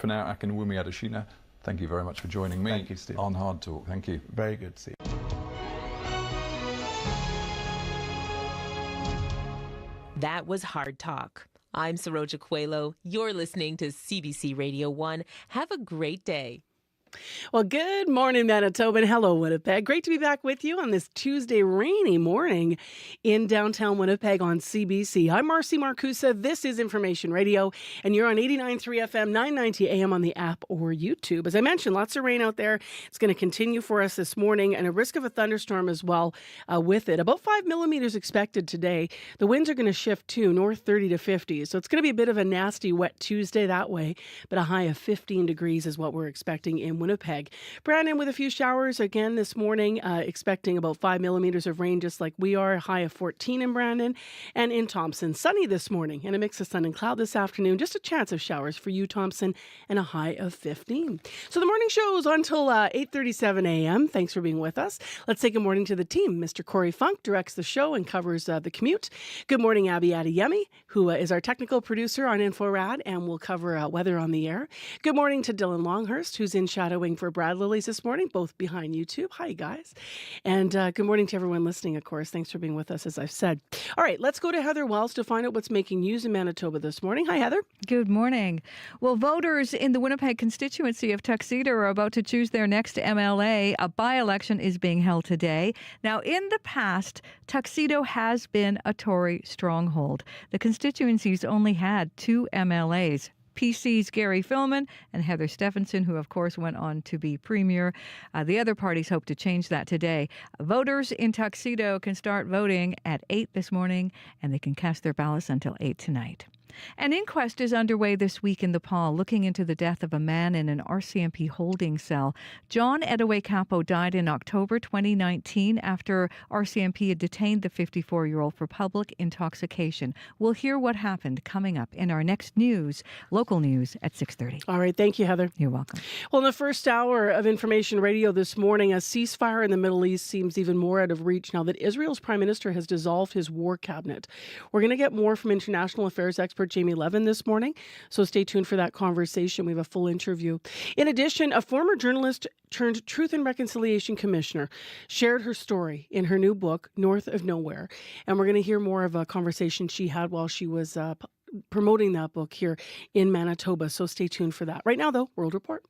for now. Akinwumi Adeshina, thank you very much for joining me. Thank you, Steve. On Hard Talk. Thank you. Very good, Steve. That was Hard Talk. I'm Saroja Coelho. You're listening to CBC Radio 1. Have a great day. Well, good morning, Manitoba, and hello, Winnipeg. Great to be back with you on this Tuesday rainy morning in downtown Winnipeg on CBC. I'm Marcy Marcusa. This is Information Radio, and you're on 89.3 FM, 990 AM on the app or YouTube. As I mentioned, lots of rain out there. It's going to continue for us this morning, and a risk of a thunderstorm as well with it. About 5 millimeters expected today. The winds are going to shift too, north 30 to 50. So it's going to be a bit of a nasty, wet Tuesday that way, but a high of 15 degrees is what we're expecting in Winnipeg. Brandon with a few showers again this morning, expecting about 5 millimeters of rain just like we are, a high of 14 in Brandon. And in Thompson, sunny this morning and a mix of sun and cloud this afternoon, just a chance of showers for you, Thompson, and a high of 15. So the morning show is until 8:37 a.m. Thanks for being with us. Let's say good morning to the team. Mr. Corey Funk directs the show and covers the commute. Good morning, Abby Adeyemi, who is our technical producer on InfoRad and will cover weather on the air. Good morning to Dylan Longhurst, who's in shadowing for Brad Lillies this morning, both behind YouTube. Hi, guys. And good morning to everyone listening, of course. Thanks for being with us, as I've said. All right, let's go to Heather Wells to find out what's making news in Manitoba this morning. Hi, Heather. Good morning. Well, voters in the Winnipeg constituency of Tuxedo are about to choose their next MLA. A by-election is being held today. Now, in the past, Tuxedo has been a Tory stronghold. The constituency's only had 2 MLAs. PC's Gary Filman and Heather Stephenson, who of course went on to be premier. The other parties hope to change that today. Voters in Tuxedo can start voting at 8 this morning, and they can cast their ballots until 8 tonight. An inquest is underway this week in the Paul, looking into the death of a man in an RCMP holding cell. John Edaway Capo died in October 2019 after RCMP had detained the 54-year-old for public intoxication. We'll hear what happened coming up in our next news, local news at 6:30. All right. Thank you, Heather. You're welcome. Well, in the first hour of Information Radio this morning, a ceasefire in the Middle East seems even more out of reach now that Israel's prime minister has dissolved his war cabinet. We're going to get more from international affairs expert Jamie Levin this morning, so stay tuned for that conversation. We have a full interview. In addition, a former journalist turned Truth and Reconciliation Commissioner shared her story in her new book, North of Nowhere, and we're going to hear more of a conversation she had while she was promoting that book here in Manitoba, so stay tuned for that. Right now, though, World Report.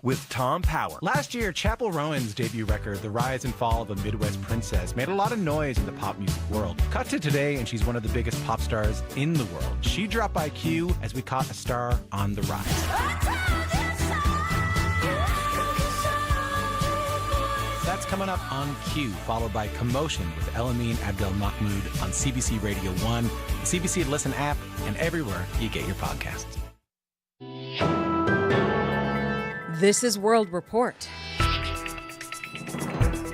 With Tom Power. Last year, Chappell Rowan's debut record, The Rise and Fall of a Midwest Princess, made a lot of noise in the pop music world. Cut to today, and she's one of the biggest pop stars in the world. She dropped by Q as we caught a star on the rise. That's coming up on Q, followed by Commotion with Elamine Abdelmahmoud on CBC Radio 1, the CBC Listen app, and everywhere you get your podcasts. This is World Report.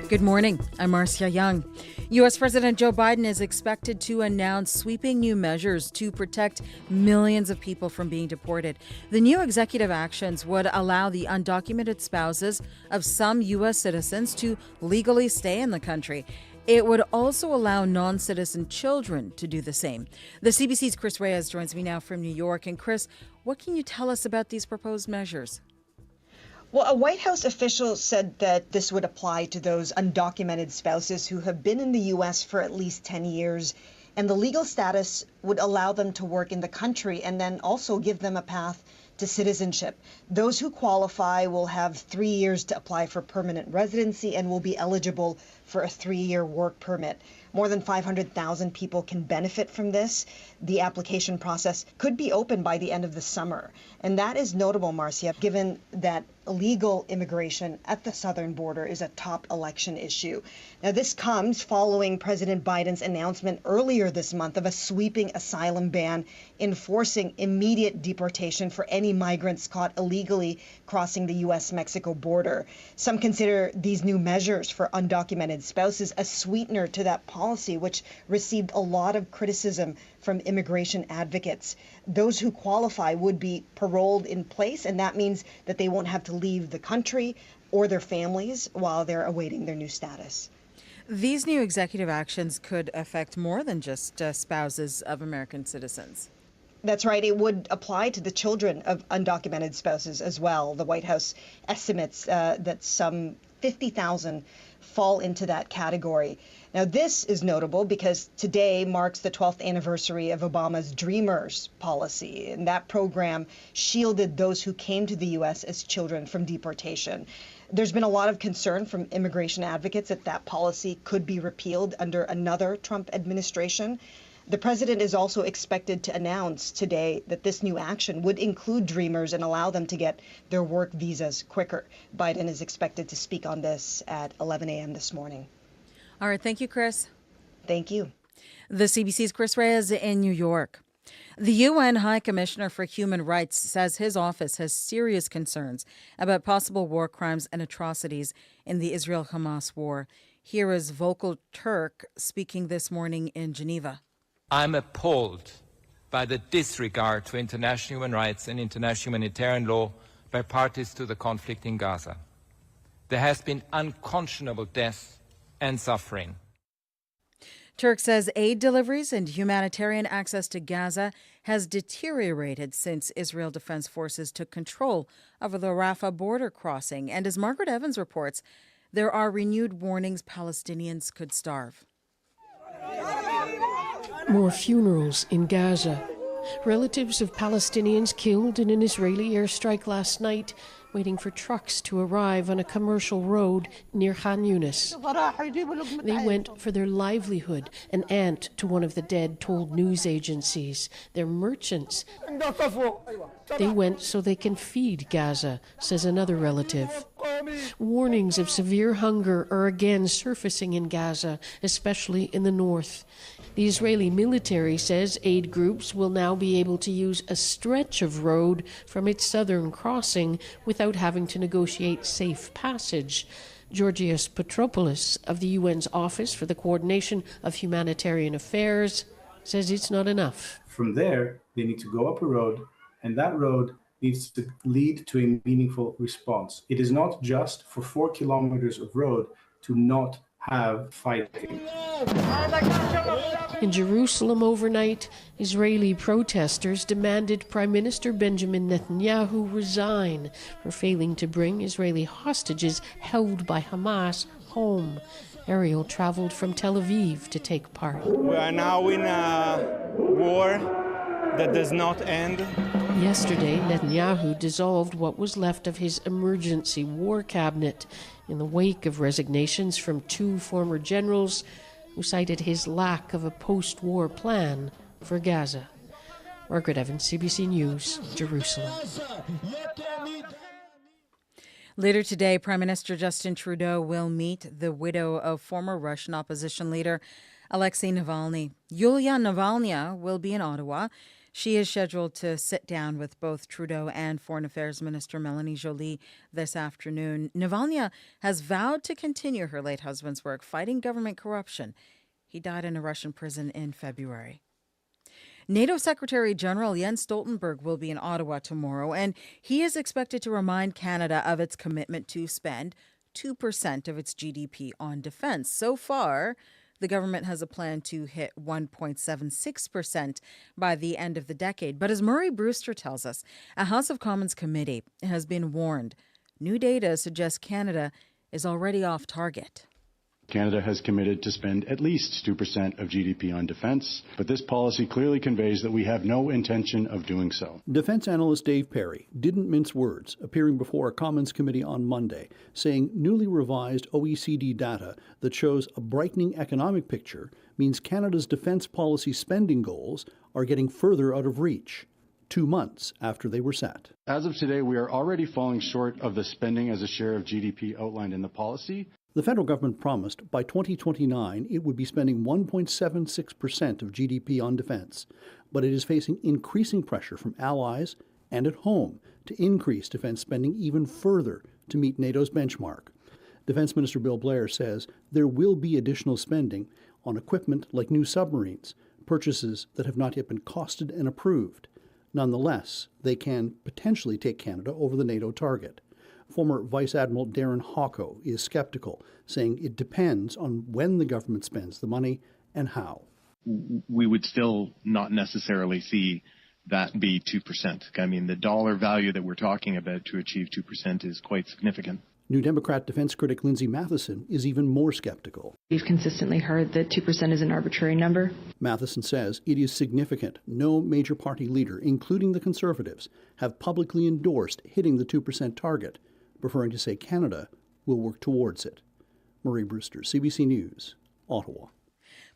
Good morning. I'm Marcia Young. U.S. President Joe Biden is expected to announce sweeping new measures to protect millions of people from being deported. The new executive actions would allow the undocumented spouses of some U.S. citizens to legally stay in the country. It would also allow non-citizen children to do the same. The CBC's Chris Reyes joins me now from New York. And Chris, what can you tell us about these proposed measures? Well, a White House official said that this would apply to those undocumented spouses who have been in the U.S. for at least 10 years, and the legal status would allow them to work in the country and then also give them a path to citizenship. Those who qualify will have 3 years to apply for permanent residency and will be eligible for a 3-year work permit. More than 500,000 people can benefit from this. The application process could be open by the end of the summer. And that is notable, Marcia, given that illegal immigration at the southern border is a top election issue. Now, this comes following President Biden's announcement earlier this month of a sweeping asylum ban enforcing immediate deportation for any migrants caught illegally crossing the U.S.-Mexico border. Some consider these new measures for undocumented spouses a sweetener to that policy, which received a lot of criticism from immigration advocates. Those who qualify would be paroled in place, and that means that they won't have to leave the country or their families while they're awaiting their new status. These new executive actions could affect more than just spouses of American citizens. That's right. It would apply to the children of undocumented spouses as well. The White House estimates that some 50,000 fall into that category. Now, this is notable because today marks the 12th anniversary of Obama's Dreamers policy, and that program shielded those who came to the U.S. as children from deportation. There's been a lot of concern from immigration advocates that that policy could be repealed under another Trump administration. The president is also expected to announce today that this new action would include Dreamers and allow them to get their work visas quicker. Biden is expected to speak on this at 11 a.m. this morning. All right. Thank you, Chris. Thank you. The CBC's Chris Reyes in New York. The UN High Commissioner for Human Rights says his office has serious concerns about possible war crimes and atrocities in the Israel-Hamas war. Here is Volker Turk speaking this morning in Geneva. I'm appalled by the disregard for international human rights and international humanitarian law by parties to the conflict in Gaza. There has been unconscionable death and suffering. Turk says aid deliveries and humanitarian access to Gaza has deteriorated since Israel Defense Forces took control over the Rafah border crossing. And as Margaret Evans reports, there are renewed warnings Palestinians could starve. More funerals in Gaza. Relatives of Palestinians killed in an Israeli airstrike last night, waiting for trucks to arrive on a commercial road near Khan Yunis. They went for their livelihood, an aunt to one of the dead told news agencies. They're merchants. They went so they can feed Gaza, says another relative. Warnings of severe hunger are again surfacing in Gaza, especially in the north. The Israeli military says aid groups will now be able to use a stretch of road from its southern crossing without having to negotiate safe passage. Georgios Petropoulos of the UN's Office for the Coordination of Humanitarian Affairs says it's not enough. From there, they need to go up a road, and that road needs to lead to a meaningful response. It is not just for 4 kilometers of road to not have fighting. In Jerusalem overnight, Israeli protesters demanded Prime Minister Benjamin Netanyahu resign for failing to bring Israeli hostages held by Hamas home. Ariel traveled from Tel Aviv to take part. We are now in a war that does not end. Yesterday, Netanyahu dissolved what was left of his emergency war cabinet in the wake of resignations from 2 former generals who cited his lack of a post-war plan for Gaza. Margaret Evans, CBC News, Jerusalem. Later today, Prime Minister Justin Trudeau will meet the widow of former Russian opposition leader Alexei Navalny. Yulia Navalnaya will be in Ottawa. She is scheduled to sit down with both Trudeau and Foreign Affairs Minister Melanie Joly this afternoon. Navalnaya has vowed to continue her late husband's work fighting government corruption. He died in a Russian prison in February. NATO Secretary General Jens Stoltenberg will be in Ottawa tomorrow, and he is expected to remind Canada of its commitment to spend 2% of its GDP on defense. So far, the government has a plan to hit 1.76% by the end of the decade. But as Murray Brewster tells us, a House of Commons committee has been warned. New data suggests Canada is already off target. Canada has committed to spend at least 2% of GDP on defense, but this policy clearly conveys that we have no intention of doing so. Defense analyst Dave Perry didn't mince words, appearing before a Commons committee on Monday, saying newly revised OECD data that shows a brightening economic picture means Canada's defense policy spending goals are getting further out of reach, 2 months after they were set. As of today, we are already falling short of the spending as a share of GDP outlined in the policy. The federal government promised by 2029 it would be spending 1.76% of GDP on defense, but it is facing increasing pressure from allies and at home to increase defense spending even further to meet NATO's benchmark. Defense Minister Bill Blair says there will be additional spending on equipment like new submarines, purchases that have not yet been costed and approved. Nonetheless, they can potentially take Canada over the NATO target. Former Vice Admiral Darren Hawko is skeptical, saying it depends on when the government spends the money and how. We would still not necessarily see that be 2%. I mean, the dollar value that we're talking about to achieve 2% is quite significant. New Democrat defense critic Lindsay Matheson is even more skeptical. We've consistently heard that 2% is an arbitrary number. Matheson says it is significant. No major party leader, including the Conservatives, have publicly endorsed hitting the 2% target, preferring to say Canada will work towards it. Marie Brewster, CBC News, Ottawa.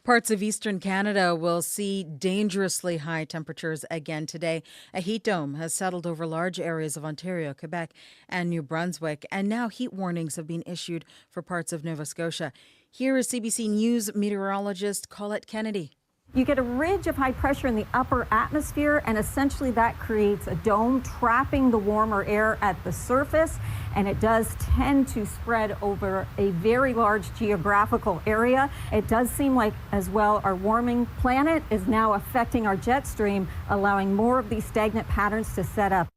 Parts of eastern Canada will see dangerously high temperatures again today. A heat dome has settled over large areas of Ontario, Quebec, and New Brunswick, and now heat warnings have been issued for parts of Nova Scotia. Here is CBC News meteorologist Colette Kennedy. You get a ridge of high pressure in the upper atmosphere, and essentially that creates a dome trapping the warmer air at the surface, and it does tend to spread over a very large geographical area. It does seem like, as well, our warming planet is now affecting our jet stream, allowing more of these stagnant patterns to set up.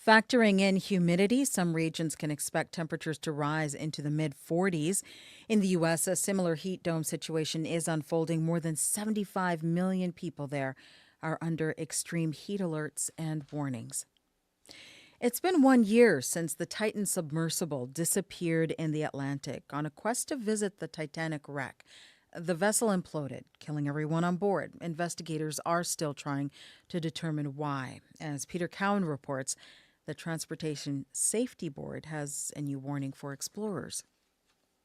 Factoring in humidity, some regions can expect temperatures to rise into the mid-40s. In the U.S., a similar heat dome situation is unfolding. More than 75 million people there are under extreme heat alerts and warnings. It's been 1 year since the Titan submersible disappeared in the Atlantic on a quest to visit the Titanic wreck. The vessel imploded, killing everyone on board. Investigators are still trying to determine why. As Peter Cowan reports, the Transportation Safety Board has a new warning for explorers.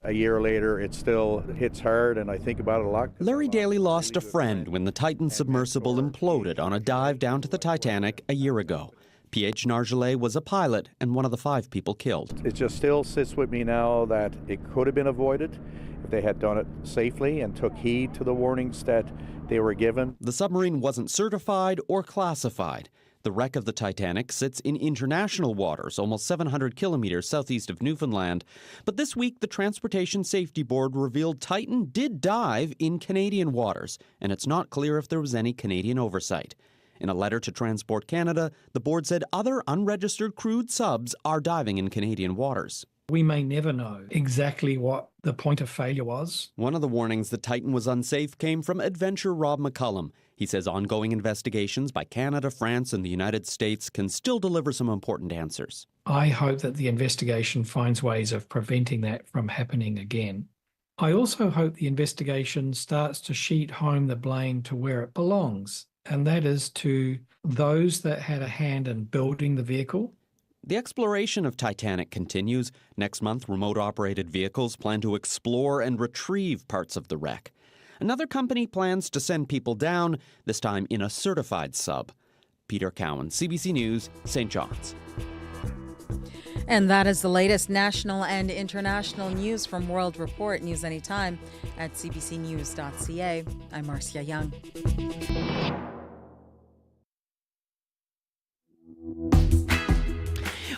A year later, it still hits hard, and I think about it a lot. Larry Daly lost a friend when the Titan submersible imploded on a dive down to the Titanic a year ago. P.H. Nargelet was a pilot and one of the 5 people killed. It just still sits with me now that it could have been avoided if they had done it safely and took heed to the warnings that they were given. The submarine wasn't certified or classified. The wreck of the Titanic sits in international waters, almost 700 kilometers southeast of Newfoundland. But this week, the Transportation Safety Board revealed Titan did dive in Canadian waters, and it's not clear if there was any Canadian oversight. In a letter to Transport Canada, the board said other unregistered crewed subs are diving in Canadian waters. We may never know exactly what the point of failure was. One of the warnings that Titan was unsafe came from adventurer Rob McCullum. He says ongoing investigations by Canada, France, and the United States can still deliver some important answers. I hope that the investigation finds ways of preventing that from happening again. I also hope the investigation starts to sheet home the blame to where it belongs, and that is to those that had a hand in building the vehicle. The exploration of Titanic continues. Next month, remote-operated vehicles plan to explore and retrieve parts of the wreck. Another company plans to send people down, this time in a certified sub. Peter Cowan, CBC News, St. John's. And that is the latest national and international news from World Report. News anytime at cbcnews.ca. I'm Marcia Young.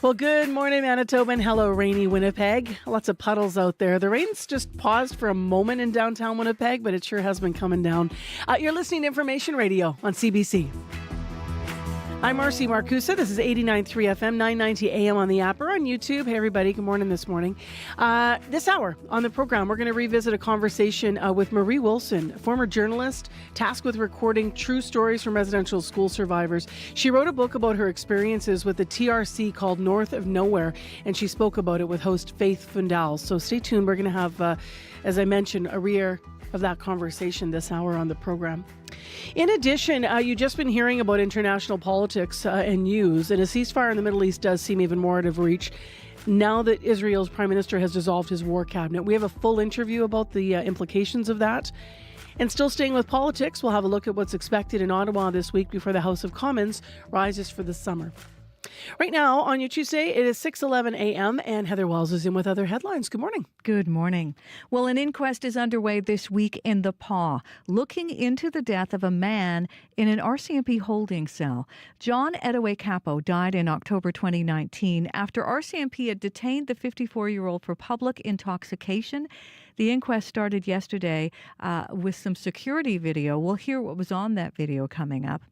Well, good morning, Manitoba, and hello, rainy Winnipeg. Lots of puddles out there. The rain's just paused for a moment in downtown Winnipeg, but it sure has been coming down. You're listening to Information Radio on CBC. I'm Marcy Marcusa. This is 89.3 FM, 990 AM on the app or on YouTube. Hey, everybody. Good morning this morning. This hour on the program, we're going to revisit a conversation with Marie Wilson, former journalist tasked with recording true stories from residential school survivors. She wrote a book about her experiences with the TRC called North of Nowhere, and she spoke about it with host Faith Fundal. So stay tuned. We're going to have, as I mentioned, a rear of that conversation this hour on the program. In addition, you've just been hearing about international politics and news, and a ceasefire in the Middle East does seem even more out of reach now that Israel's Prime Minister has dissolved his war cabinet. We have a full interview about the implications of that. And still staying with politics, we'll have a look at what's expected in Ottawa this week before the House of Commons rises for the summer. Right now, on your Tuesday, it is 6:11 a.m., and Heather Wells is in with other headlines. Good morning. Good morning. Well, an inquest is underway this week in the Paw, looking into the death of a man in an RCMP holding cell. John Edaway Capo died in October 2019 after RCMP had detained the 54-year-old for public intoxication. The inquest started yesterday with some security video. We'll hear what was on that video coming up.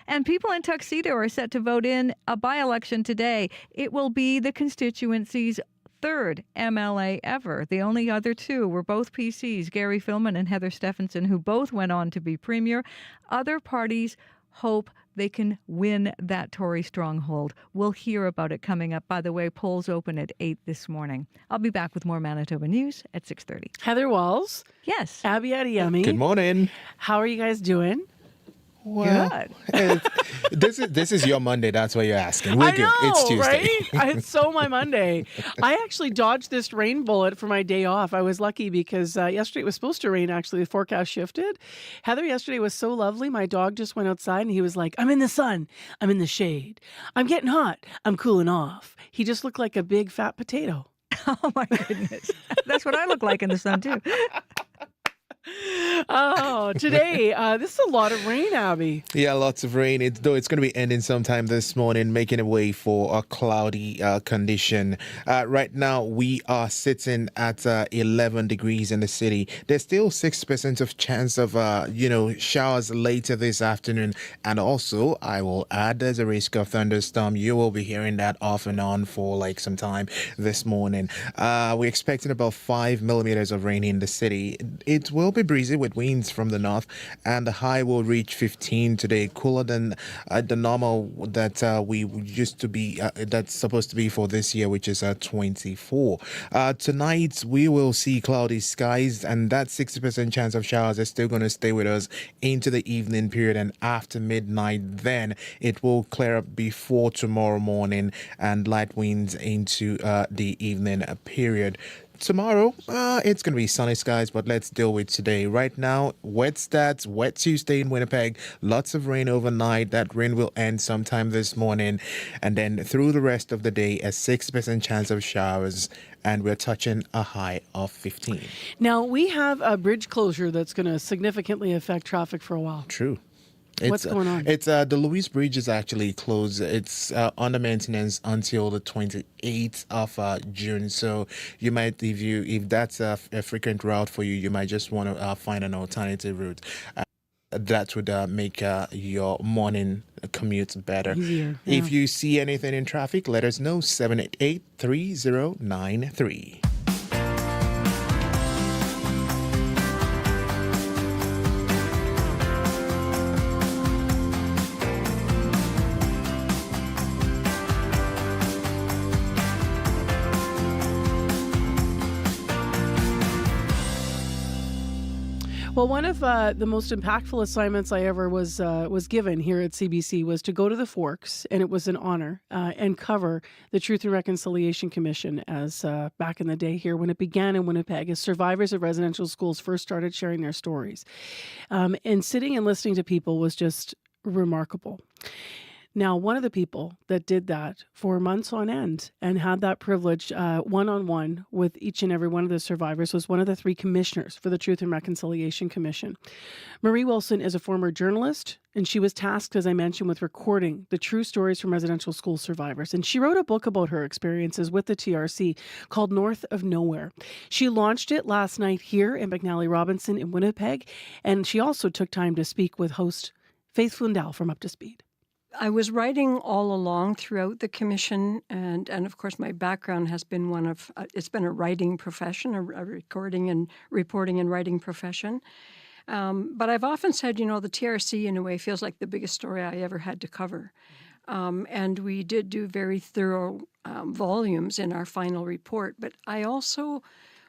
And people in Tuxedo are set to vote in a by-election today. It will be the constituency's third MLA ever. The only other two were both PCs, Gary Filmon and Heather Stephenson, who both went on to be premier. Other parties hope they can win that Tory stronghold. We'll hear about it coming up. By the way, polls open at 8 this morning. I'll be back with more Manitoba news at 6:30. Heather Walls. Yes. Abby Adiyemi. Good morning. How are you guys doing? Well, this is your Monday. That's why you're asking. We're I good. know, It's Tuesday. right? It's so my Monday. I actually dodged this rain bullet for my day off. I was lucky because yesterday it was supposed to rain, actually. The forecast shifted. Heather yesterday was so lovely. My dog just went outside and he was like, I'm in the sun. I'm in the shade. I'm getting hot. I'm cooling off. He just looked like a big fat potato. Oh, my goodness. That's what I look like in the sun, too. Oh, today, this is a lot of rain, Abby. Yeah, lots of rain. Though it's going to be ending sometime this morning, making a way for a cloudy condition. Right now, we are sitting at 11 degrees in the city. There's still 6% of chance of, showers later this afternoon. And also, I will add, there's a risk of thunderstorm. You will be hearing that off and on for like some time this morning. We're expecting about 5 millimeters of rain in the city. It will be breezy with winds from the north, and the high will reach 15 today, cooler than the normal that we used to be, that's supposed to be for this year, which is 24. Tonight, we will see cloudy skies, and that 60% chance of showers is still going to stay with us into the evening period, and after midnight, then it will clear up before tomorrow morning, and light winds into the evening period. Tomorrow, it's going to be sunny skies, but let's deal with today. Right now, wet stats, wet Tuesday in Winnipeg, lots of rain overnight. That rain will end sometime this morning. And then through the rest of the day, a 6% chance of showers. And we're touching a high of 15. Now, we have a bridge closure that's going to significantly affect traffic for a while. True. What's going on? It's the Louise Bridge is actually closed. It's under maintenance until the 28th of June. So you might, if that's a frequent route for you, you might just want to find an alternative route. That would make your morning commute better. Easier, yeah. If you see anything in traffic, let us know. 788-3093. Well, one of the most impactful assignments I ever was given here at CBC was to go to the Forks, and it was an honor, and cover the Truth and Reconciliation Commission as back in the day here when it began in Winnipeg, as survivors of residential schools first started sharing their stories. And sitting and listening to people was just remarkable. Now, one of the people that did that for months on end and had that privilege one-on-one with each and every one of the survivors was one of the three commissioners for the Truth and Reconciliation Commission. Marie Wilson is a former journalist, and she was tasked, as I mentioned, with recording the true stories from residential school survivors. And she wrote a book about her experiences with the TRC called North of Nowhere. She launched it last night here in McNally Robinson in Winnipeg, and she also took time to speak with host Faith Flindell from Up to Speed. I was writing all along throughout the commission, and of course my background has been one of, it's been a writing profession, a recording and reporting and writing profession. But I've often said, the TRC in a way feels like the biggest story I ever had to cover. And we did do very thorough volumes in our final report, but I also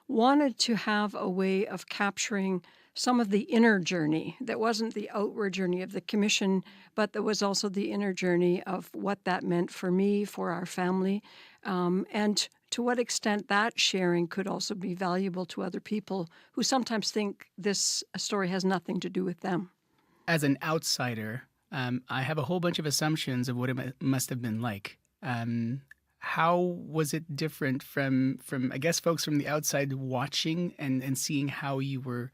wanted to have a way of capturing some of the inner journey that wasn't the outward journey of the commission, but there was also the inner journey of what that meant for me, for our family, and to what extent that sharing could also be valuable to other people who sometimes think this story has nothing to do with them. As an outsider, I have a whole bunch of assumptions of what it must have been like. How was it different from I guess, folks from the outside watching and seeing how you were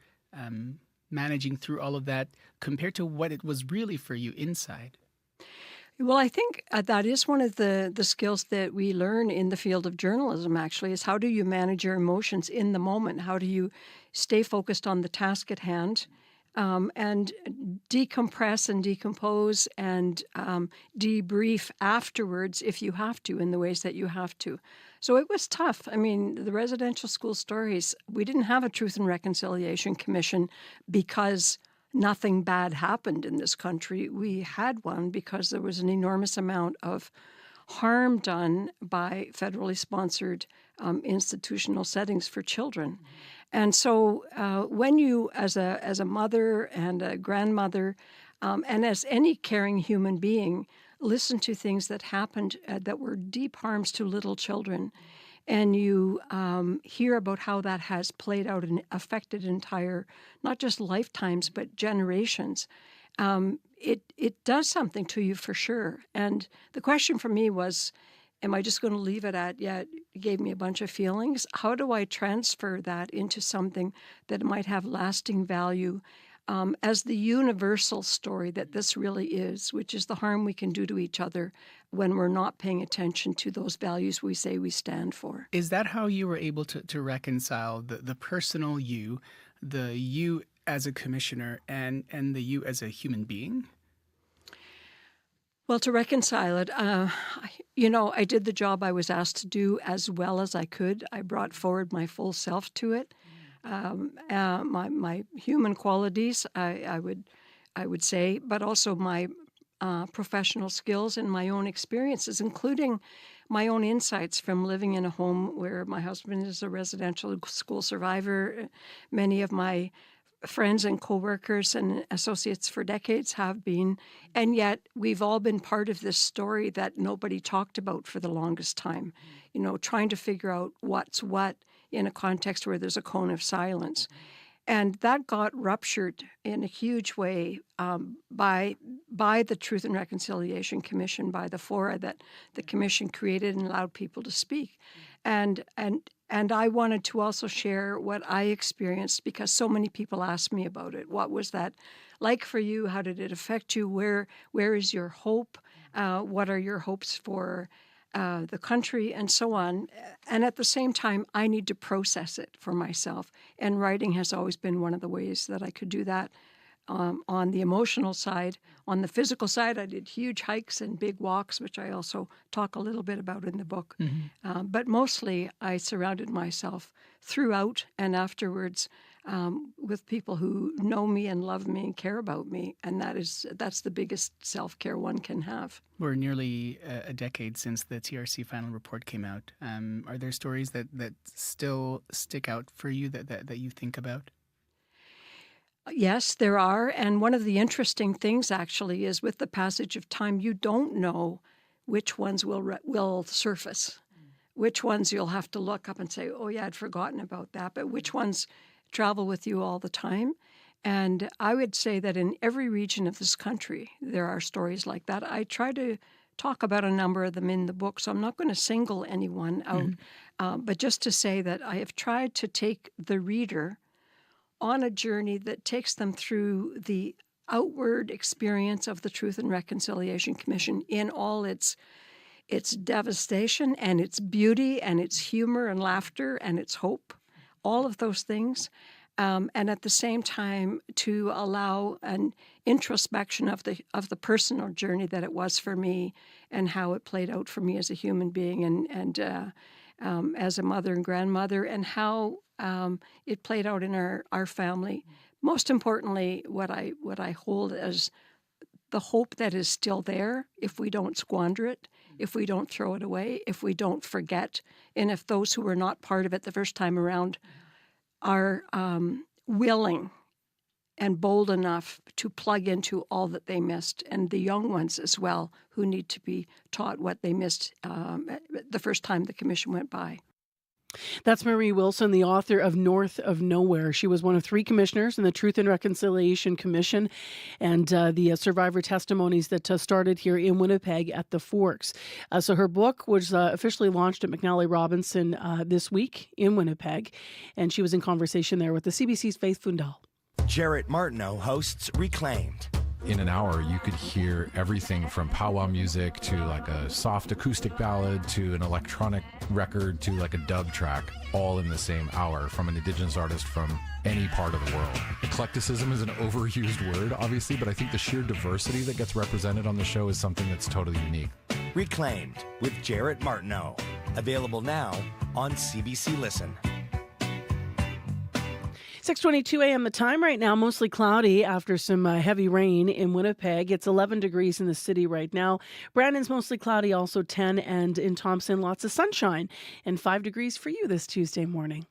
managing through all of that compared to what it was really for you inside? Well, I think that is one of the skills that we learn in the field of journalism, actually, is how do you manage your emotions in the moment? How do you stay focused on the task at hand and decompress and decompose and debrief afterwards if you have to, in the ways that you have to. So it was tough. I mean, the residential school stories, we didn't have a Truth and Reconciliation Commission because nothing bad happened in this country. We had one because there was an enormous amount of harm done by federally sponsored institutional settings for children. And so when you, as a mother and a grandmother, and as any caring human being, listen to things that happened that were deep harms to little children, and you hear about how that has played out and affected entire, not just lifetimes, but generations, it does something to you for sure. And the question for me was, am I just going to leave it at, yeah, it gave me a bunch of feelings? How do I transfer that into something that might have lasting value as the universal story that this really is, which is the harm we can do to each other when we're not paying attention to those values we say we stand for? Is that how you were able to reconcile the personal you, the you as a commissioner, and the you as a human being? Well, to reconcile it, I did the job I was asked to do as well as I could. I brought forward my full self to it. My human qualities, I would say, but also my professional skills and my own experiences, including my own insights from living in a home where my husband is a residential school survivor. Many of my friends and coworkers and associates for decades have been, and yet we've all been part of this story that nobody talked about for the longest time. Trying to figure out what's what in a context where there's a cone of silence. And that got ruptured in a huge way by the Truth and Reconciliation Commission, by the fora that the commission created and allowed people to speak. And I wanted to also share what I experienced because so many people asked me about it. What was that like for you? How did it affect you? Where is your hope? What are your hopes for the country, and so on. And at the same time, I need to process it for myself. And writing has always been one of the ways that I could do that. On the emotional side, on the physical side, I did huge hikes and big walks, which I also talk a little bit about in the book. Mm-hmm. But mostly, I surrounded myself throughout and afterwards with people who know me and love me and care about me, and that's the biggest self-care one can have. We're nearly a decade since the TRC final report came out. Are there stories that still stick out for you that you think about? Yes, there are. And one of the interesting things, actually, is with the passage of time, you don't know which ones will surface, which ones you'll have to look up and say, oh, yeah, I'd forgotten about that, but which ones travel with you all the time. And I would say that in every region of this country, there are stories like that. I try to talk about a number of them in the book, so I'm not going to single anyone out, but just to say that I have tried to take the reader on a journey that takes them through the outward experience of the Truth and Reconciliation Commission in all its devastation and its beauty and its humor and laughter and its hope, all of those things, and at the same time to allow an introspection of the personal journey that it was for me and how it played out for me as a human being and as a mother and grandmother, and how it played out in our family. Most importantly, what I hold as the hope that is still there if we don't squander it, if we don't throw it away, if we don't forget, and if those who were not part of it the first time around are willing and bold enough to plug into all that they missed, and the young ones as well who need to be taught what they missed the first time the commission went by. That's Marie Wilson, the author of North of Nowhere. She was one of 3 commissioners in the Truth and Reconciliation Commission and the survivor testimonies that started here in Winnipeg at the Forks. So her book was officially launched at McNally Robinson this week in Winnipeg, and she was in conversation there with the CBC's Faith Fundal. Jarrett Martineau hosts Reclaimed, in an hour, you could hear everything from powwow music to like a soft acoustic ballad to an electronic record to like a dub track, all in the same hour from an Indigenous artist from any part of the world. Eclecticism is an overused word, obviously, but I think the sheer diversity that gets represented on the show is something that's totally unique. Reclaimed with Jarrett Martineau. Available now on CBC Listen. 6:22 a.m. the time right now, mostly cloudy after some heavy rain in Winnipeg. It's 11 degrees in the city right now. Brandon's mostly cloudy, also 10, and in Thompson, lots of sunshine and 5 degrees for you this Tuesday morning.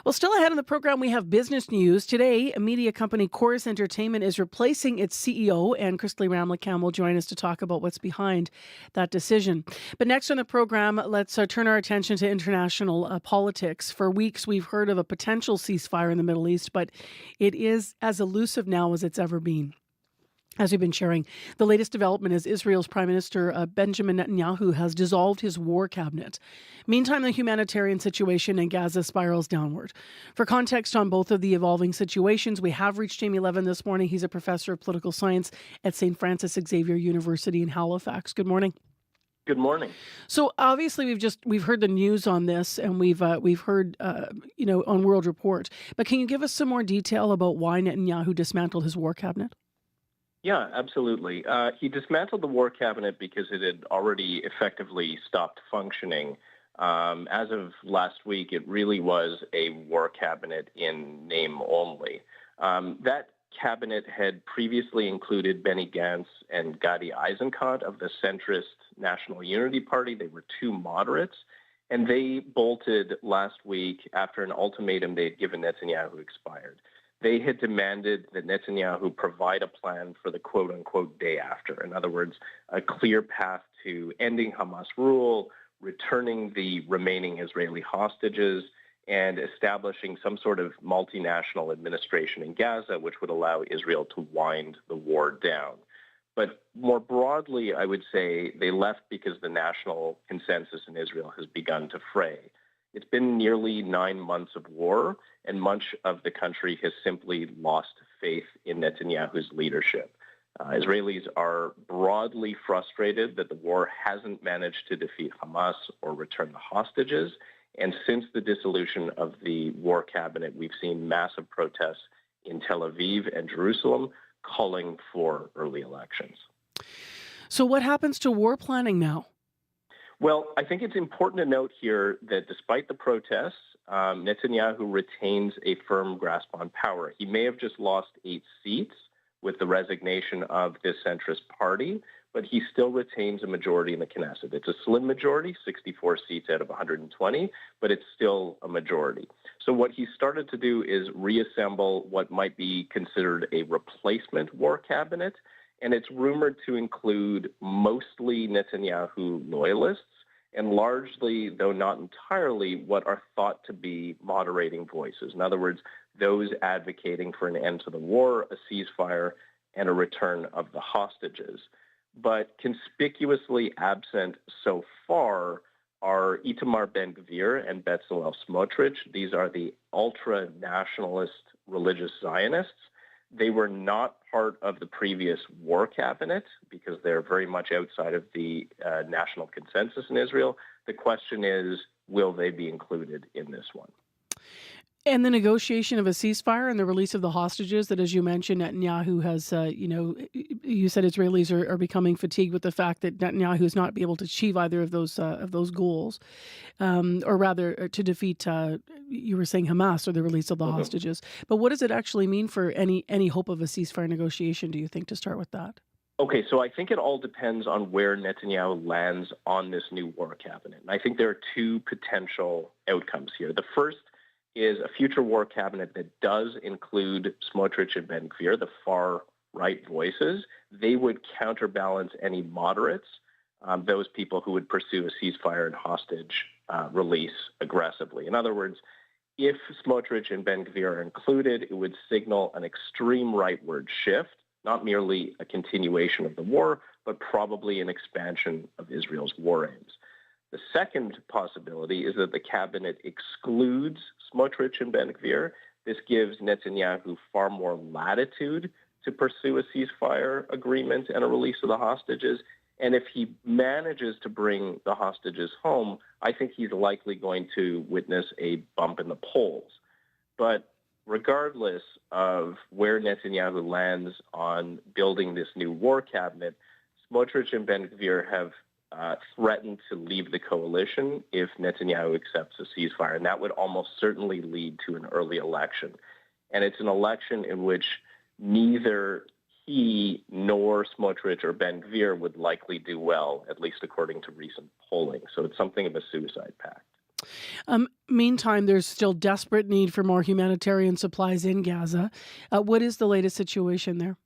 Well, still ahead on the program, we have business news. Today, a media company, Chorus Entertainment, is replacing its CEO, and Christley Ramlicam will join us to talk about what's behind that decision. But next on the program, let's turn our attention to international politics. For weeks, we've heard of a potential ceasefire in the Middle East, but it is as elusive now as it's ever been. As we've been sharing, the latest development is Israel's Prime Minister Benjamin Netanyahu has dissolved his war cabinet. Meantime, the humanitarian situation in Gaza spirals downward. For context on both of the evolving situations, we have reached Jamie Levin this morning. He's a professor of political science at St. Francis Xavier University in Halifax. Good morning. Good morning. So obviously we've heard the news on this, and we've heard on World Report. But can you give us some more detail about why Netanyahu dismantled his war cabinet? Yeah, absolutely. He dismantled the war cabinet because it had already effectively stopped functioning. As of last week, it really was a war cabinet in name only. That cabinet had previously included Benny Gantz and Gadi Eisenkot of the centrist National Unity Party. They were two moderates, and they bolted last week after an ultimatum they had given Netanyahu expired. They had demanded that Netanyahu provide a plan for the quote-unquote day after. In other words, a clear path to ending Hamas rule, returning the remaining Israeli hostages, and establishing some sort of multinational administration in Gaza, which would allow Israel to wind the war down. But more broadly, I would say they left because the national consensus in Israel has begun to fray. It's been nearly 9 months of war, and much of the country has simply lost faith in Netanyahu's leadership. Israelis are broadly frustrated that the war hasn't managed to defeat Hamas or return the hostages. And since the dissolution of the war cabinet, we've seen massive protests in Tel Aviv and Jerusalem calling for early elections. So what happens to war planning now? Well, I think it's important to note here that despite the protests, Netanyahu retains a firm grasp on power. He may have just lost 8 seats with the resignation of this centrist party, but he still retains a majority in the Knesset. It's a slim majority, 64 seats out of 120, but it's still a majority. So what he started to do is reassemble what might be considered a replacement war cabinet, and it's rumored to include mostly Netanyahu loyalists and largely, though not entirely, what are thought to be moderating voices. In other words, those advocating for an end to the war, a ceasefire, and a return of the hostages. But conspicuously absent so far are Itamar Ben-Gvir and Bezalel Smotrich. These are the ultra-nationalist religious Zionists. They were not part of the previous war cabinet because they're very much outside of the national consensus in Israel. The question is, will they be included in this one? And the negotiation of a ceasefire and the release of the hostages that, as you mentioned, Netanyahu has, you said Israelis are becoming fatigued with the fact that Netanyahu is not able to achieve either of those goals, or rather to defeat, you were saying Hamas or the release of the hostages. But what does it actually mean for any hope of a ceasefire negotiation, do you think, to start with that? Okay, so I think it all depends on where Netanyahu lands on this new war cabinet. And I think there are two potential outcomes here. The first is a future war cabinet that does include Smotrich and Ben-Gvir, the far-right voices. They would counterbalance any moderates, those people who would pursue a ceasefire and hostage release aggressively. In other words, if Smotrich and Ben-Gvir are included, it would signal an extreme rightward shift, not merely a continuation of the war, but probably an expansion of Israel's war aims. The second possibility is that the cabinet excludes Smotrich and Ben-Gvir. This gives Netanyahu far more latitude to pursue a ceasefire agreement and a release of the hostages. And if he manages to bring the hostages home, I think he's likely going to witness a bump in the polls. But regardless of where Netanyahu lands on building this new war cabinet, Smotrich and Ben-Gvir have threatened to leave the coalition if Netanyahu accepts a ceasefire, and that would almost certainly lead to an early election. And it's an election in which neither he nor Smotrich or Ben-Gvir would likely do well, at least according to recent polling. So it's something of a suicide pact. Meantime, there's still desperate need for more humanitarian supplies in Gaza. What is the latest situation there?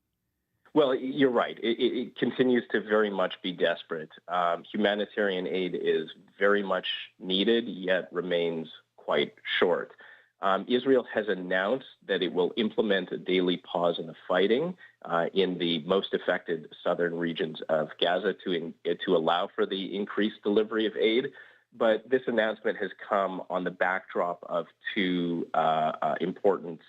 Well, you're right. It continues to very much be desperate. Humanitarian aid is very much needed, yet remains quite short. Israel has announced that it will implement a daily pause in the fighting in the most affected southern regions of Gaza to allow for the increased delivery of aid. But this announcement has come on the backdrop of two important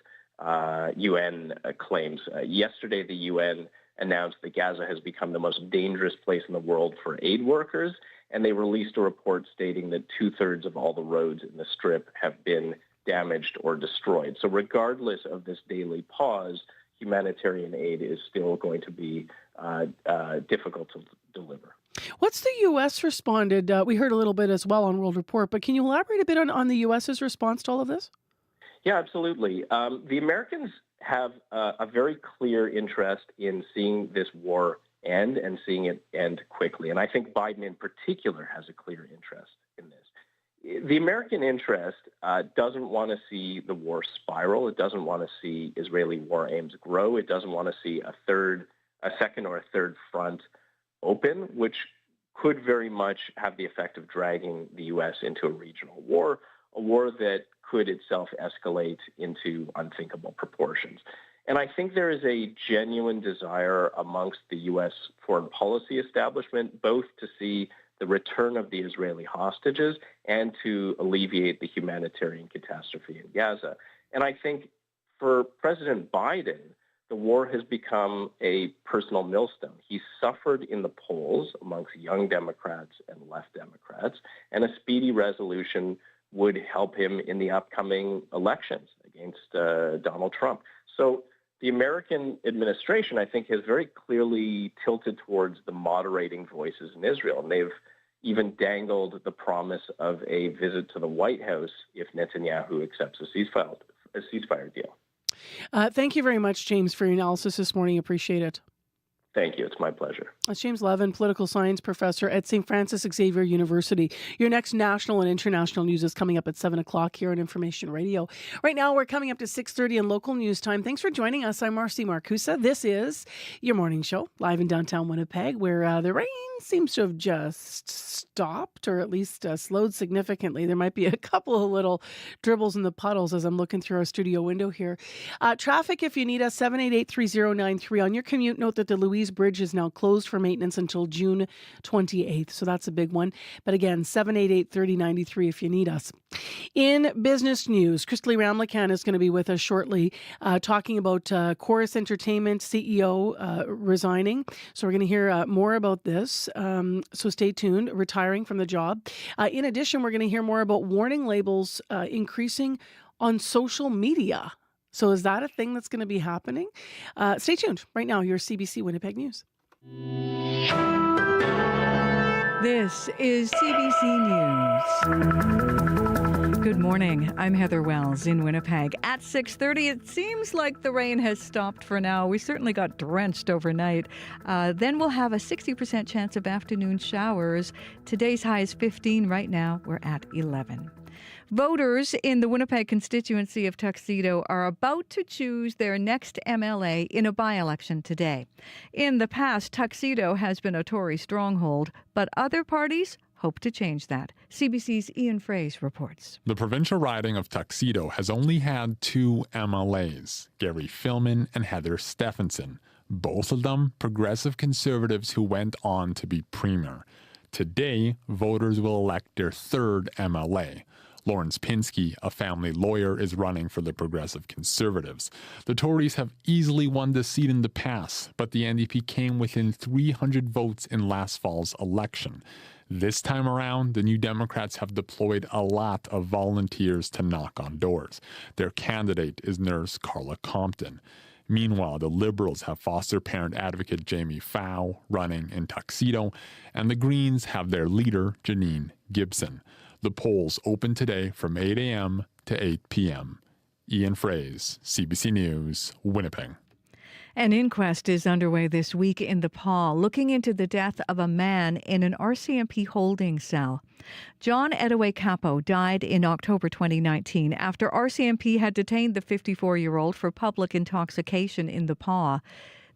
UN claims. Yesterday, the UN announced that Gaza has become the most dangerous place in the world for aid workers, and they released a report stating that 2/3 of all the roads in the Strip have been damaged or destroyed. So regardless of this daily pause, humanitarian aid is still going to be difficult to deliver. What's the U.S. responded? We heard a little bit as well on World Report, but can you elaborate a bit on the U.S.'s response to all of this? Yeah, absolutely. The Americans have a very clear interest in seeing this war end and seeing it end quickly. And I think Biden in particular has a clear interest in this. The American interest doesn't want to see the war spiral. It doesn't want to see Israeli war aims grow. It doesn't want to see a second or a third front open, which could very much have the effect of dragging the U.S. into a regional war, a war that could itself escalate into unthinkable proportions. And I think there is a genuine desire amongst the U.S. foreign policy establishment both to see the return of the Israeli hostages and to alleviate the humanitarian catastrophe in Gaza. And I think for President Biden, the war has become a personal millstone. He suffered in the polls amongst young Democrats and left Democrats, and a speedy resolution would help him in the upcoming elections against Donald Trump. So the American administration, I think, has very clearly tilted towards the moderating voices in Israel, and they've even dangled the promise of a visit to the White House if Netanyahu accepts a ceasefire deal. Thank you very much, James, for your analysis this morning. Appreciate it. Thank you. It's my pleasure. That's James Levin, political science professor at St. Francis Xavier University. Your next national and international news is coming up at 7 o'clock here on Information Radio. Right now, we're coming up to 6:30 in local news time. Thanks for joining us. I'm Marcy Marcusa. This is your morning show live in downtown Winnipeg, where the rain seems to have just stopped, or at least slowed significantly. There might be a couple of little dribbles in the puddles as I'm looking through our studio window here. Traffic, if you need us, 788-3093. On your commute, note that the Louise Bridge is now closed for maintenance until June 28th. So that's a big one. But again, 788-3093 if you need us. In business news, Christley Ramlakan is going to be with us shortly talking about Chorus Entertainment CEO resigning. So we're going to hear more about this. So stay tuned, retiring from the job. In addition, we're going to hear more about warning labels increasing on social media. So is that a thing that's going to be happening? Stay tuned. Right now, your CBC Winnipeg News. This is CBC News. Good morning. I'm Heather Wells in Winnipeg. At 6:30, it seems like the rain has stopped for now. We certainly got drenched overnight. Then we'll have a 60% chance of afternoon showers. Today's high is 15. Right now, we're at 11. Voters in the Winnipeg constituency of Tuxedo are about to choose their next MLA in a by-election today. In the past, Tuxedo has been a Tory stronghold, but other parties hope to change that. CBC's Ian Fraze reports. The provincial riding of Tuxedo has only had two MLAs, Gary Philman and Heather Stephenson, both of them progressive conservatives who went on to be premier. Today, voters will elect their third MLA, Lawrence Pinsky, a family lawyer, is running for the Progressive Conservatives. The Tories have easily won the seat in the past, but the NDP came within 300 votes in last fall's election. This time around, the New Democrats have deployed a lot of volunteers to knock on doors. Their candidate is nurse Carla Compton. Meanwhile, the Liberals have foster parent advocate Jamie Fow running in Tuxedo, and the Greens have their leader, Janine Gibson. The polls open today from 8 a.m. to 8 p.m. Ian Fraze, CBC News, Winnipeg. An inquest is underway this week in the Paw, looking into the death of a man in an RCMP holding cell. John Edaway Capo died in October 2019 after RCMP had detained the 54-year-old for public intoxication in the Paw.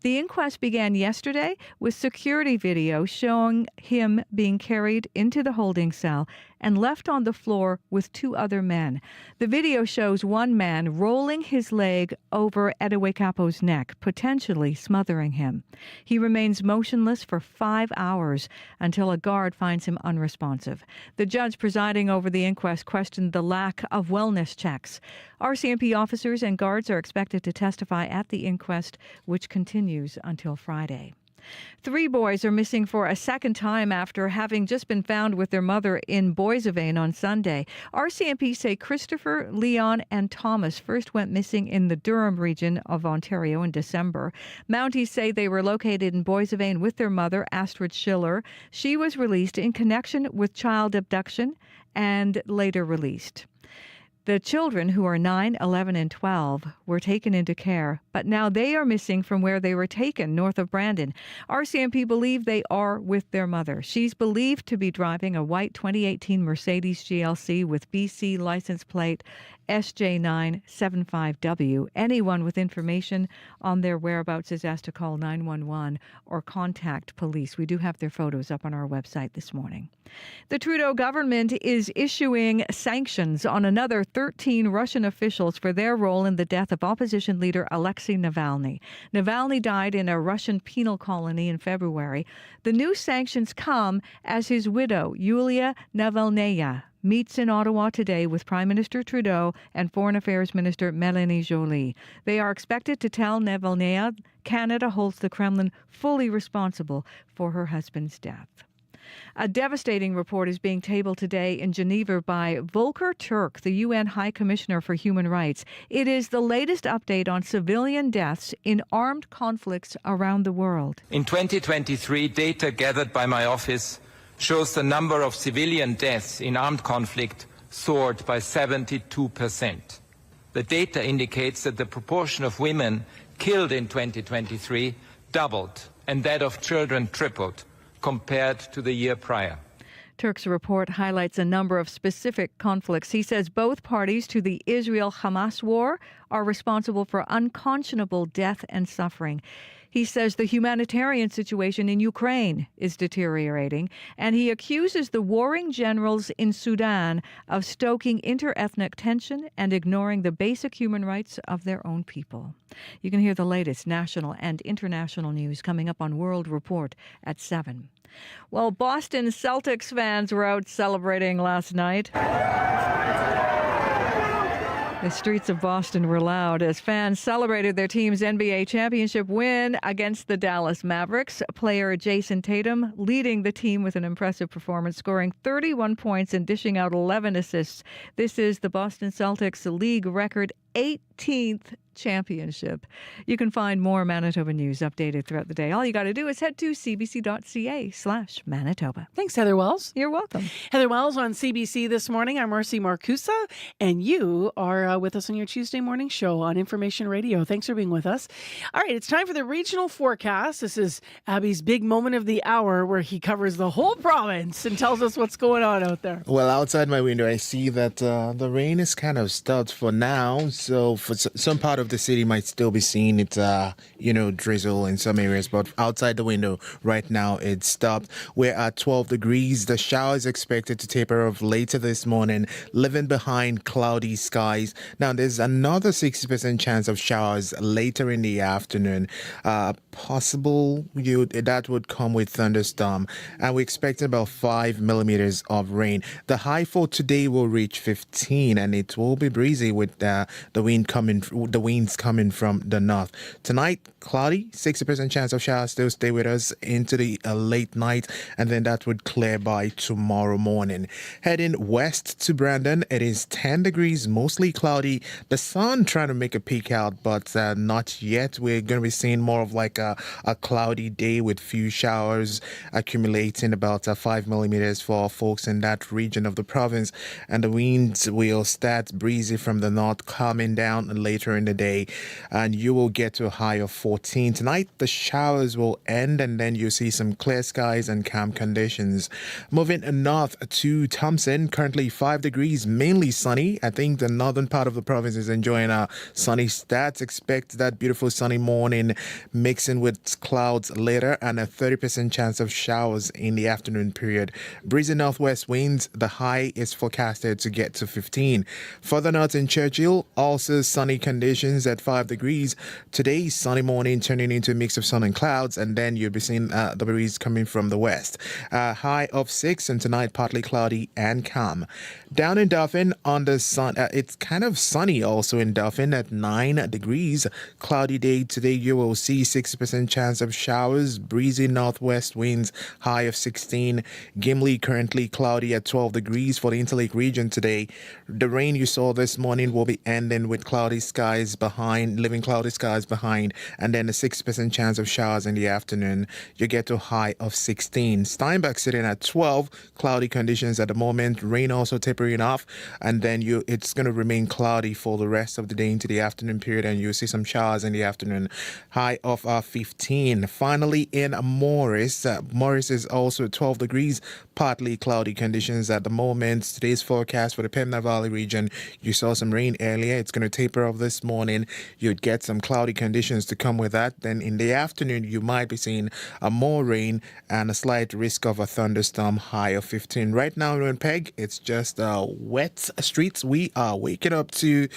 The inquest began yesterday with security video showing him being carried into the holding cell and left on the floor with two other men. The video shows one man rolling his leg over Edaway Capo's neck, potentially smothering him. He remains motionless for 5 hours until a guard finds him unresponsive. The judge presiding over the inquest questioned the lack of wellness checks. RCMP officers and guards are expected to testify at the inquest, which continues until Friday. 3 boys are missing for a second time after having just been found with their mother in Boissevain on Sunday. RCMP say Christopher, Leon, and Thomas first went missing in the Durham region of Ontario in December. Mounties say they were located in Boissevain with their mother, Astrid Schiller. She was released in connection with child abduction and later released. The children, who are 9, 11, and 12, were taken into care, but now they are missing from where they were taken, north of Brandon. RCMP believe they are with their mother. She's believed to be driving a white 2018 Mercedes GLC with BC license plate SJ975W. Anyone with information on their whereabouts is asked to call 911 or contact police. We do have their photos up on our website this morning. The Trudeau government is issuing sanctions on another 13 Russian officials for their role in the death of opposition leader Alexei Navalny. Navalny died in a Russian penal colony in February. The new sanctions come as his widow, Yulia Navalnaya, meets in Ottawa today with Prime Minister Trudeau and Foreign Affairs Minister Mélanie Joly. They are expected to tell Navalnaya Canada holds the Kremlin fully responsible for her husband's death. A devastating report is being tabled today in Geneva by Volker Turk, the UN High Commissioner for Human Rights. It is the latest update on civilian deaths in armed conflicts around the world. In 2023, data gathered by my office shows the number of civilian deaths in armed conflict soared by 72%. The data indicates that the proportion of women killed in 2023 doubled and that of children tripled compared to the year prior. Turk's report highlights a number of specific conflicts. He says both parties to the Israel-Hamas war are responsible for unconscionable death and suffering. He says the humanitarian situation in Ukraine is deteriorating, and he accuses the warring generals in Sudan of stoking inter-ethnic tension and ignoring the basic human rights of their own people. You can hear the latest national and international news coming up on World Report at 7. Well, Boston Celtics fans were out celebrating last night. The streets of Boston were loud as fans celebrated their team's NBA championship win against the Dallas Mavericks. Player Jason Tatum leading the team with an impressive performance, scoring 31 points and dishing out 11 assists. This is the Boston Celtics league record 18th championship. You can find more Manitoba news updated throughout the day. All you got to do is head to cbc.ca/Manitoba. Thanks, Heather Wells. You're welcome. Heather Wells on CBC This Morning. I'm Marcy Marcusa, and you are with us on your Tuesday morning show on Information Radio. Thanks for being with us. All right, it's time for the regional forecast. This is Abby's big moment of the hour where he covers the whole province and tells us what's going on out there. Well, outside my window, I see that the rain is kind of stopped for now. So for some part of the city might still be seeing it, drizzle in some areas, but outside the window right now it's stopped. We're at 12 degrees. The shower is expected to taper off later this morning, leaving behind cloudy skies. Now there's another 60% chance of showers later in the afternoon. Possible that would come with thunderstorm, and we're expecting about 5 millimeters of rain. The high for today will reach 15, and it will be breezy with the winds coming from the north. Tonight, cloudy, 60% chance of showers still stay with us into the late night, and then that would clear by tomorrow morning. Heading west to Brandon, it is 10 degrees, mostly cloudy. The sun trying to make a peek out, but not yet. We're going to be seeing more of like a cloudy day with few showers accumulating about 5 millimeters for folks in that region of the province, and the winds will start breezy from the north, calming down later in the day, and you will get to a high of 14. Tonight the showers will end, and then you see some clear skies and calm conditions. Moving north to Thompson, currently 5 degrees, mainly sunny. I think the northern part of the province is enjoying a sunny stats. Expect that beautiful sunny morning mixing with clouds later, and a 30% chance of showers in the afternoon period. Breezy northwest winds, the high is forecasted to get to 15. Further north in Churchill, also sunny conditions at 5 degrees. Today, sunny morning turning into a mix of sun and clouds, and then you'll be seeing the breeze coming from the west. High of 6, and tonight partly cloudy and calm. Down in Dauphin on the sun, it's kind of sunny also in Dauphin at 9 degrees. Cloudy day today, you will see 60% chance of showers, breezy northwest winds, high of 16. Gimli currently cloudy at 12 degrees for the Interlake region today. The rain you saw this morning will be ending with cloudy skies behind, leaving cloudy skies behind, and then a 6% chance of showers in the afternoon. You get to a high of 16. Steinbach sitting at 12, cloudy conditions at the moment, rain also tapering off, and then it's going to remain cloudy for the rest of the day into the afternoon period, and you'll see some showers in the afternoon. High of 15. Finally, in Morris, Morris is also 12 degrees, partly cloudy conditions at the moment. Today's forecast for the Pembina Valley region, you saw some rain earlier. It's going to taper off this morning. You'd get some cloudy conditions to come with that. Then in the afternoon, you might be seeing more rain and a slight risk of a thunderstorm, high of 15. Right now in Winnipeg, it's just wet streets. We are waking up to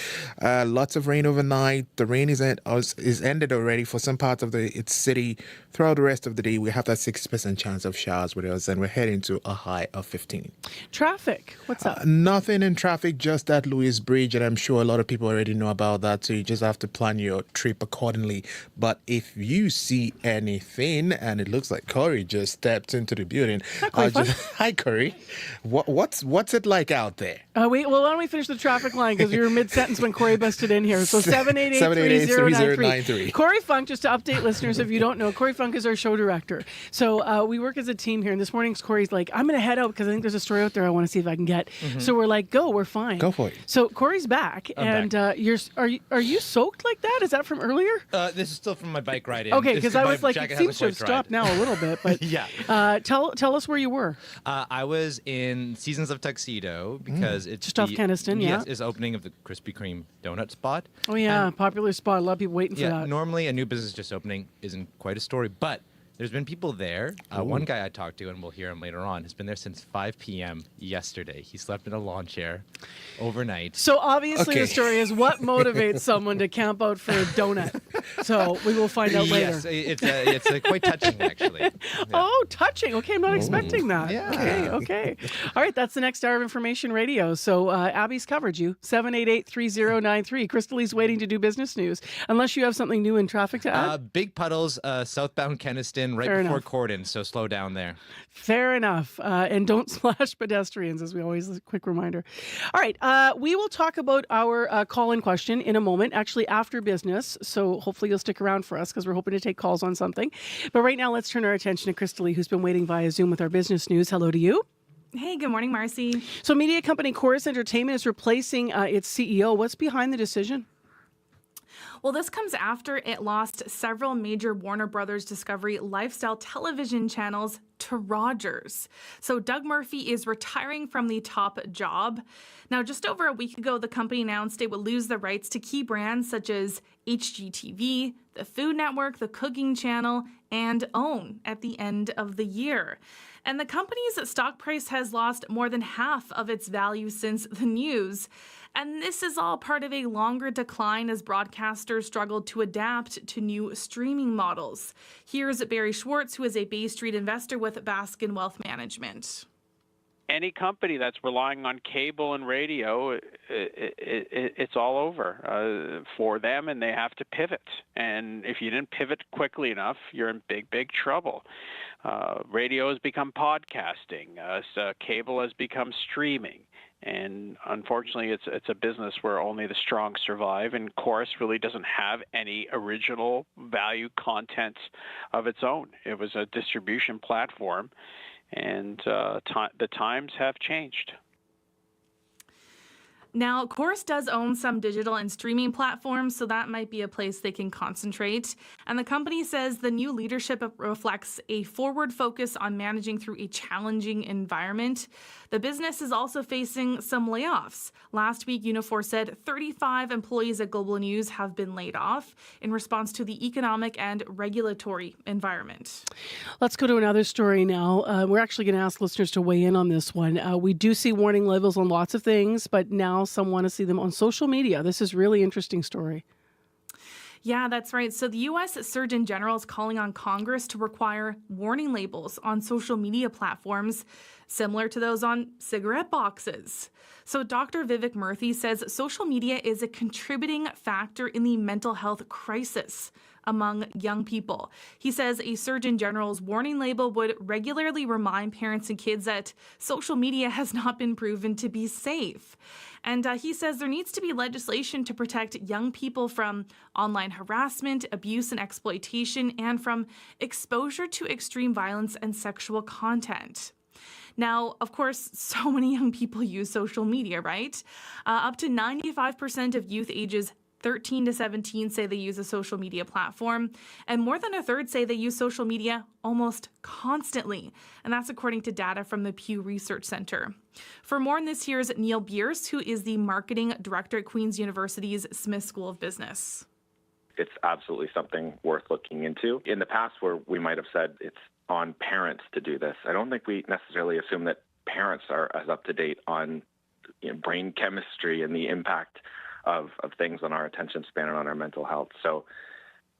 lots of rain overnight. The rain is ended already for some parts of its city. Throughout the rest of the day, we have that 6% chance of showers with us, and we're heading to a high of 15. Traffic, what's up? Nothing in traffic, just that Louis Bridge, and I'm sure a lot of people already know about that, so you just have to plan your trip accordingly. But if you see anything, and it looks like Corey just stepped into the building. Hi, Corey. What's it like out there? Why don't we finish the traffic line, because you were mid-sentence when Corey busted in here. So 788-3093. Corey Funk, just to update listeners, if you don't know, Corey Funk is our show director. So we work as a team here, and this morning Corey's like, I'm going to head out because I think there's a story out there I want to see if I can get. Mm-hmm. So we're like, go, we're fine. Go for it. So Corey's back, and are you soaked like that? Is that from earlier? This is still from my bike ride in. Okay, because I was like, it seems to have stopped now a little bit, but yeah. Tell us where you were. I was in Seasons of Tuxedo because it's just off Keniston, Yes, it's opening of the Krispy Kreme donut spot. Oh yeah, popular spot. A lot of people waiting for that. Normally a new business just opening isn't quite a story, but there's been people there. One guy I talked to, and we'll hear him later on, has been there since 5 p.m. yesterday. He slept in a lawn chair overnight. So obviously the story is what motivates someone to camp out for a donut. So we will find out later. Yes, it's quite touching, actually. Yeah. Oh, touching. Okay, I'm not expecting that. Yeah. Okay. All right, that's the next hour of Information Radio. So Abby's covered you. 788-3093. Crystally's waiting to do business news. Unless you have something new in traffic to add. Big puddles, southbound Keniston, right Fair before enough. Corden, so slow down there. Fair enough. And don't splash pedestrians, as we always, a quick reminder. All right, we will talk about our call-in question in a moment, actually after business. So hopefully you'll stick around for us because we're hoping to take calls on something. But right now, let's turn our attention to Crystal, who's been waiting via Zoom with our business news. Hello to you. Hey, good morning, Marcy. So media company Chorus Entertainment is replacing its CEO. What's behind the decision? Well, this comes after it lost several major Warner Brothers Discovery lifestyle television channels to Rogers. So Doug Murphy is retiring from the top job. Now, just over a week ago, the company announced it would lose the rights to key brands such as HGTV, the Food Network, the Cooking Channel, and OWN at the end of the year. And the company's stock price has lost more than half of its value since the news. And this is all part of a longer decline as broadcasters struggled to adapt to new streaming models. Here's Barry Schwartz, who is a Bay Street investor with Baskin Wealth Management. Any company that's relying on cable and radio, it's all over for them, and they have to pivot. And if you didn't pivot quickly enough, you're in big trouble. Radio has become podcasting. So cable has become streaming. And unfortunately, it's a business where only the strong survive, and Chorus really doesn't have any original value content of its own. It was a distribution platform, and the times have changed. Now, Chorus does own some digital and streaming platforms, so that might be a place they can concentrate. And the company says the new leadership reflects a forward focus on managing through a challenging environment. The business is also facing some layoffs. Last week, Unifor said 35 employees at Global News have been laid off in response to the economic and regulatory environment. Let's go to another story now. We're actually going to ask listeners to weigh in on this one. We do see warning labels on lots of things, but now some want to see them on social media. This is a really interesting story. Yeah, that's right. So the U.S. Surgeon General is calling on Congress to require warning labels on social media platforms similar to those on cigarette boxes. So Dr. Vivek Murthy says social media is a contributing factor in the mental health crisis among young people. He says a Surgeon General's warning label would regularly remind parents and kids that social media has not been proven to be safe. And he says there needs to be legislation to protect young people from online harassment, abuse, and exploitation, and from exposure to extreme violence and sexual content. Now, of course, so many young people use social media, right? Up to 95% of youth ages 13 to 17 say they use a social media platform, and more than a third say they use social media almost constantly. And that's according to data from the Pew Research Center. For more on this, here's Neil Bierce, who is the marketing director at Queen's University's Smith School of Business. It's absolutely something worth looking into. In the past, where we might have said it's on parents to do this, I don't think we necessarily assume that parents are as up to date on brain chemistry and the impact of things on our attention span and on our mental health. So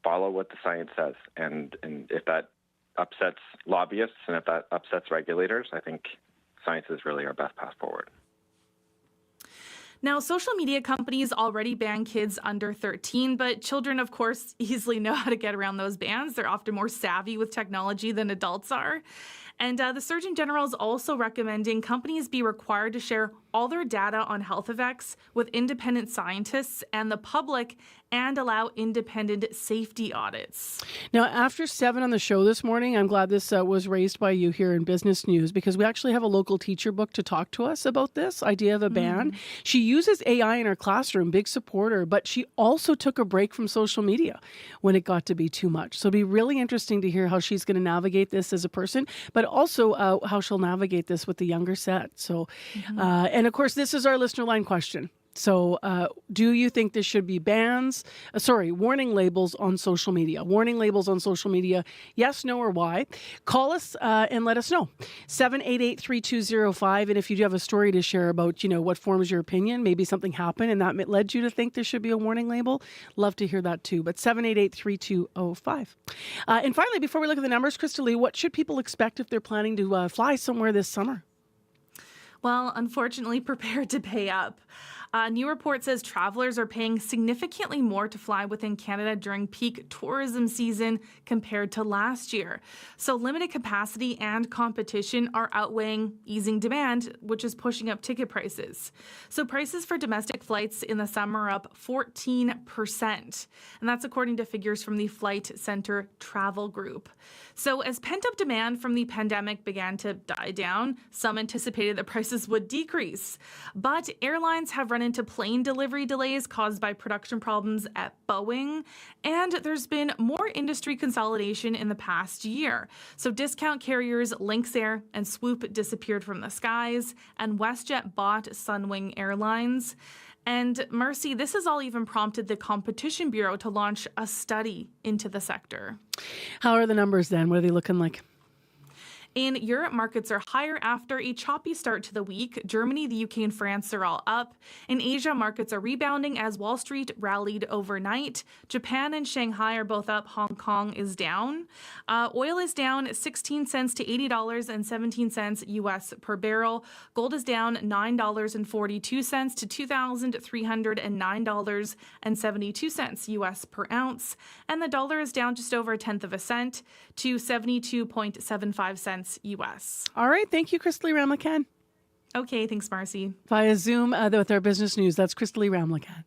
follow what the science says. And if that upsets lobbyists and if that upsets regulators, I think science is really our best path forward. Now, social media companies already ban kids under 13, but children, of course, easily know how to get around those bans. They're often more savvy with technology than adults are. And the Surgeon General is also recommending companies be required to share all their data on health effects with independent scientists and the public and allow independent safety audits. Now, after 7 on the show this morning, I'm glad this was raised by you here in Business News, because we actually have a local teacher book to talk to us about this idea of a ban. She uses AI in her classroom, big supporter, but she also took a break from social media when it got to be too much. So it'll be really interesting to hear how she's going to navigate this as a person, but also how she'll navigate this with the younger set. So, and of course, this is our listener line question. So do you think there should be warning labels on social media? Warning labels on social media, yes, no, or why? Call us and let us know. 788-3205. And if you do have a story to share about, what forms your opinion, maybe something happened and that led you to think there should be a warning label, love to hear that too. But 788-3205. And finally, before we look at the numbers, Krista Lee, what should people expect if they're planning to fly somewhere this summer? Well, unfortunately, prepare to pay up. A new report says travelers are paying significantly more to fly within Canada during peak tourism season compared to last year. So limited capacity and competition are outweighing easing demand, which is pushing up ticket prices. So prices for domestic flights in the summer are up 14%. And that's according to figures from the Flight Centre Travel Group. So as pent-up demand from the pandemic began to die down, some anticipated that prices would decrease. But airlines have run run into plane delivery delays caused by production problems at Boeing. And there's been more industry consolidation in the past year. So discount carriers Lynx Air and Swoop disappeared from the skies, and WestJet bought Sunwing Airlines. And Mercy, this has all even prompted the Competition Bureau to launch a study into the sector. How are the numbers then? What are they looking like? In Europe, markets are higher after a choppy start to the week. Germany, the UK, and France are all up. In Asia, markets are rebounding as Wall Street rallied overnight. Japan and Shanghai are both up. Hong Kong is down. Oil is down 16 cents to $80.17 U.S. per barrel. Gold is down $9.42 to $2,309.72 U.S. per ounce. And the dollar is down just over 1/10 cent to 72.75 cents U.S. All right. Thank you, Crystal Ramlakan. Okay. Thanks, Marcy. Via Zoom with our business news. That's Crystal Ramlakan.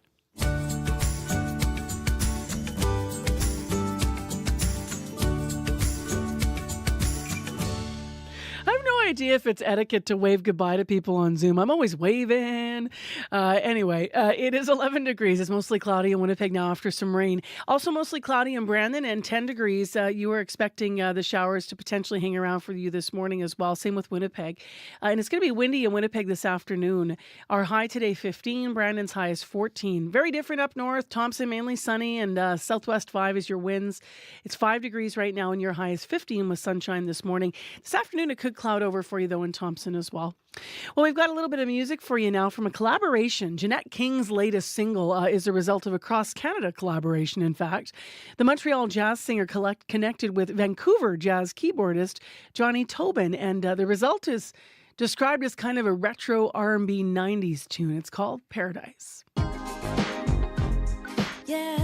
I have no idea if it's etiquette to wave goodbye to people on Zoom. I'm always waving. Anyway, it is 11 degrees. It's mostly cloudy in Winnipeg now after some rain. Also mostly cloudy in Brandon, and 10 degrees. You were expecting the showers to potentially hang around for you this morning as well. Same with Winnipeg. And it's going to be windy in Winnipeg this afternoon. Our high today, 15. Brandon's high is 14. Very different up north. Thompson, mainly sunny, and southwest 5 is your winds. It's 5 degrees right now, and your high is 15 with sunshine this morning. This afternoon, it could cloud over for you, though, in Thompson as well. Well, we've got a little bit of music for you now from a collaboration. Jeanette King's latest single is a result of a cross-Canada collaboration, in fact. The Montreal jazz singer connected with Vancouver jazz keyboardist Johnny Tobin, and the result is described as kind of a retro R&B 90s tune. It's called Paradise. Yeah.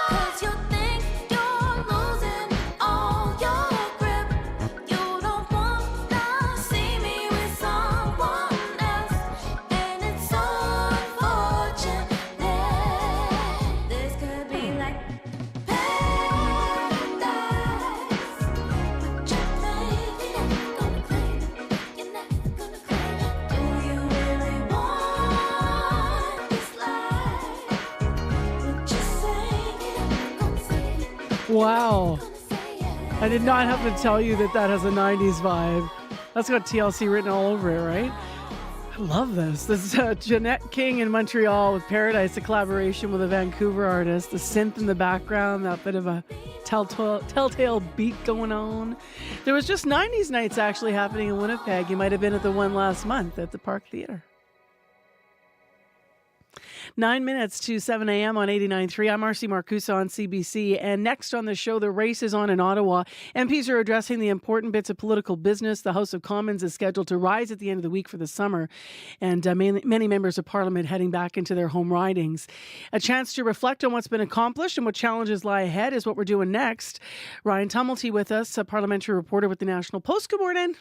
Cause you think you're losing Wow. I did not have to tell you that that has a 90s vibe. That's got TLC written all over it, right? I love this. This is Jeanette King in Montreal with Paradise, a collaboration with a Vancouver artist. The synth in the background, that bit of a telltale beat going on. There was just 90s nights actually happening in Winnipeg. You might have been at the one last month at the Park Theatre. 9 minutes to 7 a.m. on 89.3. I'm Marcy Marcusa on CBC. And next on the show, the race is on in Ottawa. MPs are addressing the important bits of political business. The House of Commons is scheduled to rise at the end of the week for the summer. And many members of Parliament heading back into their home ridings. A chance to reflect on what's been accomplished and what challenges lie ahead is what we're doing next. Ryan Tumulty with us, a parliamentary reporter with the National Post. Good morning.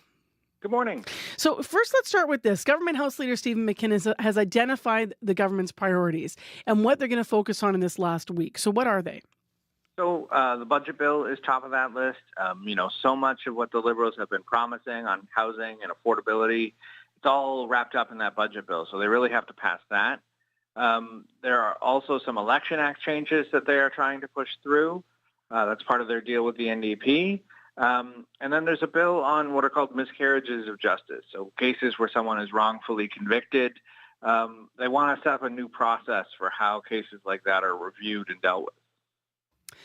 Good morning. So first, let's start with this. Government House Leader Stephen McKinnon has identified the government's priorities and what they're going to focus on in this last week. So what are they? So the budget bill is top of that list. So much of what the Liberals have been promising on housing and affordability, it's all wrapped up in that budget bill. So they really have to pass that. There are also some Election Act changes that they are trying to push through. That's part of their deal with the NDP. And then there's a bill on what are called miscarriages of justice. So cases where someone is wrongfully convicted. They want to set up a new process for how cases like that are reviewed and dealt with.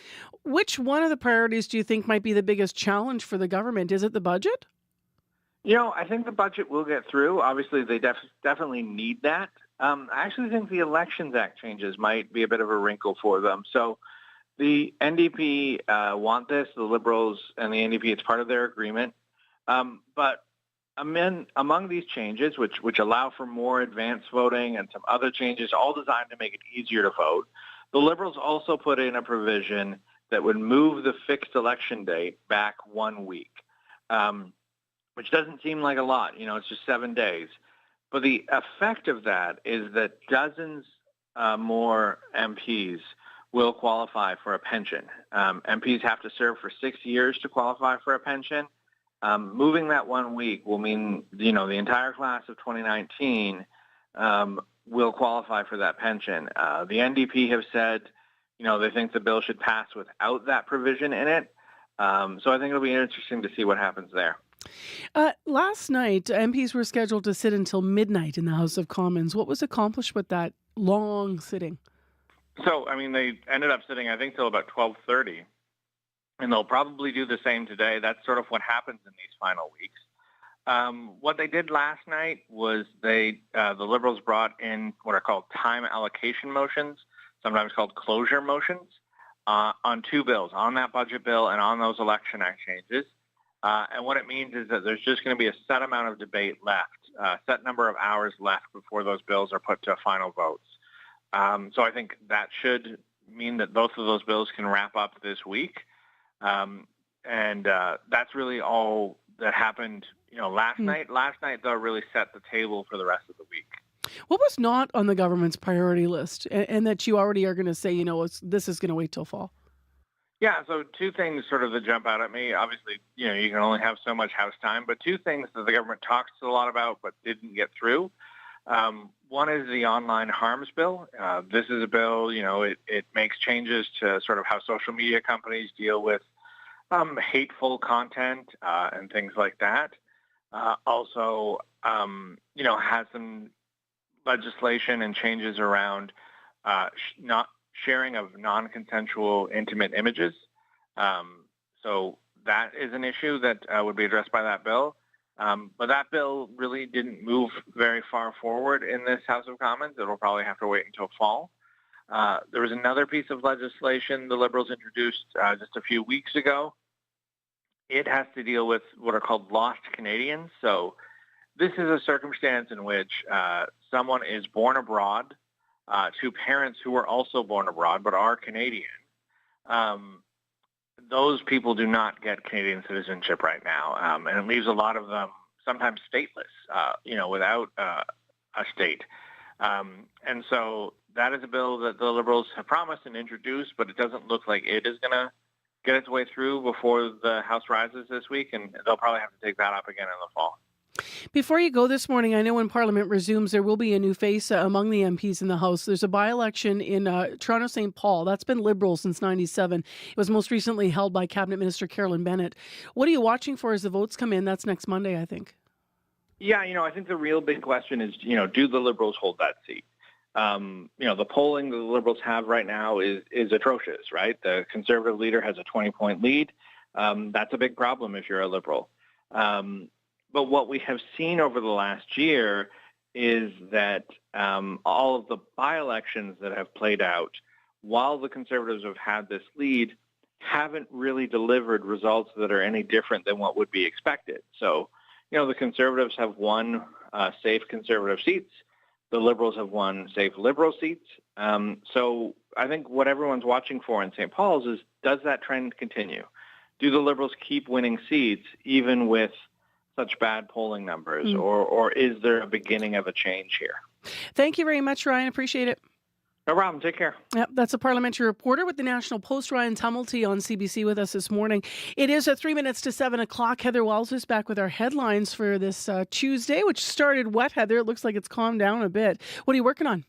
Which one of the priorities do you think might be the biggest challenge for the government? Is it the budget? I think the budget will get through. Obviously, they definitely need that. I actually think the Elections Act changes might be a bit of a wrinkle for them. So the NDP want this, the Liberals and the NDP, it's part of their agreement. But among these changes, which allow for more advanced voting and some other changes, all designed to make it easier to vote, the Liberals also put in a provision that would move the fixed election date back 1 week, which doesn't seem like a lot. It's just 7 days. But the effect of that is that dozens more MPs will qualify for a pension. MPs have to serve for 6 years to qualify for a pension. Moving that 1 week will mean, the entire class of 2019 will qualify for that pension. The NDP have said, they think the bill should pass without that provision in it. So I think it'll be interesting to see what happens there. Last night, MPs were scheduled to sit until midnight in the House of Commons. What was accomplished with that long sitting? So, they ended up sitting, I think, till about 12:30, and they'll probably do the same today. That's sort of what happens in these final weeks. What they did last night was the Liberals brought in what are called time allocation motions, sometimes called closure motions, on two bills, on that budget bill and on those Election Act changes. And what it means is that there's just going to be a set amount of debate left, a set number of hours left before those bills are put to final votes. So I think that should mean that both of those bills can wrap up this week. And that's really all that happened, last night. Last night, though, really set the table for the rest of the week. What was not on the government's priority list and that you already are going to say, this is going to wait till fall? Yeah, so two things sort of that jump out at me. Obviously, you can only have so much House time, but two things that the government talks a lot about but didn't get through. One is the online harms bill. This is a bill, it makes changes to sort of how social media companies deal with hateful content and things like that. Also, has some legislation and changes around not sharing of non-consensual intimate images. So that is an issue that would be addressed by that bill. But that bill really didn't move very far forward in this House of Commons. It'll probably have to wait until fall. There was another piece of legislation the Liberals introduced just a few weeks ago. It has to deal with what are called lost Canadians. So this is a circumstance in which someone is born abroad to parents who are also born abroad but are Canadian. Those people do not get Canadian citizenship right now, and it leaves a lot of them sometimes stateless, without a state. And so that is a bill that the Liberals have promised and introduced, but it doesn't look like it is going to get its way through before the House rises this week, and they'll probably have to take that up again in the fall. Before you go this morning, I know when Parliament resumes, there will be a new face among the MPs in the House. There's a by-election in Toronto St. Paul. That's been Liberal since 97. It was most recently held by Cabinet Minister Carolyn Bennett. What are you watching for as the votes come in? That's next Monday, I think. Yeah, I think the real big question is, do the Liberals hold that seat? The polling the Liberals have right now is atrocious, right? The Conservative leader has a 20-point lead. That's a big problem if you're a Liberal. But what we have seen over the last year is that all of the by-elections that have played out, while the Conservatives have had this lead, haven't really delivered results that are any different than what would be expected. So, the Conservatives have won safe Conservative seats. The Liberals have won safe Liberal seats. So I think what everyone's watching for in St. Paul's is, does that trend continue? Do the Liberals keep winning seats even with such bad polling numbers, or is there a beginning of a change here? Thank you very much, Ryan. Appreciate it. No problem. Take care. Yep, that's a parliamentary reporter with the National Post, Ryan Tumulty, on CBC with us this morning. It is 3 minutes to 7 o'clock. Heather Wells is back with our headlines for this Tuesday, which started wet, Heather. It looks like it's calmed down a bit. What are you working on?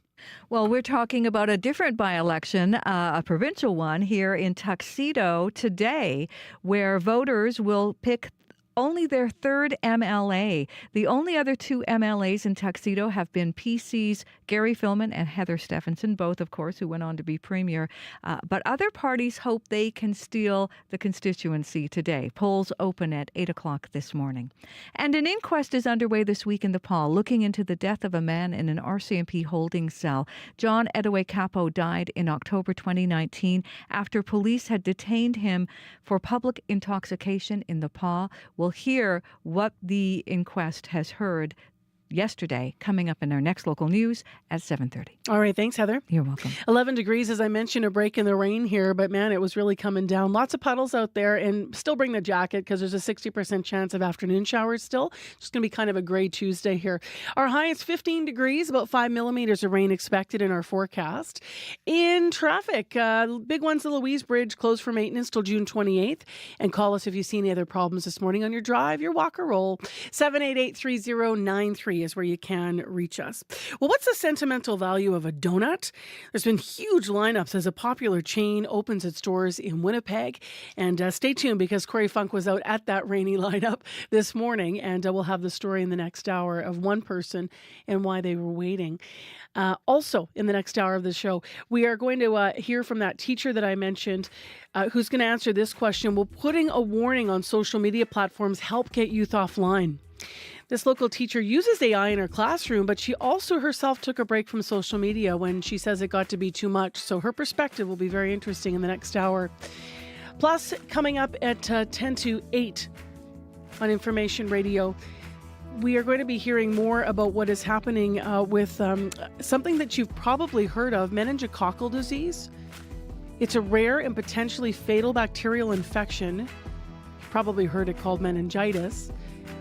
Well, we're talking about a different by-election, a provincial one here in Tuxedo today, where voters will pick only their third MLA. The only other two MLAs in Tuxedo have been PC's Gary Filmon and Heather Stephenson, both, of course, who went on to be premier. But other parties hope they can steal the constituency today. Polls open at 8 o'clock this morning. And an inquest is underway this week in Nepal, looking into the death of a man in an RCMP holding cell. John Edaway Capo died in October 2019 after police had detained him for public intoxication in Nepal. We'll hear what the inquest has heard yesterday, coming up in our next local news at 7:30. All right. Thanks, Heather. You're welcome. 11 degrees, as I mentioned, a break in the rain here, but man, it was really coming down. Lots of puddles out there, and still bring the jacket because there's a 60% chance of afternoon showers still. It's going to be kind of a gray Tuesday here. Our high is 15 degrees, about 5 millimeters of rain expected in our forecast. In traffic, big ones, the Louise Bridge closed for maintenance till June 28th. And call us if you see any other problems this morning on your drive, your walk or roll. 788-3093 is where you can reach us. Well, what's the sentimental value of a donut? There's been huge lineups as a popular chain opens its doors in Winnipeg. And stay tuned because Corey Funk was out at that rainy lineup this morning, and we'll have the story in the next hour of one person and why they were waiting. Also, in the next hour of the show, we are going to hear from that teacher that I mentioned who's going to answer this question. Will putting a warning on social media platforms help get youth offline? This local teacher uses AI in her classroom, but she also herself took a break from social media when she says it got to be too much. So her perspective will be very interesting in the next hour. Plus, coming up at 10 to 8 on Information Radio, we are going to be hearing more about what is happening with something that you've probably heard of, meningococcal disease. It's a rare and potentially fatal bacterial infection. You've probably heard it called meningitis.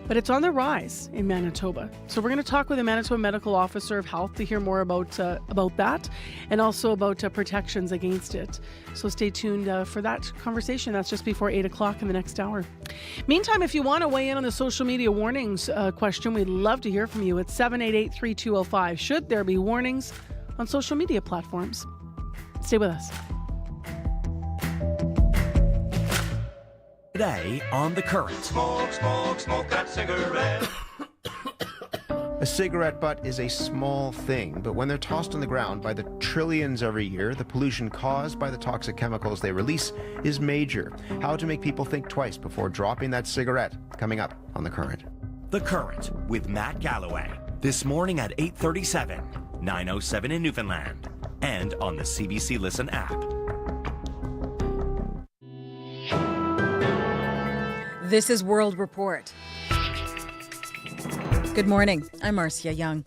But it's on the rise in Manitoba. So we're going to talk with a Manitoba medical officer of health to hear more about that and also about protections against it. So stay tuned for that conversation. That's just before 8 o'clock in the next hour. Meantime, if you want to weigh in on the social media warnings question, we'd love to hear from you at 788-3205. Should there be warnings on social media platforms? Stay with us. Today on The Current. Smoke, smoke, smoke that cigarette. A cigarette butt is a small thing, but when they're tossed on the ground by the trillions every year, the pollution caused by the toxic chemicals they release is major. How to make people think twice before dropping that cigarette, coming up on The Current. The Current with Matt Galloway. This morning at 8:37, 9:07 in Newfoundland, and on the CBC Listen app. This is World Report. Good morning. I'm Marcia Young.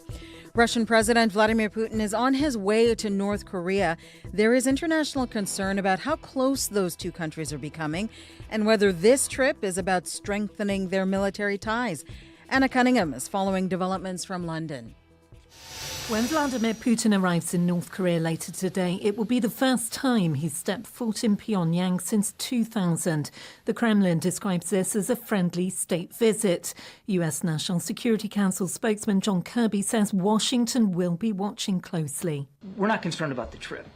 Russian President Vladimir Putin is on his way to North Korea. There is international concern about how close those two countries are becoming and whether this trip is about strengthening their military ties. Anna Cunningham is following developments from London. When Vladimir Putin arrives in North Korea later today, it will be the first time he's stepped foot in Pyongyang since 2000. The Kremlin describes this as a friendly state visit. US National Security Council spokesman John Kirby says Washington will be watching closely. We're not concerned about the trip.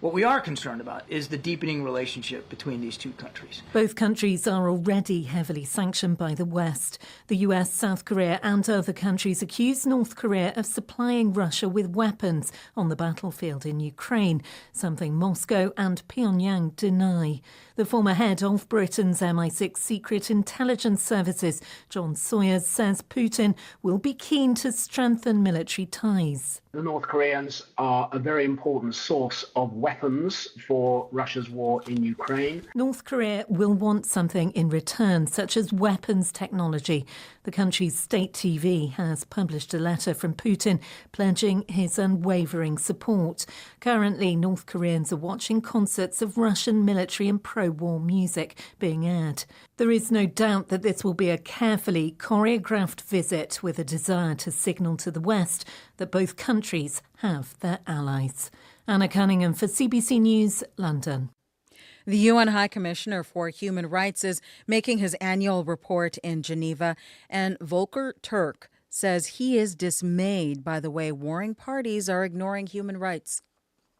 What we are concerned about is the deepening relationship between these two countries. Both countries are already heavily sanctioned by the West. The US, South Korea and other countries accuse North Korea of supplying Russia with weapons on the battlefield in Ukraine, something Moscow and Pyongyang deny. The former head of Britain's MI6 secret intelligence services, John Sawyers, says Putin will be keen to strengthen military ties. The North Koreans are a very important source of weapons for Russia's war in Ukraine. North Korea will want something in return, such as weapons technology. The country's state TV has published a letter from Putin pledging his unwavering support. Currently, North Koreans are watching concerts of Russian military and pro-war music being aired. There is no doubt that this will be a carefully choreographed visit with a desire to signal to the West that both countries have their allies. Anna Cunningham for CBC News, London. The UN High Commissioner for Human Rights is making his annual report in Geneva, and Volker Turk says he is dismayed by the way warring parties are ignoring human rights.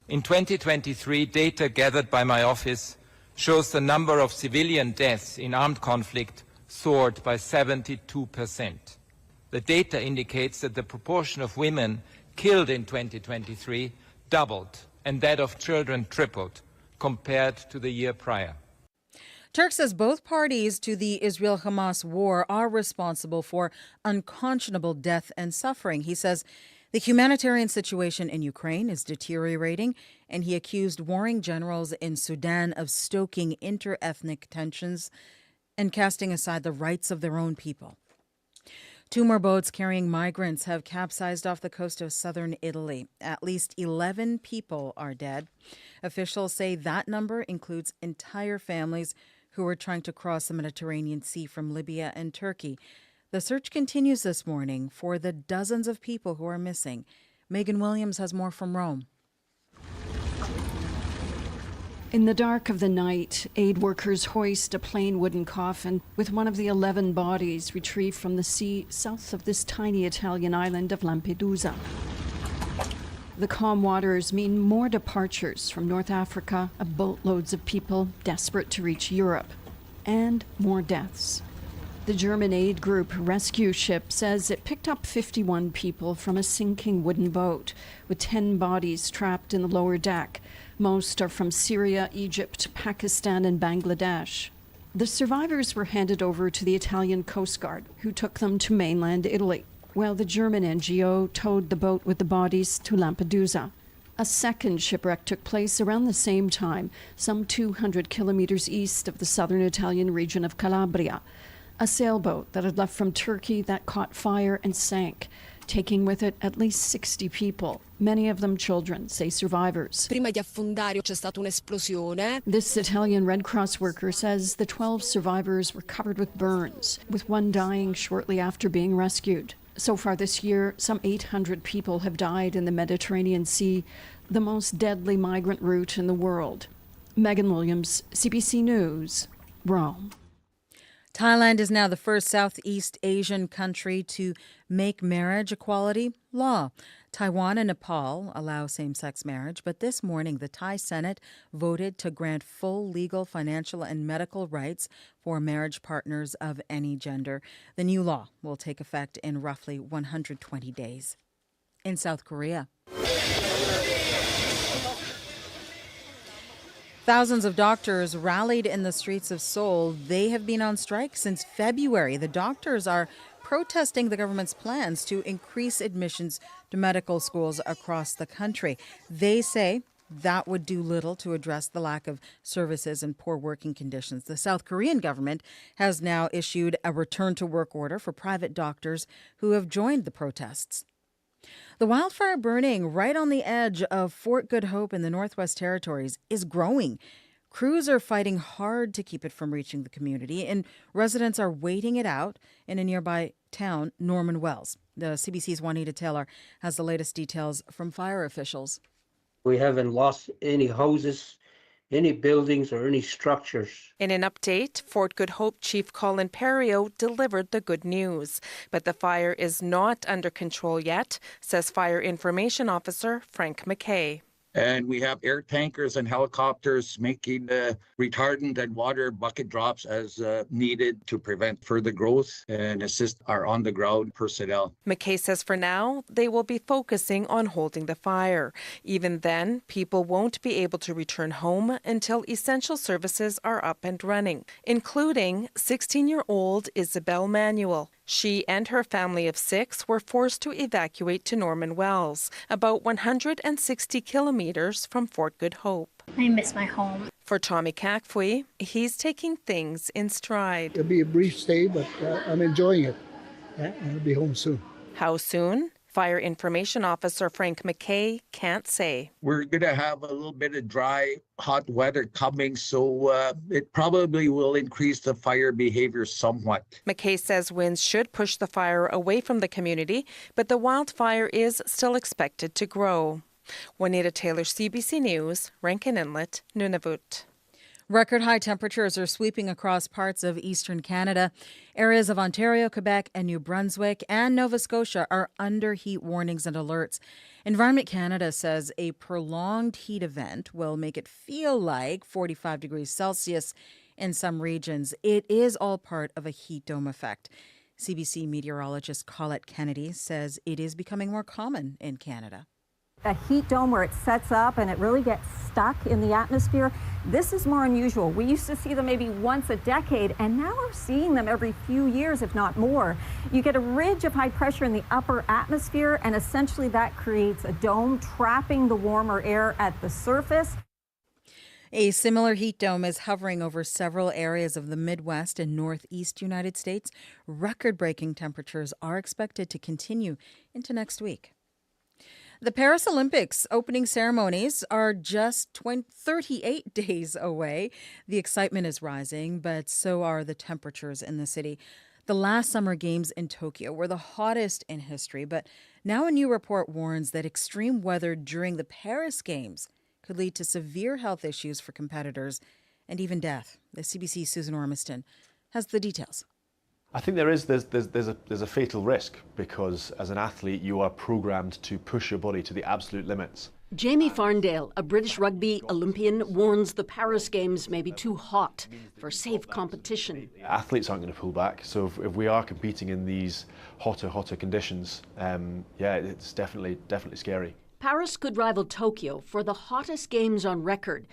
In 2023, data gathered by my office shows the number of civilian deaths in armed conflict soared by 72%. The data indicates that the proportion of women killed in 2023 doubled and that of children tripled compared to the year prior. Turk says both parties to the Israel-Hamas war are responsible for unconscionable death and suffering. He says the humanitarian situation in Ukraine is deteriorating, and he accused warring generals in Sudan of stoking inter-ethnic tensions and casting aside the rights of their own people. 2 more boats carrying migrants have capsized off the coast of southern Italy. At least 11 people are dead. Officials say that number includes entire families who are trying to cross the Mediterranean Sea from Libya and Turkey. The search continues this morning for the dozens of people who are missing. Megan Williams has more from Rome. In the dark of the night, aid workers hoist a plain wooden coffin with one of the 11 bodies retrieved from the sea south of this tiny Italian island of Lampedusa. The calm waters mean more departures from North Africa of boatloads of people desperate to reach Europe, and more deaths. The German aid group Rescue Ship says it picked up 51 people from a sinking wooden boat, with 10 bodies trapped in the lower deck. Most are from Syria, Egypt, Pakistan, and Bangladesh. The survivors were handed over to the Italian Coast Guard, who took them to mainland Italy, while the German NGO towed the boat with the bodies to Lampedusa. A second shipwreck took place around the same time, some 200 kilometers east of the southern Italian region of Calabria. A sailboat that had left from Turkey that caught fire and sank, taking with it at least 60 people, many of them children, say survivors. Prima di affondare c'è stata un'esplosione. This Italian Red Cross worker says the 12 survivors were covered with burns, with one dying shortly after being rescued. So far this year, some 800 people have died in the Mediterranean Sea, the most deadly migrant route in the world. Megan Williams, CBC News, Rome. Thailand is now the first Southeast Asian country to make marriage equality law. Taiwan and Nepal allow same-sex marriage, but this morning the Thai Senate voted to grant full legal, financial, and medical rights for marriage partners of any gender. The new law will take effect in roughly 120 days. In South Korea, thousands of doctors rallied in the streets of Seoul. They have been on strike since February. The doctors are protesting the government's plans to increase admissions to medical schools across the country. They say that would do little to address the lack of services and poor working conditions. The South Korean government has now issued a return-to-work order for private doctors who have joined the protests. The wildfire burning right on the edge of Fort Good Hope in the Northwest Territories is growing. Crews are fighting hard to keep it from reaching the community, and residents are waiting it out in a nearby town, Norman Wells. The CBC's Juanita Taylor has the latest details from fire officials. We haven't lost any houses, any buildings, or any structures. In an update, Fort Good Hope Chief Colin Perriot delivered the good news. But the fire is not under control yet, says Fire Information Officer Frank McKay. And we have air tankers and helicopters making retardant and water bucket drops as needed to prevent further growth and assist our on-the-ground personnel. McKay says for now, they will be focusing on holding the fire. Even then, people won't be able to return home until essential services are up and running, including 16-year-old Isabel Manuel. She and her family of 6 were forced to evacuate to Norman Wells, about 160 kilometers from Fort Good Hope. I miss my home. For Tommy Kakfui, he's taking things in stride. It'll be a brief stay, but I'm enjoying it. I'll be home soon. How soon? Fire Information Officer Frank McKay can't say. We're going to have a little bit of dry, hot weather coming, so it probably will increase the fire behavior somewhat. McKay says winds should push the fire away from the community, but the wildfire is still expected to grow. Juanita Taylor, CBC News, Rankin Inlet, Nunavut. Record high temperatures are sweeping across parts of eastern Canada. Areas of Ontario, Quebec, and New Brunswick and Nova Scotia are under heat warnings and alerts. Environment Canada says a prolonged heat event will make it feel like 45 degrees Celsius in some regions. It is all part of a heat dome effect. CBC meteorologist Colette Kennedy says it is becoming more common in Canada. A heat dome where it sets up and it really gets stuck in the atmosphere. This is more unusual. We used to see them maybe once a decade, and now we're seeing them every few years, if not more. You get a ridge of high pressure in the upper atmosphere, and essentially that creates a dome, trapping the warmer air at the surface. A similar heat dome is hovering over several areas of the Midwest and Northeast United States. Record-breaking temperatures are expected to continue into next week. The Paris Olympics opening ceremonies are just 38 days away. The excitement is rising, but so are the temperatures in the city. The last Summer Games in Tokyo were the hottest in history, but now a new report warns that extreme weather during the Paris Games could lead to severe health issues for competitors and even death. The CBC's Susan Ormiston has the details. I think there's a fatal risk because as an athlete you are programmed to push your body to the absolute limits. Jamie Farndale, a British rugby Olympian, warns the Paris Games may be too hot for safe competition. Athletes aren't going to pull back, so if we are competing in these hotter conditions, it's definitely scary. Paris could rival Tokyo for the hottest games on record.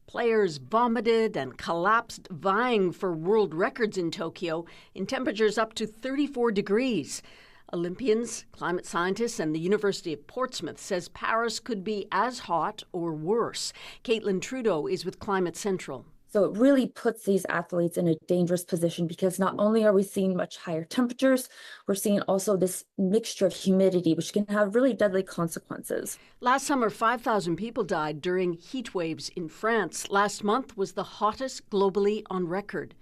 Players vomited and collapsed, vying for world records in Tokyo in temperatures up to 34 degrees. Olympians, climate scientists, and the University of Portsmouth says Paris could be as hot or worse. Caitlin Trudeau is with Climate Central. So it really puts these athletes in a dangerous position because not only are we seeing much higher temperatures, we're seeing also this mixture of humidity, which can have really deadly consequences. Last summer, 5,000 people died during heat waves in France. Last month was the hottest globally on record.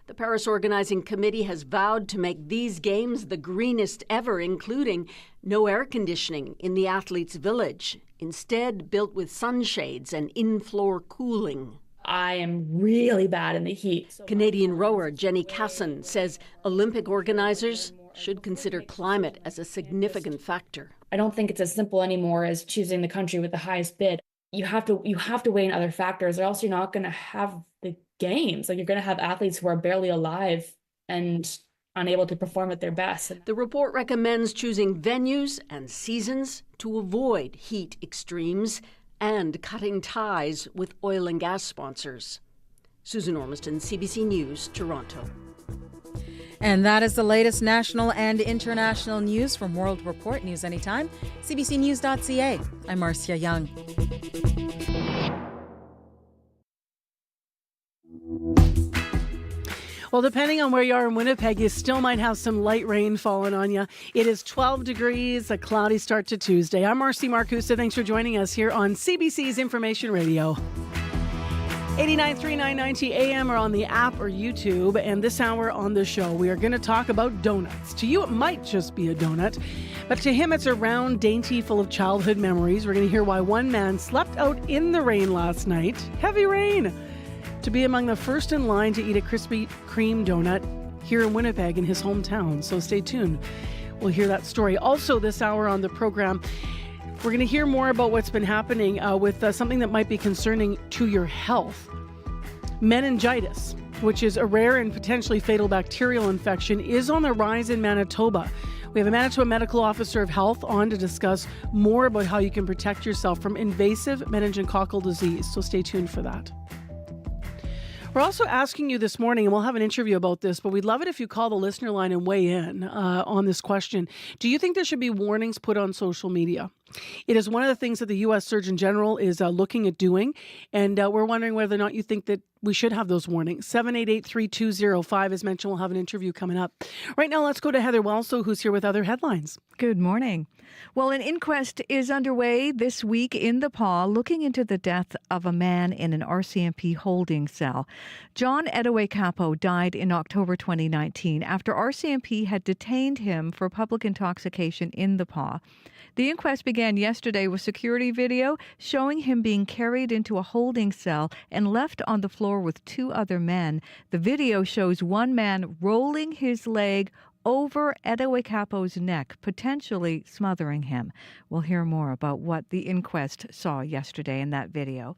The Paris Organizing Committee has vowed to make these games the greenest ever, including no air conditioning in the athletes' village, instead built with sunshades and in-floor cooling. I am really bad in the heat. Canadian rower Jenny Casson says Olympic organizers should consider climate as a significant factor. I don't think it's as simple anymore as choosing the country with the highest bid. You have to weigh in other factors, or else you're not going to have the games. Like, you're going to have athletes who are barely alive and unable to perform at their best. The report recommends choosing venues and seasons to avoid heat extremes and cutting ties with oil and gas sponsors. Susan Ormiston, CBC News, Toronto. And that is the latest national and international news from World Report. News anytime, cbcnews.ca. I'm Marcia Young. Well, depending on where you are in Winnipeg, you still might have some light rain falling on you. It is 12 degrees, a cloudy start to Tuesday. I'm Marcy Marcusa. Thanks for joining us here on CBC's Information Radio. 89.3, 990 AM or on the app or YouTube. And this hour on the show, we are going to talk about donuts. To you, it might just be a donut, but to him, it's a round dainty full of childhood memories. We're going to hear why one man slept out in the rain last night, heavy rain, to be among the first in line to eat a Krispy Kreme donut here in Winnipeg in his hometown. So stay tuned. We'll hear that story. Also this hour on the program, we're going to hear more about what's been happening with something that might be concerning to your health. Meningitis, which is a rare and potentially fatal bacterial infection, is on the rise in Manitoba. We have a Manitoba Medical Officer of Health on to discuss more about how you can protect yourself from invasive meningococcal disease. So stay tuned for that. We're also asking you this morning, and we'll have an interview about this, but we'd love it if you call the listener line and weigh in on this question. Do you think there should be warnings put on social media? It is one of the things that the U.S. Surgeon General is looking at doing, and we're wondering whether or not you think that we should have those warnings. 788-3205, as mentioned, we'll have an interview coming up. Right now, let's go to Heather Welso, who's here with other headlines. Good morning. Well, an inquest is underway this week in the Paw looking into the death of a man in an RCMP holding cell. John Edaway Capo died in October 2019 after RCMP had detained him for public intoxication in the Paw. The inquest began yesterday with security video showing him being carried into a holding cell and left on the floor with two other men. The video shows one man rolling his leg over Edaway Capo's neck, potentially smothering him. We'll hear more about what the inquest saw yesterday in that video.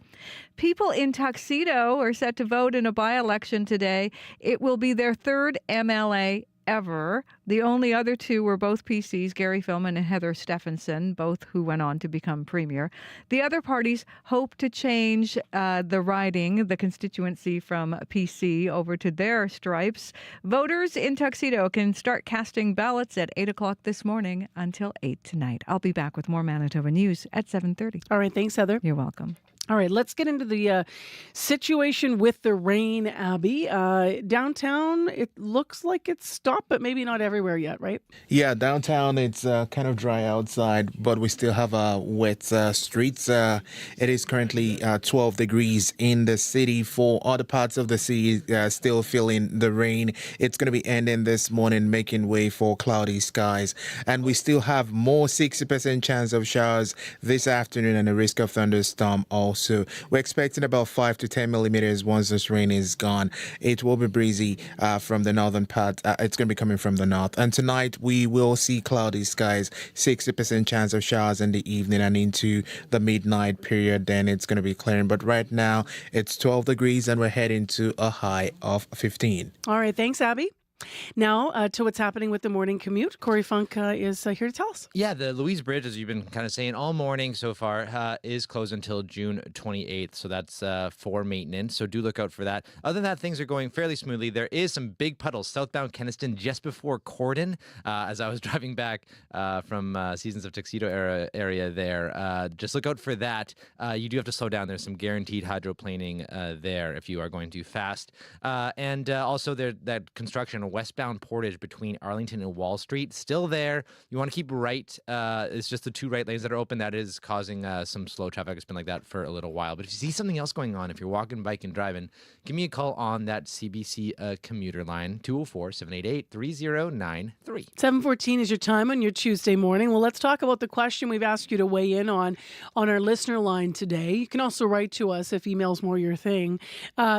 People in Tuxedo are set to vote in a by-election today. It will be their third MLA ever. The only other two were both PCs, Gary Filmon and Heather Stephenson, both who went on to become premier. The other parties hope to change the riding, the constituency from PC over to their stripes. Voters in Tuxedo can start casting ballots at 8 o'clock this morning until 8 tonight. I'll be back with more Manitoba news at 7:30. All right, thanks, Heather. You're welcome. All right, let's get into the situation with the rain, Abby. Downtown, it looks like it's stopped, but maybe not everywhere yet, right? Yeah, downtown, it's kind of dry outside, but we still have wet streets. It is currently 12 degrees in the city. For other parts of the city, still feeling the rain. It's going to be ending this morning, making way for cloudy skies. And we still have more 60% chance of showers this afternoon and a risk of thunderstorm also. We're expecting about 5 to 10 millimeters once this rain is gone. It will be breezy from the northern part. It's going to be coming from the north. And tonight we will see cloudy skies, 60% chance of showers in the evening and into the midnight period. Then it's going to be clearing. But right now it's 12 degrees and we're heading to a high of 15. All right. Thanks, Abby. Now to what's happening with the morning commute. Corey Funk is here to tell us. Yeah, the Louise Bridge, as you've been kind of saying all morning so far, is closed until June 28th. So that's for maintenance. So do look out for that. Other than that, things are going fairly smoothly. There is some big puddles southbound Kenniston just before Corden. As I was driving back from Seasons of Tuxedo area there, just look out for that. You do have to slow down. There's some guaranteed hydroplaning there if you are going too fast. And also that construction westbound portage between Arlington and Wall Street still there. You want to keep right. It's just the two right lanes that are open. That is causing some slow traffic. It's been like that for a little while. But if you see something else going on, if you're walking, biking, driving, give me a call on that CBC commuter line, 204-788-3093. 7:14 is your time on your Tuesday morning. Well, let's talk about the question we've asked you to weigh in on our listener line today. You can also write to us if email's more your thing.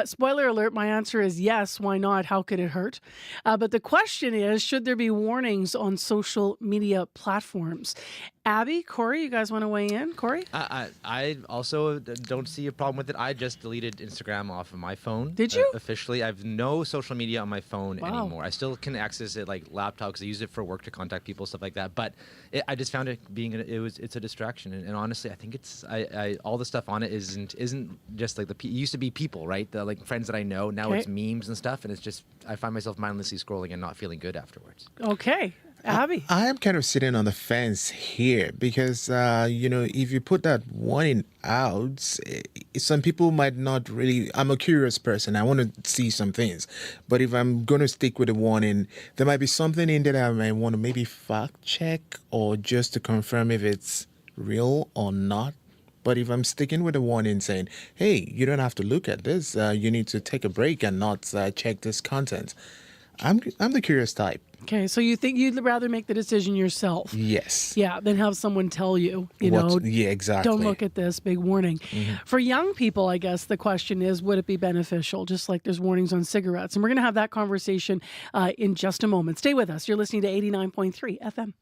Spoiler alert, my answer is yes. Why not? How could it hurt? But the question is, should there be warnings on social media platforms? Abby, Corey, you guys want to weigh in? Corey? I also don't see a problem with it. I just deleted Instagram off of my phone. Did you? Officially. I have no social media on my phone Wow. anymore. I still can access it like laptop because I use it for work to contact people, stuff like that. But I just found it being it's a distraction. And honestly, I think it's all the stuff on it isn't just like it used to be people, right? The like friends that I know. Now it's memes and stuff, and it's just I find myself mindlessly scrolling and not feeling good afterwards. Okay. Abby? I am kind of sitting on the fence here because, if you put that warning out, some people might not really. I'm a curious person. I want to see some things. But if I'm going to stick with the warning, there might be something in there that I might want to maybe fact check or just to confirm if it's real or not. But if I'm sticking with a warning saying, hey, you don't have to look at this, you need to take a break and not check this content, I'm the curious type. Okay, so you think you'd rather make the decision yourself? Yes. Yeah, than have someone tell you, Yeah, exactly. don't look at this, big warning. For young people, I guess the question is, would it be beneficial? Just like there's warnings on cigarettes. And we're going to have that conversation in just a moment. Stay with us. You're listening to 89.3 FM.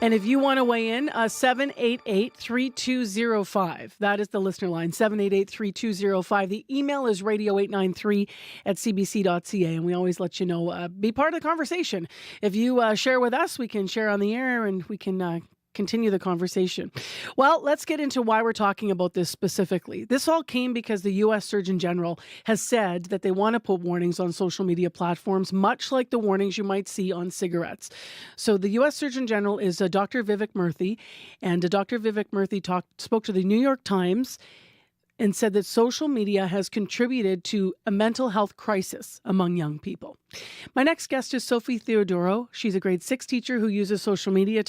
And if you want to weigh in, 788-3205. That is the listener line, 788-3205. The email is radio893@cbc.ca. And we always let you know, be part of the conversation. If you share with us, we can share on the air and we can continue the conversation. Well, let's get into why we're talking about this specifically. This all came because the U.S. Surgeon General has said that they want to put warnings on social media platforms, much like the warnings you might see on cigarettes. So the U.S. Surgeon General is Dr. Vivek Murthy, and Dr. Vivek Murthy spoke to the New York Times and said that social media has contributed to a mental health crisis among young people. My next guest is Sophie Theodoro. She's a grade 6 teacher who uses social media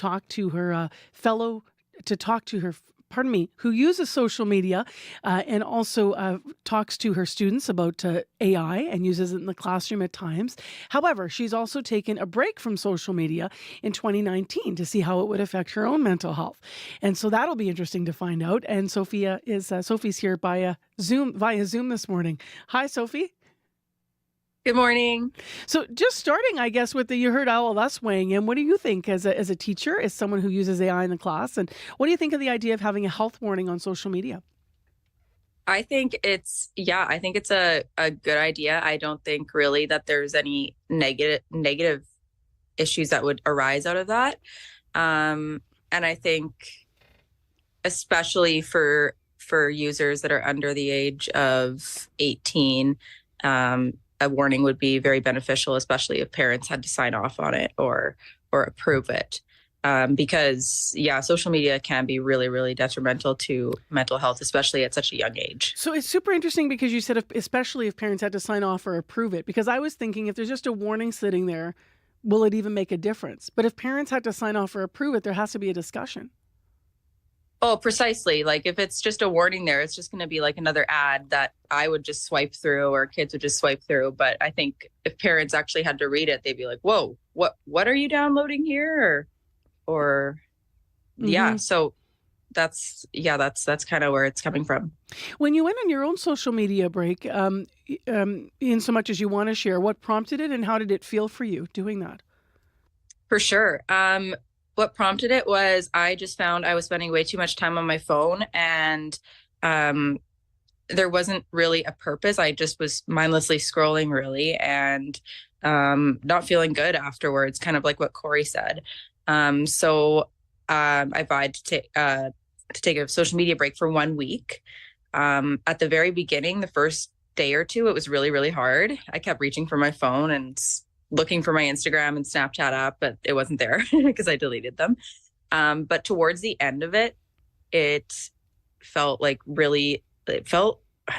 who uses social media and also talks to her students about AI and uses it in the classroom at times. However, she's also taken a break from social media in 2019 to see how it would affect her own mental health. And so that'll be interesting to find out. And Sophie's here via Zoom this morning. Hi, Sophie. Good morning. So just starting, I guess, with you heard all of us weighing in. What do you think as a teacher, as someone who uses AI in the class? And what do you think of the idea of having a health warning on social media? I think it's a good idea. I don't think really that there's any negative issues that would arise out of that. And I think especially for users that are under the age of 18, a warning would be very beneficial, especially if parents had to sign off on it or approve it. Because social media can be really, really detrimental to mental health, especially at such a young age. So it's super interesting because you said, especially if parents had to sign off or approve it, because I was thinking if there's just a warning sitting there, will it even make a difference? But if parents had to sign off or approve it, there has to be a discussion. Oh, precisely. Like if it's just a warning there, it's just going to be like another ad that I would just swipe through or kids would just swipe through. But I think if parents actually had to read it, they'd be like, whoa, what are you downloading here? Yeah. So that's kind of where it's coming from. When you went on your own social media break, in so much as you want to share, what prompted it and how did it feel for you doing that? For sure. What prompted it was I just found I was spending way too much time on my phone and there wasn't really a purpose. I just was mindlessly scrolling really and not feeling good afterwards, kind of like what Corey said. So I vowed to take a social media break for 1 week. At the very beginning, the first day or two, it was really, really hard. I kept reaching for my phone and looking for my Instagram and Snapchat app, but it wasn't there because I deleted them. But towards the end of it, it felt like I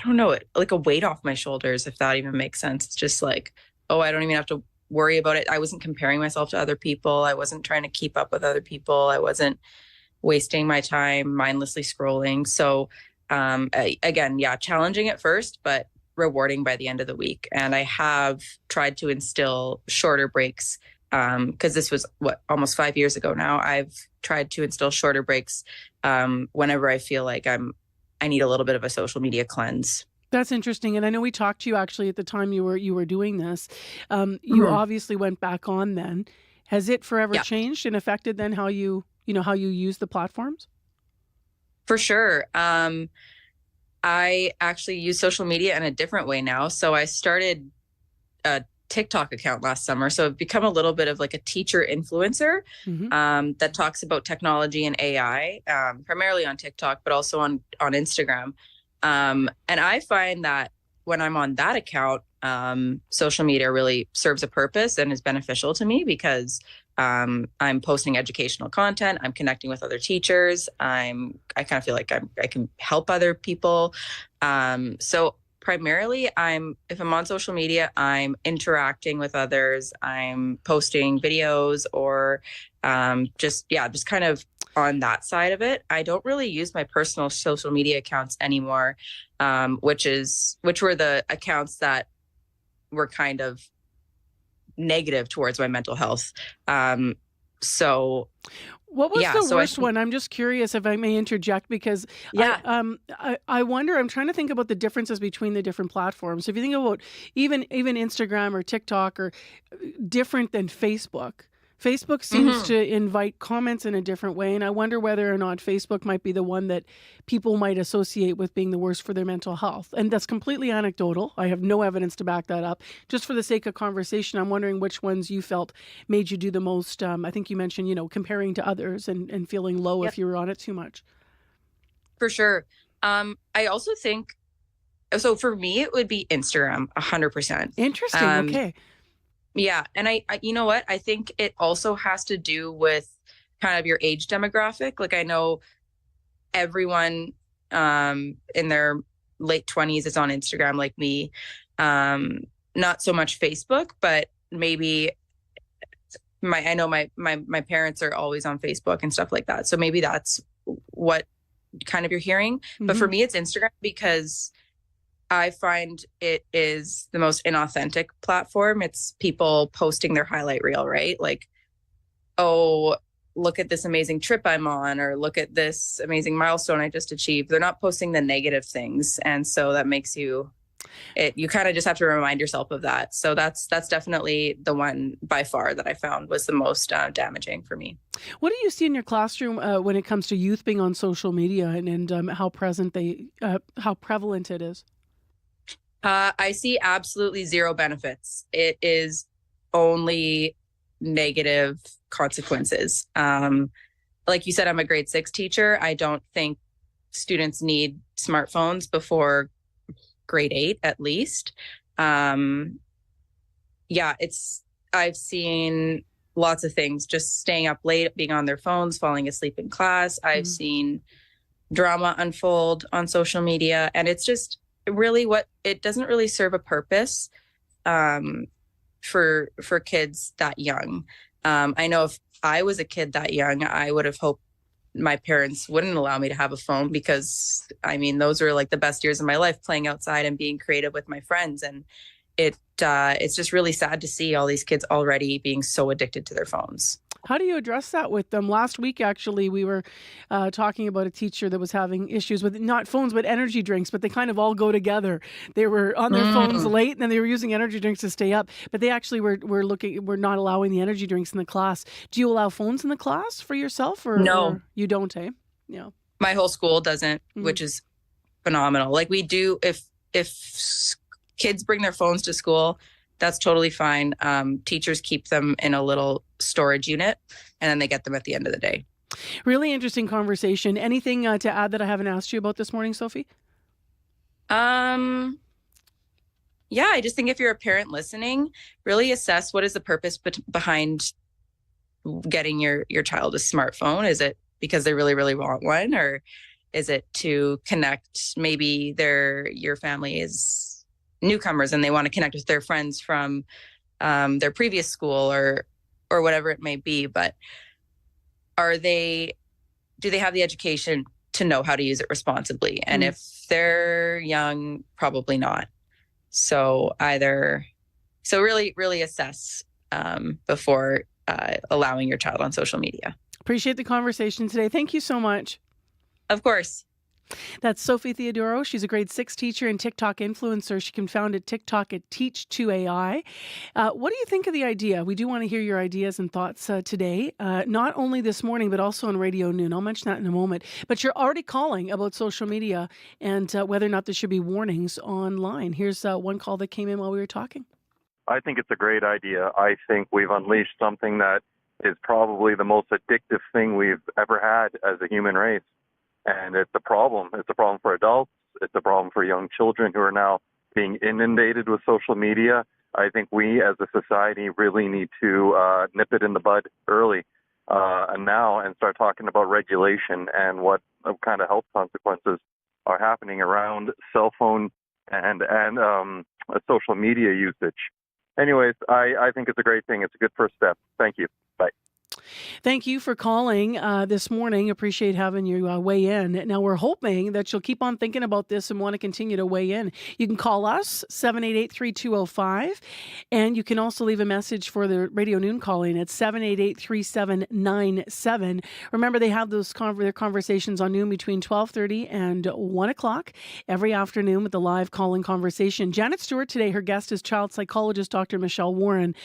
don't know, like a weight off my shoulders, if that even makes sense. It's just like, oh, I don't even have to worry about it. I wasn't comparing myself to other people. I wasn't trying to keep up with other people. I wasn't wasting my time mindlessly scrolling. So again, challenging at first, but rewarding by the end of the week. And I have tried to instill shorter breaks because this was almost 5 years ago now. I've tried to instill shorter breaks whenever I feel like I need a little bit of a social media cleanse. That's interesting. And I know we talked to you actually at the time you were doing this. You obviously went back on then. Has it forever changed and affected then how you use the platforms? For sure. I actually use social media in a different way now. So I started a TikTok account last summer. So I've become a little bit of like a teacher influencer that talks about technology and AI, primarily on TikTok, but also on Instagram. And I find that when I'm on that account, social media really serves a purpose and is beneficial to me because I'm posting educational content. I'm connecting with other teachers. I kind of feel like I can help other people. So primarily if I'm on social media, I'm interacting with others. I'm posting videos or just kind of on that side of it. I don't really use my personal social media accounts anymore, which were the accounts that were kind of negative towards my mental health. So what was the worst one? I'm just curious if I may interject, because I wonder, I'm trying to think about the differences between the different platforms. If you think about even Instagram or TikTok or different than Facebook. Facebook seems to invite comments in a different way, and I wonder whether or not Facebook might be the one that people might associate with being the worst for their mental health. And that's completely anecdotal. I have no evidence to back that up. Just for the sake of conversation, I'm wondering which ones you felt made you do the most. I think you mentioned, comparing to others and feeling low if you were on it too much. For sure. I also think, so for me, it would be Instagram, 100%. Interesting. Okay. Yeah. And I, you know what? I think it also has to do with kind of your age demographic. Like, I know everyone in their late 20s is on Instagram like me. Not so much Facebook, but maybe I know my parents are always on Facebook and stuff like that. So maybe that's what kind of you're hearing. Mm-hmm. But for me, it's Instagram, because I find it is the most inauthentic platform. It's people posting their highlight reel, right? Like, oh, look at this amazing trip I'm on, or look at this amazing milestone I just achieved. They're not posting the negative things. And so that makes you kind of just have to remind yourself of that. So that's definitely the one by far that I found was the most damaging for me. What do you see in your classroom when it comes to youth being on social media and how prevalent it is? I see absolutely zero benefits. It is only negative consequences. Like you said, I'm a grade 6 teacher. I don't think students need smartphones before grade 8, at least. I've seen lots of things, just staying up late, being on their phones, falling asleep in class. I've seen drama unfold on social media, and it's just really it doesn't really serve a purpose for kids that young. I know if I was a kid that young, I would have hoped my parents wouldn't allow me to have a phone, because those were like the best years of my life, playing outside and being creative with my friends. And it's just really sad to see all these kids already being so addicted to their phones. How do you address that with them? Last week, actually, we were talking about a teacher that was having issues with not phones, but energy drinks, but they kind of all go together. They were on their phones late, and then they were using energy drinks to stay up. But they actually were not allowing the energy drinks in the class. Do you allow phones in the class for yourself, or no? You don't, eh? Yeah. My whole school doesn't, which is phenomenal. Like, we do, if kids bring their phones to school, that's totally fine. Teachers keep them in a little storage unit, and then they get them at the end of the day. Really interesting conversation. Anything to add that I haven't asked you about this morning, Sophie? I just think if you're a parent listening, really assess what is the purpose behind getting your child a smartphone. Is it because they really, really want one, or is it to connect? Maybe your family is newcomers and they want to connect with their friends from their previous school or whatever it may be. But do they have the education to know how to use it responsibly? And if they're young, probably not. So really, really assess before allowing your child on social media. Appreciate the conversation today. Thank you so much. Of course. That's Sophie Theodoro. She's a grade 6 teacher and TikTok influencer. She can found at TikTok at Teach2AI. What do you think of the idea? We do want to hear your ideas and thoughts today, not only this morning, but also on Radio Noon. I'll mention that in a moment. But you're already calling about social media and whether or not there should be warnings online. Here's one call that came in while we were talking. I think it's a great idea. I think we've unleashed something that is probably the most addictive thing we've ever had as a human race. And it's a problem. It's a problem for adults. It's a problem for young children who are now being inundated with social media. I think we as a society really need to nip it in the bud early and start talking about regulation and what kind of health consequences are happening around cell phone and social media usage. Anyways, I think it's a great thing. It's a good first step. Thank you. Bye. Thank you for calling this morning. Appreciate having you weigh in. Now, we're hoping that you'll keep on thinking about this and want to continue to weigh in. You can call us, 788-3205, and you can also leave a message for the Radio Noon calling at 788-3797. Remember, they have those their conversations on Noon between 12:30 and 1 o'clock every afternoon with the live call-in conversation. Janet Stewart today, her guest is child psychologist Dr. Michelle Warren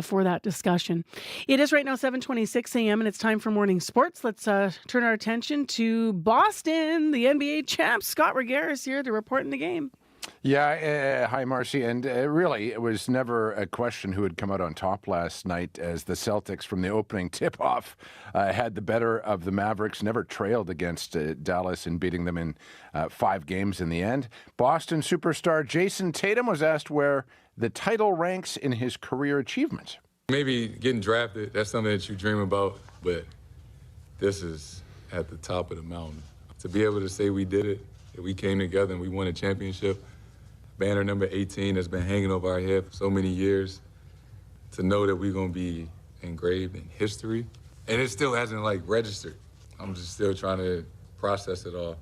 for that discussion. It is right now 7:26 a.m. and it's time for morning sports. Let's turn our attention to Boston. The NBA champs, Scott Regehr, is here to report in the game. Yeah, hi, Marcy. And really, it was never a question who had come out on top last night as the Celtics, from the opening tip-off, had the better of the Mavericks, never trailed against Dallas in beating them in 5 games in the end. Boston superstar Jason Tatum was asked where the title ranks in his career achievements. Maybe getting drafted, that's something that you dream about, but this is at the top of the mountain. To be able to say we did it, that we came together and we won a championship, banner number 18 that's been hanging over our head for so many years, to know that we're going to be engraved in history. And it still hasn't, registered. I'm just still trying to process it all.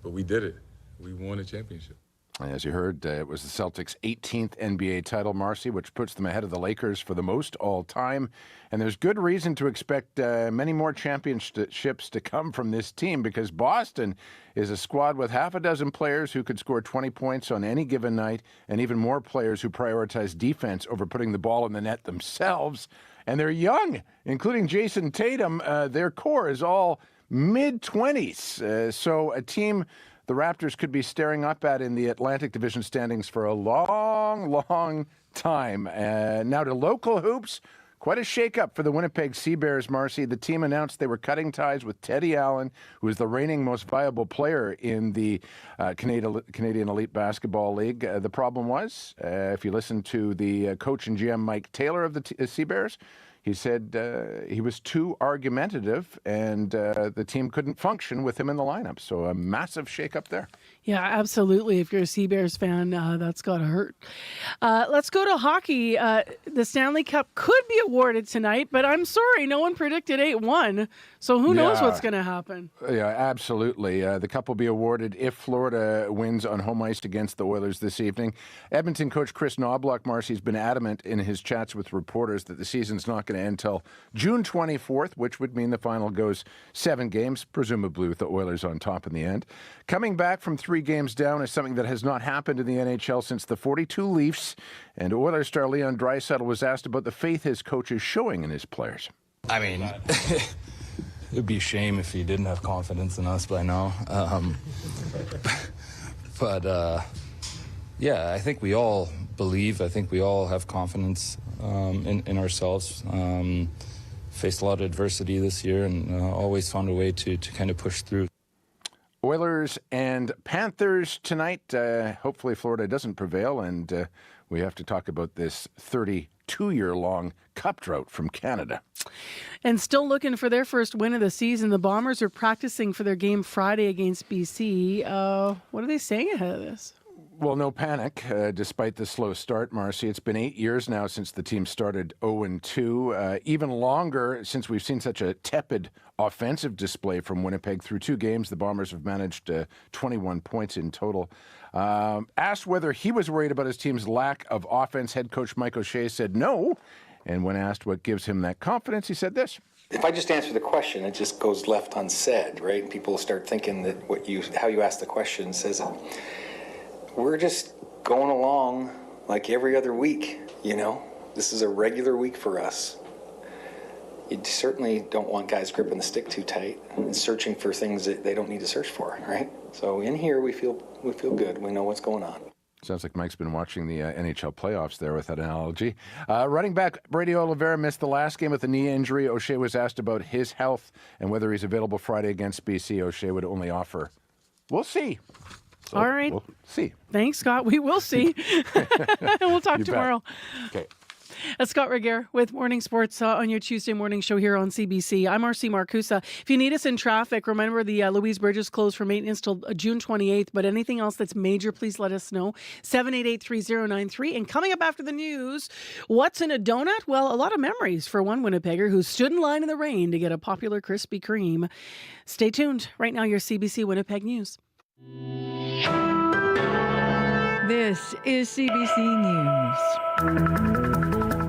But we did it. We won a championship. As you heard, it was the Celtics' 18th NBA title, Marcy, which puts them ahead of the Lakers for the most all time. And there's good reason to expect many more championships to come from this team, because Boston is a squad with half a dozen players who could score 20 points on any given night, and even more players who prioritize defense over putting the ball in the net themselves. And they're young, including Jason Tatum. Their core is all mid-20s. So a team the Raptors could be staring up at in the Atlantic Division standings for a long, long time. Now to local hoops. Quite a shakeup for the Winnipeg Sea Bears, Marcy. The team announced they were cutting ties with Teddy Allen, who is the reigning most valuable player in the Canadian Elite Basketball League. The problem was, if you listen to the coach and GM Mike Taylor of the Sea Bears, he said he was too argumentative and the team couldn't function with him in the lineup. So a massive shakeup there. Yeah, absolutely. If you're a Sea Bears fan, that's got to hurt. Let's go to hockey. The Stanley Cup could be awarded tonight, but I'm sorry, no one predicted 8-1. So who knows what's going to happen? Yeah, absolutely. The cup will be awarded if Florida wins on home ice against the Oilers this evening. Edmonton coach Chris Knobloch, Marcy's been adamant in his chats with reporters that the season's not going to end until June 24th, which would mean the final goes 7 games, presumably with the Oilers on top in the end. Coming back from 3 games down is something that has not happened in the NHL since the 42 Leafs, and Oilers star Leon Draisaitl was asked about the faith his coach is showing in his players. I mean, it would be a shame if he didn't have confidence in us by now. Yeah, I think we all believe. I think we all have confidence in ourselves. Faced a lot of adversity this year and always found a way to kind of push through. Oilers and Panthers tonight. Hopefully Florida doesn't prevail, and we have to talk about this 32-year-long cup drought from Canada. And still looking for their first win of the season. The Bombers are practicing for their game Friday against BC. What are they saying ahead of this? Well, no panic, despite the slow start, Marcy. It's been 8 years now since the team started 0-2. Even longer since we've seen such a tepid offensive display from Winnipeg. Through 2 games, the Bombers have managed 21 points in total. Asked whether he was worried about his team's lack of offense, head coach Mike O'Shea said no. And when asked what gives him that confidence, he said this. If I just answer the question, it just goes left unsaid, right? People start thinking that how you ask the question says it. We're just going along like every other week, you know? This is a regular week for us. You certainly don't want guys gripping the stick too tight and searching for things that they don't need to search for, right? So in here, we feel good. We know what's going on. Sounds like Mike's been watching the NHL playoffs there with that analogy. Running back Brady Oliveira missed the last game with a knee injury. O'Shea was asked about his health and whether he's available Friday against BC. O'Shea would only offer, we'll see. So all right. We'll see. Thanks, Scott. We will see. We'll talk tomorrow. Okay. Scott Regier with Morning Sports on your Tuesday morning show here on CBC. I'm Marcy Marcusa. If you need us in traffic, remember the Louise Bridge is closed for maintenance till June 28th, but anything else that's major, please let us know. 788-3093. And coming up after the news, what's in a donut? Well, a lot of memories for one Winnipegger who stood in line in the rain to get a popular Krispy Kreme. Stay tuned. Right now, your CBC Winnipeg News. This is CBC News.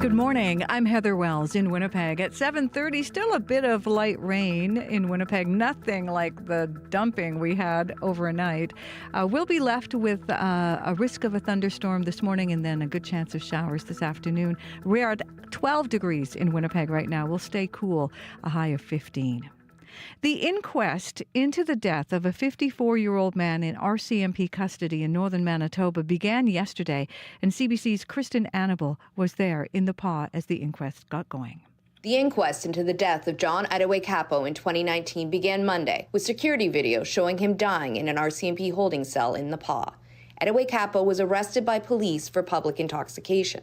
Good morning. I'm Heather Wells in Winnipeg. At 7:30, still a bit of light rain in Winnipeg. Nothing like the dumping we had overnight. We'll be left with a risk of a thunderstorm this morning and then a good chance of showers this afternoon. We are at 12 degrees in Winnipeg right now. We'll stay cool, a high of 15. The inquest into the death of a 54-year-old man in RCMP custody in northern Manitoba began yesterday, and CBC's Kristen Annabel was there in the PA as the inquest got going. The inquest into the death of John Capo in 2019 began Monday with security video showing him dying in an RCMP holding cell in the PA. Capo was arrested by police for public intoxication.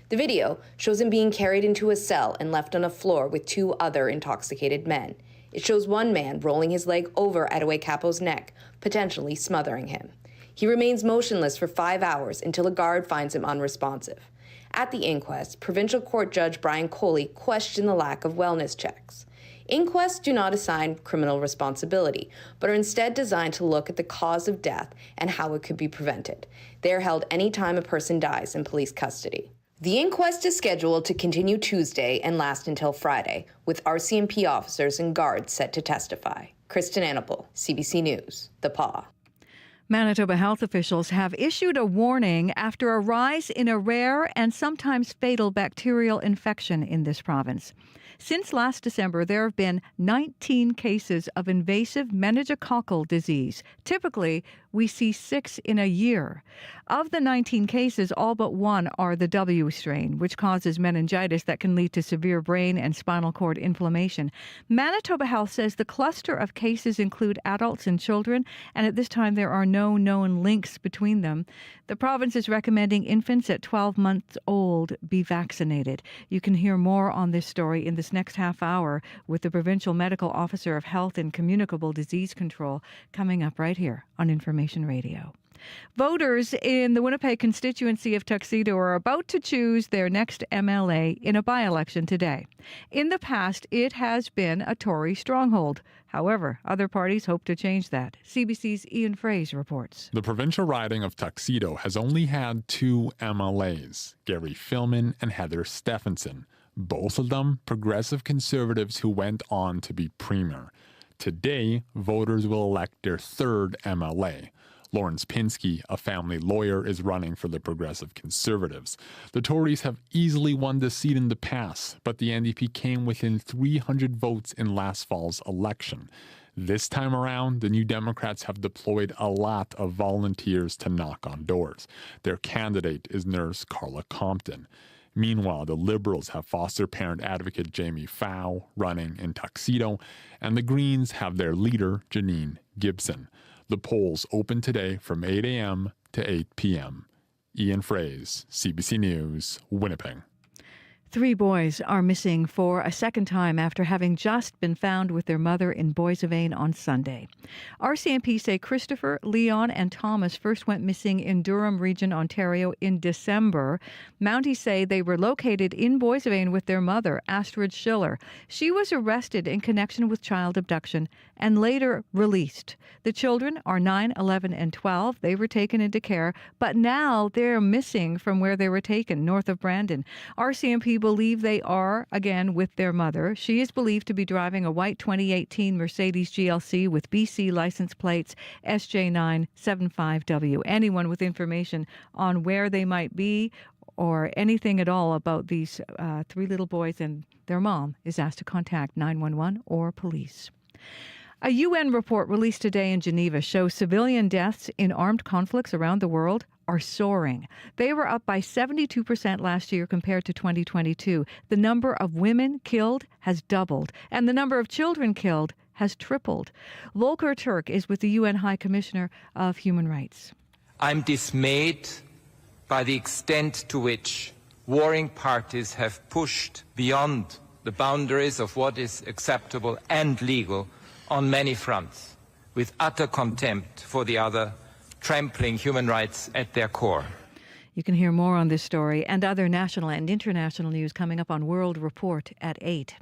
The video shows him being carried into a cell and left on a floor with two other intoxicated men. It shows one man rolling his leg over Capo's neck, potentially smothering him. He remains motionless for 5 hours until a guard finds him unresponsive. At the inquest, Provincial Court Judge Brian Coley questioned the lack of wellness checks. Inquests do not assign criminal responsibility, but are instead designed to look at the cause of death and how it could be prevented. They are held any time a person dies in police custody. The inquest is scheduled to continue Tuesday and last until Friday, with RCMP officers and guards set to testify. Kristen Annabel, CBC News, The PA. Manitoba health officials have issued a warning after a rise in a rare and sometimes fatal bacterial infection in this province. Since last December, there have been 19 cases of invasive meningococcal disease. Typically, we see 6 in a year. Of the 19 cases, all but one are the W strain, which causes meningitis that can lead to severe brain and spinal cord inflammation. Manitoba Health says the cluster of cases include adults and children, and at this time there are no known links between them. The province is recommending infants at 12 months old be vaccinated. You can hear more on this story in this next half hour with the Provincial Medical Officer of Health and Communicable Disease Control coming up right here on Information Radio. Voters in the Winnipeg constituency of Tuxedo are about to choose their next MLA in a by-election today. In the past, it has been a Tory stronghold. However, other parties hope to change that. CBC's Ian Fraze reports. The provincial riding of Tuxedo has only had 2 MLAs, Gary Philman and Heather Stephenson, both of them progressive conservatives who went on to be premier. Today, voters will elect their 3rd MLA. Lawrence Pinsky, a family lawyer, is running for the Progressive Conservatives. The Tories have easily won the seat in the past, but the NDP came within 300 votes in last fall's election. This time around, the New Democrats have deployed a lot of volunteers to knock on doors. Their candidate is nurse Carla Compton. Meanwhile, the Liberals have foster parent advocate Jamie Fow running in Tuxedo, and the Greens have their leader, Janine Gibson. The polls open today from 8 a.m. to 8 p.m. Ian Fraze, CBC News, Winnipeg. 3 boys are missing for a second time after having just been found with their mother in Boissevain on Sunday. RCMP say Christopher, Leon, and Thomas first went missing in Durham Region, Ontario in December. Mounties say they were located in Boissevain with their mother, Astrid Schiller. She was arrested in connection with child abduction and later released. The children are 9, 11, and 12. They were taken into care, but now they're missing from where they were taken, north of Brandon. RCMP believe they are, again, with their mother. She is believed to be driving a white 2018 Mercedes GLC with BC license plates SJ975W. Anyone with information on where they might be or anything at all about these 3 little boys and their mom is asked to contact 911 or police. A UN report released today in Geneva shows civilian deaths in armed conflicts around the world are soaring. They were up by 72% last year compared to 2022. The number of women killed has doubled, and the number of children killed has tripled. Volker Turk is with the UN High Commissioner of Human Rights. I'm dismayed by the extent to which warring parties have pushed beyond the boundaries of what is acceptable and legal on many fronts, with utter contempt for the other, trampling human rights at their core. You can hear more on this story and other national and international news coming up on World Report at 8.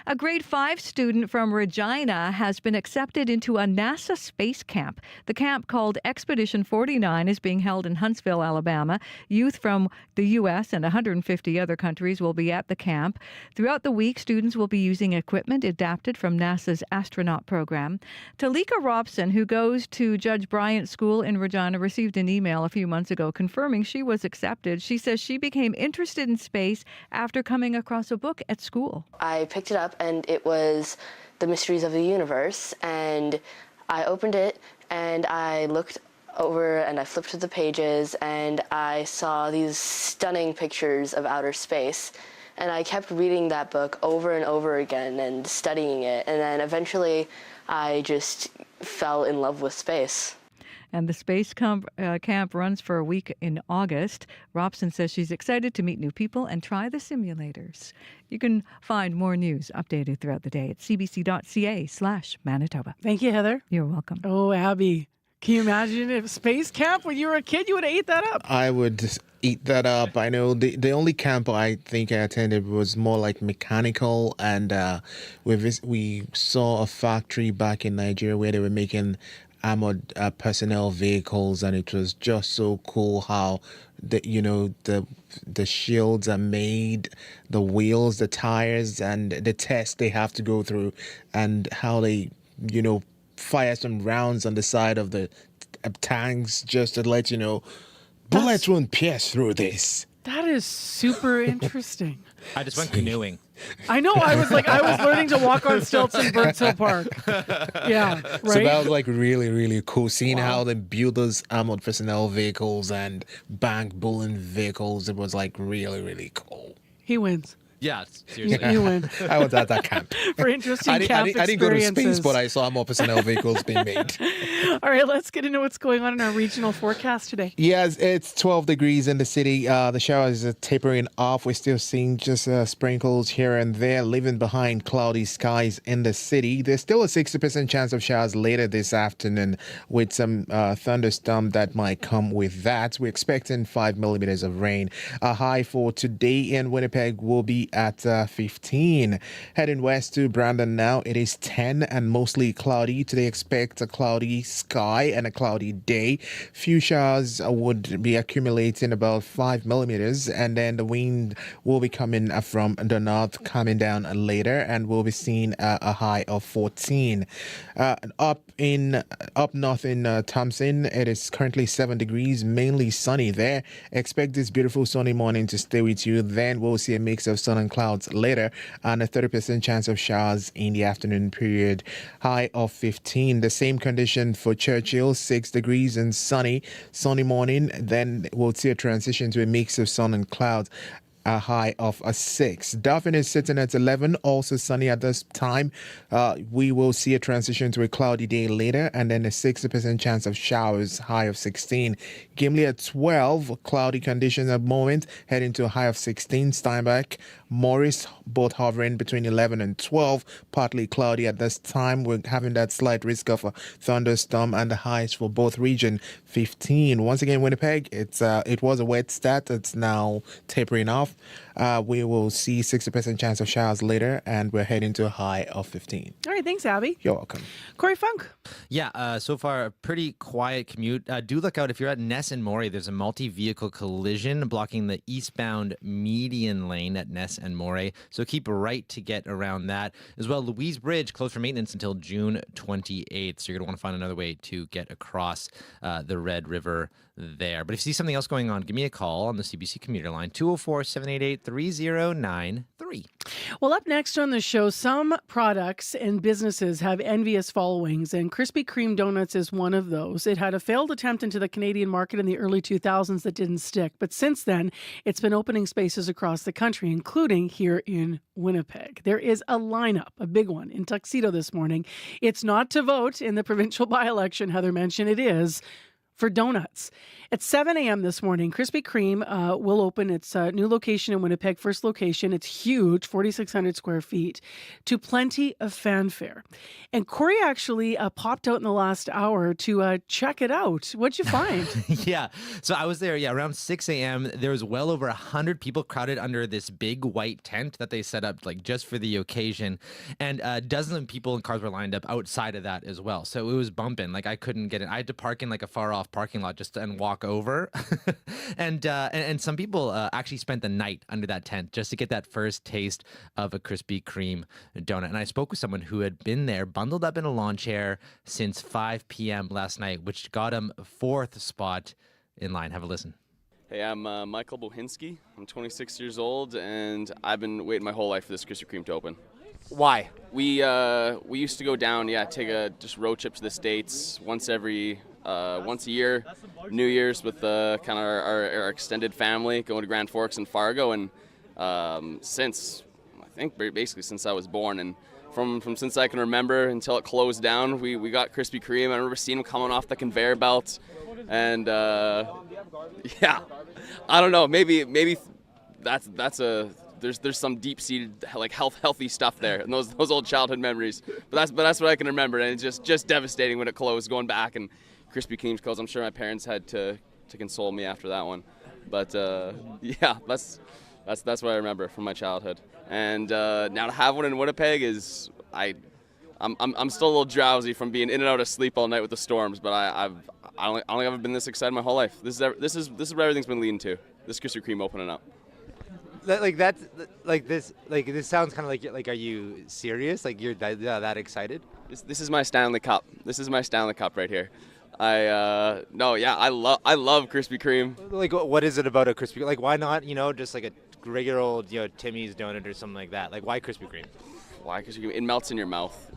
A grade 5 student from Regina has been accepted into a NASA space camp. The camp, called Expedition 49, is being held in Huntsville, Alabama. Youth from the U.S. and 150 other countries will be at the camp. Throughout the week, students will be using equipment adapted from NASA's astronaut program. Talika Robson, who goes to Judge Bryant School in Regina, received an email a few months ago confirming she was accepted. She says she became interested in space after coming across a book at school. I picked it up and it was The Mysteries of the Universe, and I opened it and I looked over and I flipped through the pages and I saw these stunning pictures of outer space, and I kept reading that book over and over again and studying it, and then eventually I just fell in love with space. And the space camp runs for a week in August. Robson says she's excited to meet new people and try the simulators. You can find more news updated throughout the day at cbc.ca/Manitoba. Thank you, Heather. You're welcome. Oh, Abby, can you imagine if space camp when you were a kid, you would have ate that up? I would just eat that up. I know the only camp I think I attended was more like mechanical, and we saw a factory back in Nigeria where they were making armored personnel vehicles, and it was just so cool how the shields are made, the wheels, the tires, and the tests they have to go through, and how they fire some rounds on the side of the tanks just to let you know bullets won't pierce through this. That is super interesting. I just went canoeing. I know. I was learning to walk on stilts in Burns Hill Park. Yeah, right. So that was like really, really cool. Seeing how they build those armored personnel vehicles and bank bullion vehicles, it was like really, really cool. He wins. Yeah, seriously. You win. I was at that camp. For interesting camp experiences. I didn't go to space, but I saw more personnel vehicles being made. All right, let's get into what's going on in our regional forecast today. Yes, it's 12 degrees in the city. The showers are tapering off. We're still seeing just sprinkles here and there, leaving behind cloudy skies in the city. There's still a 60% chance of showers later this afternoon with some thunderstorm that might come with that. We're expecting 5 millimeters of rain. A high for today in Winnipeg will be at 15. Heading west to Brandon now, it is 10 and mostly cloudy. Today expect a cloudy sky and a cloudy day. Few showers would be accumulating about 5 millimeters, and then the wind will be coming from the north, coming down later, and we'll be seeing a high of 14. Up north in Thompson, it is currently 7 degrees, mainly sunny there. Expect this beautiful sunny morning to stay with you. Then we'll see a mix of sun and clouds later, and a 30% chance of showers in the afternoon period. High of 15. The same condition for Churchill, 6 degrees and sunny morning. Then we'll see a transition to a mix of sun and clouds. A high of a 6. Dauphin is sitting at 11, also sunny at this time. We will see a transition to a cloudy day later, and then a 60% chance of showers, high of 16. Gimli at 12, cloudy conditions at the moment, heading to a high of 16. Steinbach, Morris, both hovering between 11 and 12, partly cloudy at this time. We're having that slight risk of a thunderstorm, and the highs for both region 15. Once again, Winnipeg, it was a wet start. It's now tapering off. We will see 60% chance of showers later, and we're heading to a high of 15. All right, thanks, Abby. You're welcome. Corey Funk. Yeah, so far a pretty quiet commute. Do look out if you're at Ness and Morey. There's a multi-vehicle collision blocking the eastbound median lane at Ness and Morey. So keep right to get around that. As well, Louise Bridge closed for maintenance until June 28th. So you're going to want to find another way to get across the Red River there. But if you see something else going on, give me a call on the CBC commuter line, 204-788-3093. Well, up next on the show, some products and businesses have envious followings, and Krispy Kreme donuts is one of those. It had a failed attempt into the Canadian market in the early 2000s that didn't stick, but since then, it's been opening spaces across the country, including here in Winnipeg. There is a lineup, a big one, in Tuxedo this morning. It's not to vote in the provincial by-election, Heather mentioned. It is for donuts. At 7 a.m. this morning, Krispy Kreme will open its new location in Winnipeg, first location. It's huge, 4,600 square feet, to plenty of fanfare. And Corey actually popped out in the last hour to check it out. What'd you find? Yeah. So I was there, around 6 a.m. There was well over 100 people crowded under this big white tent that they set up like just for the occasion. And dozens of people and cars were lined up outside of that as well. So it was bumping. Like I couldn't get in. I had to park in like a far off parking lot just and walk over. and some people actually spent the night under that tent just to get that first taste of a Krispy Kreme donut. And I spoke with someone who had been there bundled up in a lawn chair since 5 p.m. last night, which got him fourth spot in line. Have a listen. Hey, I'm Michael Bohinski. I'm 26 years old, and I've been waiting my whole life for this Krispy Kreme to open. Why? We used to go down, take a just road trip to the States once a year, New Year's with kind of our extended family, going to Grand Forks and Fargo, and since I was born, and from since I can remember until it closed down, we got Krispy Kreme. I remember seeing them coming off the conveyor belt, and I don't know, maybe there's some deep-seated like healthy stuff there, and those old childhood memories. But that's what I can remember, and it's just devastating when it closed, going back and Krispy Kreme's closed. I'm sure my parents had to console me after that one, but that's what I remember from my childhood. And now to have one in Winnipeg is I'm still a little drowsy from being in and out of sleep all night with the storms, but I don't think I've been this excited my whole life. This is what everything's been leading to. This Krispy Kreme opening up. This sounds kind of like, are you serious? Like you're that excited? This is my Stanley Cup. This is my Stanley Cup right here. I love Krispy Kreme. Like, what is it about a Krispy Kreme? Like, why not, just like a regular old, Timmy's donut or something like that? Like, why Krispy Kreme? Why Krispy Kreme? It melts in your mouth.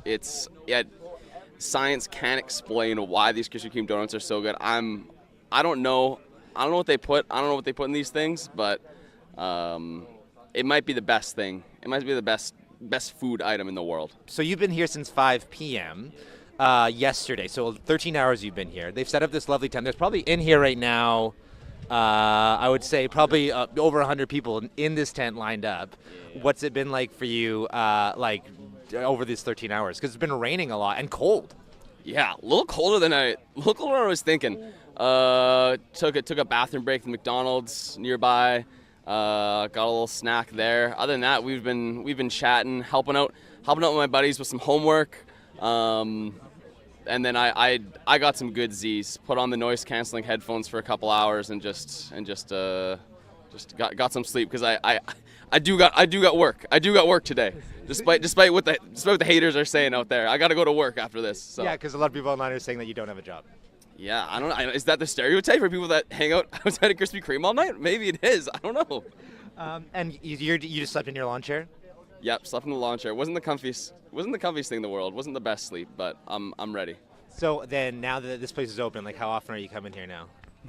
Science can't explain why these Krispy Kreme donuts are so good. I don't know what they put. I don't know what they put in these things, but it might be the best thing. It might be the best food item in the world. So you've been here since 5 p.m. Yesterday. So 13 hours you've been here. They've set up this lovely tent. There's probably in here right now, I would say probably over 100 people in this tent lined up. What's it been like for you, over these 13 hours? Because it's been raining a lot and cold. Yeah, a little colder than I was thinking. Took a bathroom break at the McDonald's nearby. Got a little snack there. Other than that, we've been chatting, helping out with my buddies with some homework. And then I got some good Z's. Put on the noise canceling headphones for a couple hours and just got some sleep, because I do got work. I do got work today. Despite what the haters are saying out there, I got to go to work after this. So. Yeah, because a lot of people online are saying that you don't have a job. Yeah, I don't know. Is that the stereotype for people that hang out outside of Krispy Kreme all night? Maybe it is. I don't know. And you just slept in your lawn chair? Yep, slept in the lawn chair. Wasn't the comfiest thing in the world. Wasn't the best sleep, but I'm ready. So then, now that this place is open, like, how often are you coming here now?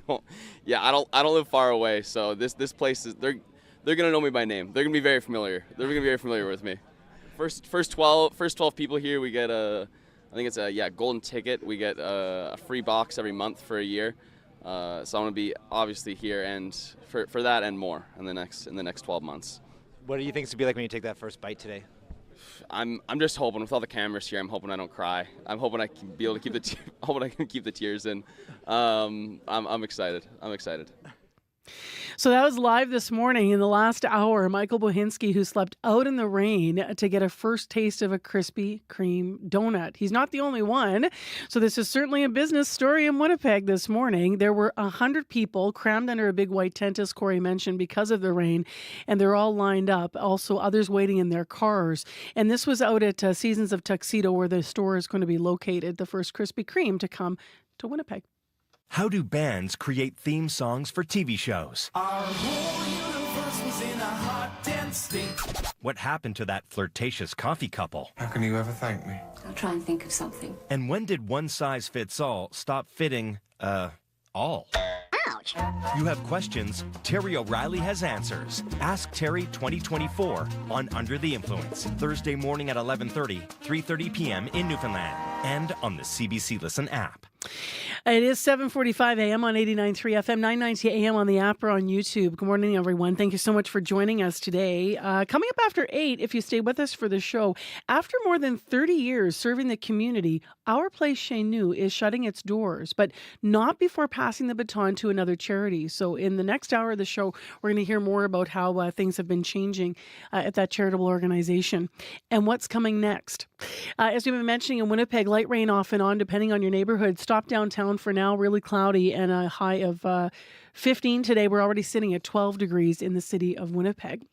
Well, yeah, I don't live far away, so this place is they're gonna know me by name. They're gonna be very familiar. They're gonna be very familiar with me. First 12 people here, we get I think it's a golden ticket. We get a free box every month for a year. So I'm gonna be obviously here and for that and more in the next 12 months. What do you think it's gonna be like when you take that first bite today? I'm just hoping, with all the cameras here, I'm hoping I don't cry. I'm hoping I can be able to keep the tears in. I'm excited. I'm excited. So that was live this morning. In the last hour, Michael Bohinski, who slept out in the rain to get a first taste of a Krispy Kreme donut. He's not the only one. So this is certainly a business story in Winnipeg this morning. There were 100 people crammed under a big white tent, as Corey mentioned, because of the rain, and they're all lined up. Also, others waiting in their cars. And this was out at Seasons of Tuxedo, where the store is going to be located, the first Krispy Kreme to come to Winnipeg. How do bands create theme songs for TV shows? Our whole universe was in a hot, dense state. What happened to that flirtatious coffee couple? How can you ever thank me? I'll try and think of something. And when did one size fits all stop fitting, all? Ouch! You have questions, Terry O'Reilly has answers. Ask Terry 2024 on Under the Influence, Thursday morning at 11:30, 3:30 p.m. in Newfoundland, and on the CBC Listen app. It is 7:45 a.m. on 89.3 FM, 990 a.m. on the app or on YouTube. Good morning, everyone. Thank you so much for joining us today. Coming up after 8, if you stay with us for the show, after more than 30 years serving the community, Our Place Chez Nous is shutting its doors, but not before passing the baton to another charity. So in the next hour of the show, we're going to hear more about how things have been changing at that charitable organization and what's coming next. As we've been mentioning in Winnipeg, light rain off and on, depending on your neighborhood. Stop downtown for now, really cloudy and a high of 15 today. We're already sitting at 12 degrees in the city of Winnipeg.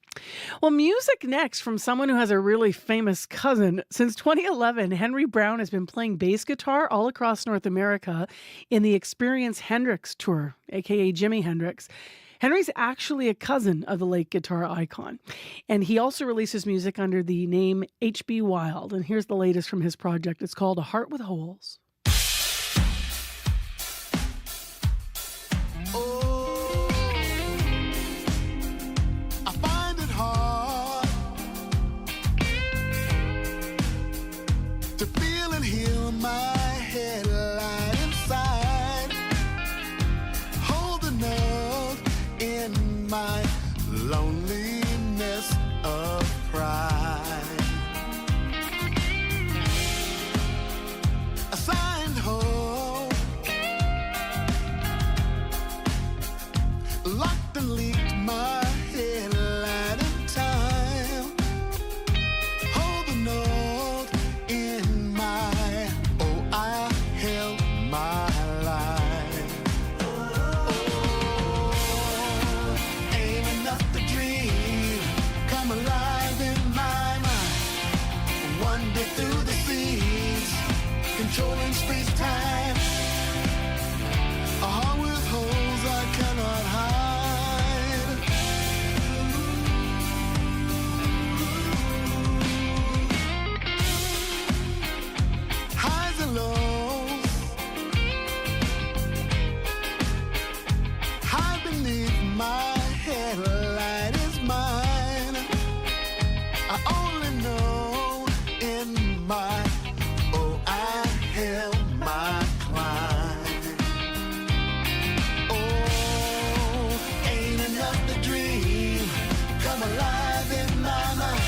Well, music next from someone who has a really famous cousin. Since 2011, Henry Brown has been playing bass guitar all across North America in the Experience Hendrix tour, aka Jimi Hendrix. Henry's actually a cousin of the late guitar icon, and he also releases music under the name H.B. Wild. And here's the latest from his project. It's called A Heart with Holes. To feel and hear my head lie inside. Hold a note in my loneliness of pride. A signed hope, locked and leaked my headlight in time. Hold the note in my, oh, I held my life. Oh, ain't enough to dream, come alive in my mind. Wander through the seas, controlling space-time. A heart with holes I cannot hide. Highs and lows, high beneath my headlight is mine. I only know in my, oh, I held my climb. Oh, ain't enough to dream, come alive in my mind.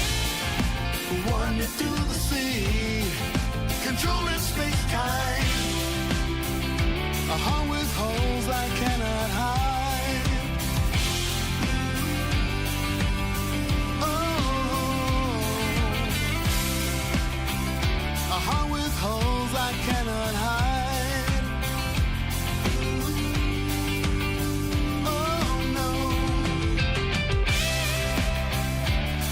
Wander through the sea, controlling space-time. A heart with holes I cannot hide. Oh, a heart with holes I cannot hide. Oh no,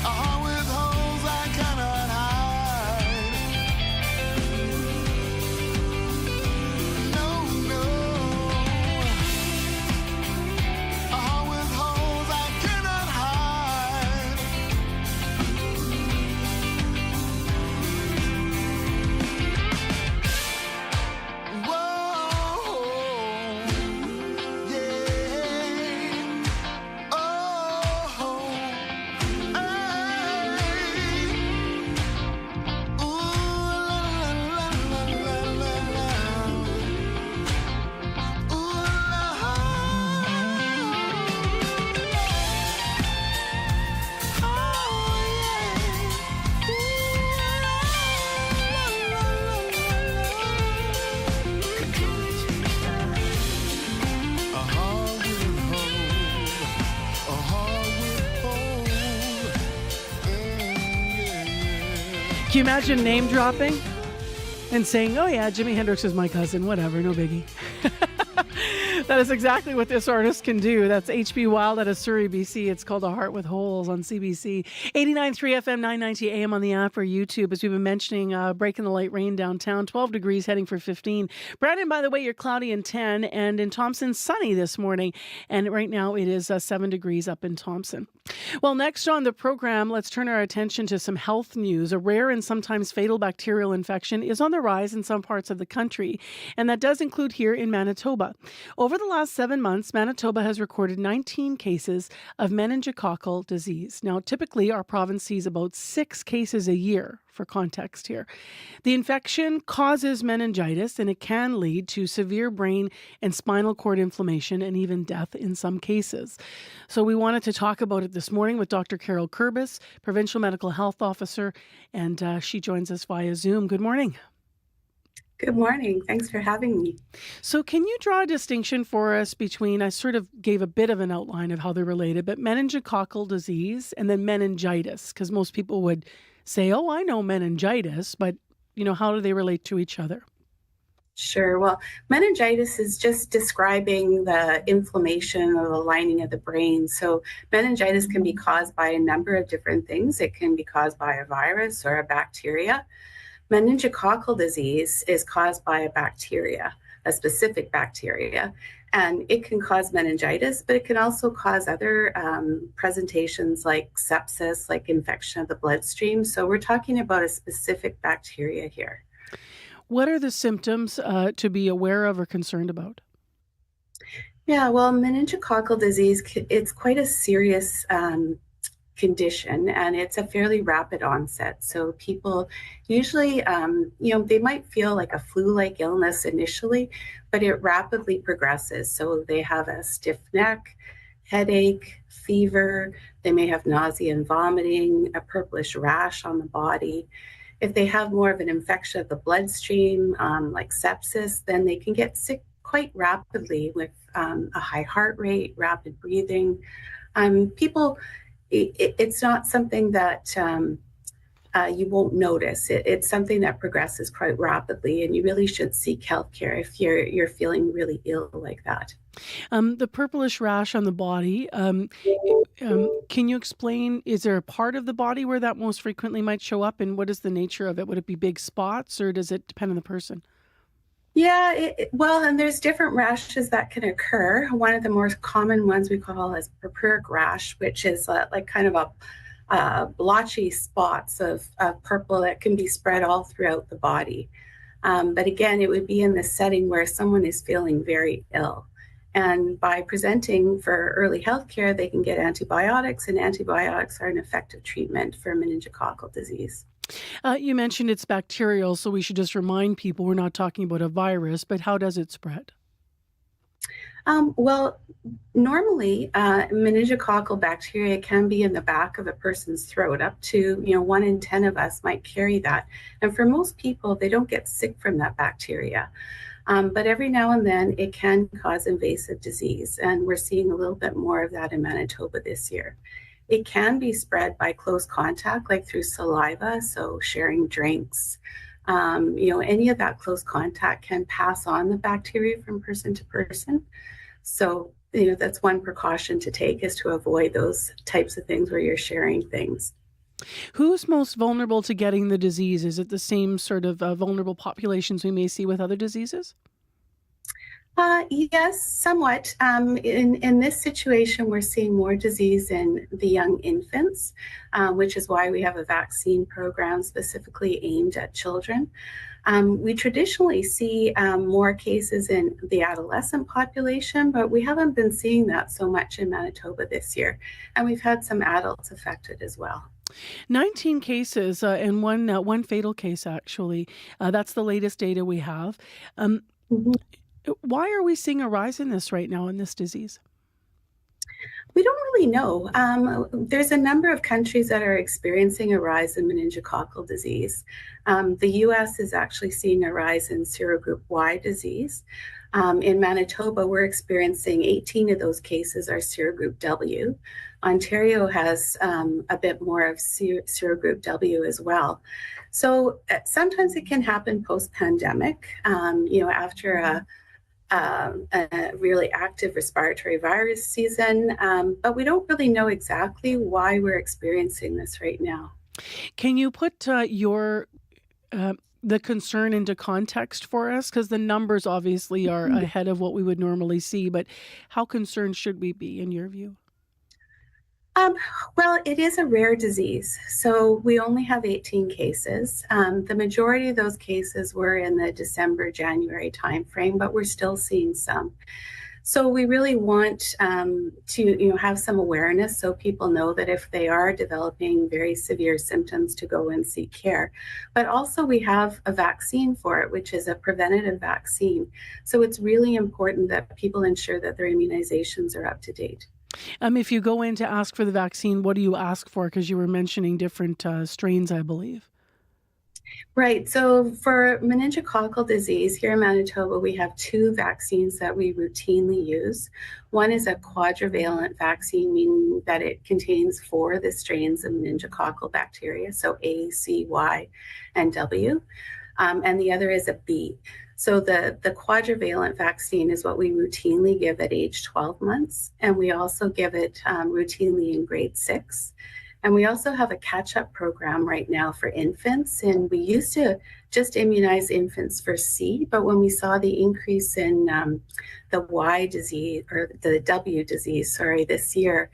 a heart with holes I cannot hide. No, no, a heart with holes I cannot hide. Whoa, yeah, oh, hey, ooh, la, la, la, la, la, la. Ooh, la, a heart with holes, a heart with holes. Can you imagine name dropping and saying, oh yeah, Jimi Hendrix is my cousin, whatever, no biggie. That is exactly what this artist can do. That's H.B. Wild out of Surrey, BC. It's called A Heart with Holes on CBC. 89.3 FM, 990 AM on the app or YouTube. As we've been mentioning, breaking the light rain downtown, 12 degrees heading for 15. Brandon, by the way, you're cloudy and 10, and in Thompson, sunny this morning. And right now it is 7 degrees up in Thompson. Well, next on the program, let's turn our attention to some health news. A rare and sometimes fatal bacterial infection is on the rise in some parts of the country, and that does include here in Manitoba. Over Over the last 7 months, Manitoba has recorded 19 cases of meningococcal disease. Now, typically, our province sees about 6 cases a year, for context here. The infection causes meningitis, and it can lead to severe brain and spinal cord inflammation and even death in some cases. So we wanted to talk about it this morning with Dr. Carol Kurbis, Provincial Medical Health Officer, and she joins us via Zoom. Good morning. Good morning. Thanks for having me. So can you draw a distinction for us between, I sort of gave a bit of an outline of how they're related, but meningococcal disease and then meningitis? Because most people would say, oh, I know meningitis, but, how do they relate to each other? Sure. Well, meningitis is just describing the inflammation of the lining of the brain. So meningitis can be caused by a number of different things. It can be caused by a virus or a bacteria. Meningococcal disease is caused by a bacteria, a specific bacteria, and it can cause meningitis, but it can also cause other presentations like sepsis, like infection of the bloodstream. So we're talking about a specific bacteria here. What are the symptoms to be aware of or concerned about? Yeah, well, meningococcal disease, it's quite a serious condition, and it's a fairly rapid onset. So people usually, they might feel like a flu-like illness initially, but it rapidly progresses. So they have a stiff neck, headache, fever. They may have nausea and vomiting, a purplish rash on the body. If they have more of an infection of the bloodstream, like sepsis, then they can get sick quite rapidly with a high heart rate, rapid breathing. It's not something that you won't notice. It's something that progresses quite rapidly, and you really should seek healthcare if you're feeling really ill like that. The purplish rash on the body, can you explain, is there a part of the body where that most frequently might show up, and what is the nature of it? Would it be big spots, or does it depend on the person? Yeah, well, and there's different rashes that can occur. One of the more common ones we call is purpuric rash, which is like kind of a blotchy spots of purple that can be spread all throughout the body. But again, it would be in the setting where someone is feeling very ill. And by presenting for early health care, they can get antibiotics, and antibiotics are an effective treatment for meningococcal disease. You mentioned it's bacterial, so we should just remind people we're not talking about a virus, but how does it spread? Well, normally meningococcal bacteria can be in the back of a person's throat. Up to 1 in 10 of us might carry that, and for most people, they don't get sick from that bacteria. But every now and then, it can cause invasive disease, and we're seeing a little bit more of that in Manitoba this year. It can be spread by close contact, like through saliva, so sharing drinks. Any of that close contact can pass on the bacteria from person to person. So, that's one precaution to take, is to avoid those types of things where you're sharing things. Who's most vulnerable to getting the disease? Is it the same sort of vulnerable populations we may see with other diseases? Yes, somewhat. In this situation, we're seeing more disease in the young infants, which is why we have a vaccine program specifically aimed at children. We traditionally see more cases in the adolescent population, but we haven't been seeing that so much in Manitoba this year. And we've had some adults affected as well. 19 cases and one fatal case, actually. That's the latest data we have. Why are we seeing a rise in this right now, in this disease? We don't really know. There's a number of countries that are experiencing a rise in meningococcal disease. The U.S. is actually seeing a rise in serogroup Y disease. In Manitoba, we're experiencing 18 of those cases are serogroup W. Ontario has a bit more of serogroup W as well. So sometimes it can happen post-pandemic, after a really active respiratory virus season, but we don't really know exactly why we're experiencing this right now. Can you put the concern into context for us? Because the numbers obviously are ahead of what we would normally see, but how concerned should we be in your view? Well, it is a rare disease, so we only have 18 cases. The majority of those cases were in the December, January timeframe, but we're still seeing some. So we really want to have some awareness so people know that if they are developing very severe symptoms to go and seek care. But also we have a vaccine for it, which is a preventative vaccine. So it's really important that people ensure that their immunizations are up to date. If you go in to ask for the vaccine, what do you ask for? Because you were mentioning different strains, I believe. Right. So for meningococcal disease here in Manitoba, we have 2 vaccines that we routinely use. One is a quadrivalent vaccine, meaning that it contains 4 of the strains of meningococcal bacteria, so A, C, Y, and W. And the other is a B. So the quadrivalent vaccine is what we routinely give at age 12 months, and we also give it routinely in grade 6. And we also have a catch-up program right now for infants, and we used to just immunize infants for C, but when we saw the increase in the Y disease, or the W disease, this year,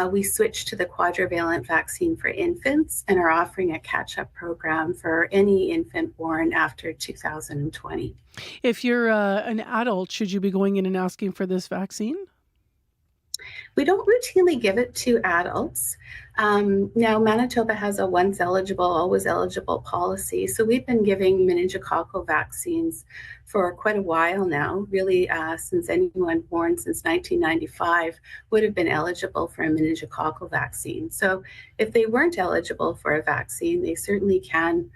we switched to the quadrivalent vaccine for infants and are offering a catch-up program for any infant born after 2020. If you're an adult, should you be going in and asking for this vaccine? We don't routinely give it to adults. Now, Manitoba has a once eligible, always eligible policy. So we've been giving meningococcal vaccines for quite a while now, really since anyone born since 1995 would have been eligible for a meningococcal vaccine. So if they weren't eligible for a vaccine, they certainly can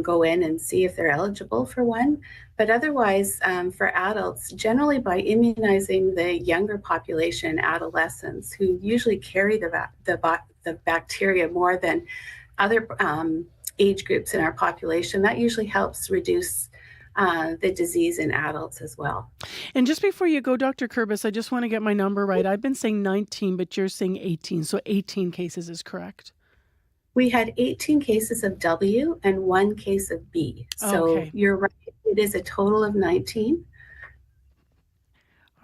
go in and see if they're eligible for one. But otherwise, for adults, generally by immunizing the younger population, adolescents, who usually carry the bacteria more than other age groups in our population, that usually helps reduce the disease in adults as well. And just before you go, Dr. Kurbis, I just want to get my number right. I've been saying 19, but you're saying 18. So 18 cases is correct. We had 18 cases of W and 1 case of B. So You're right. It is a total of 19.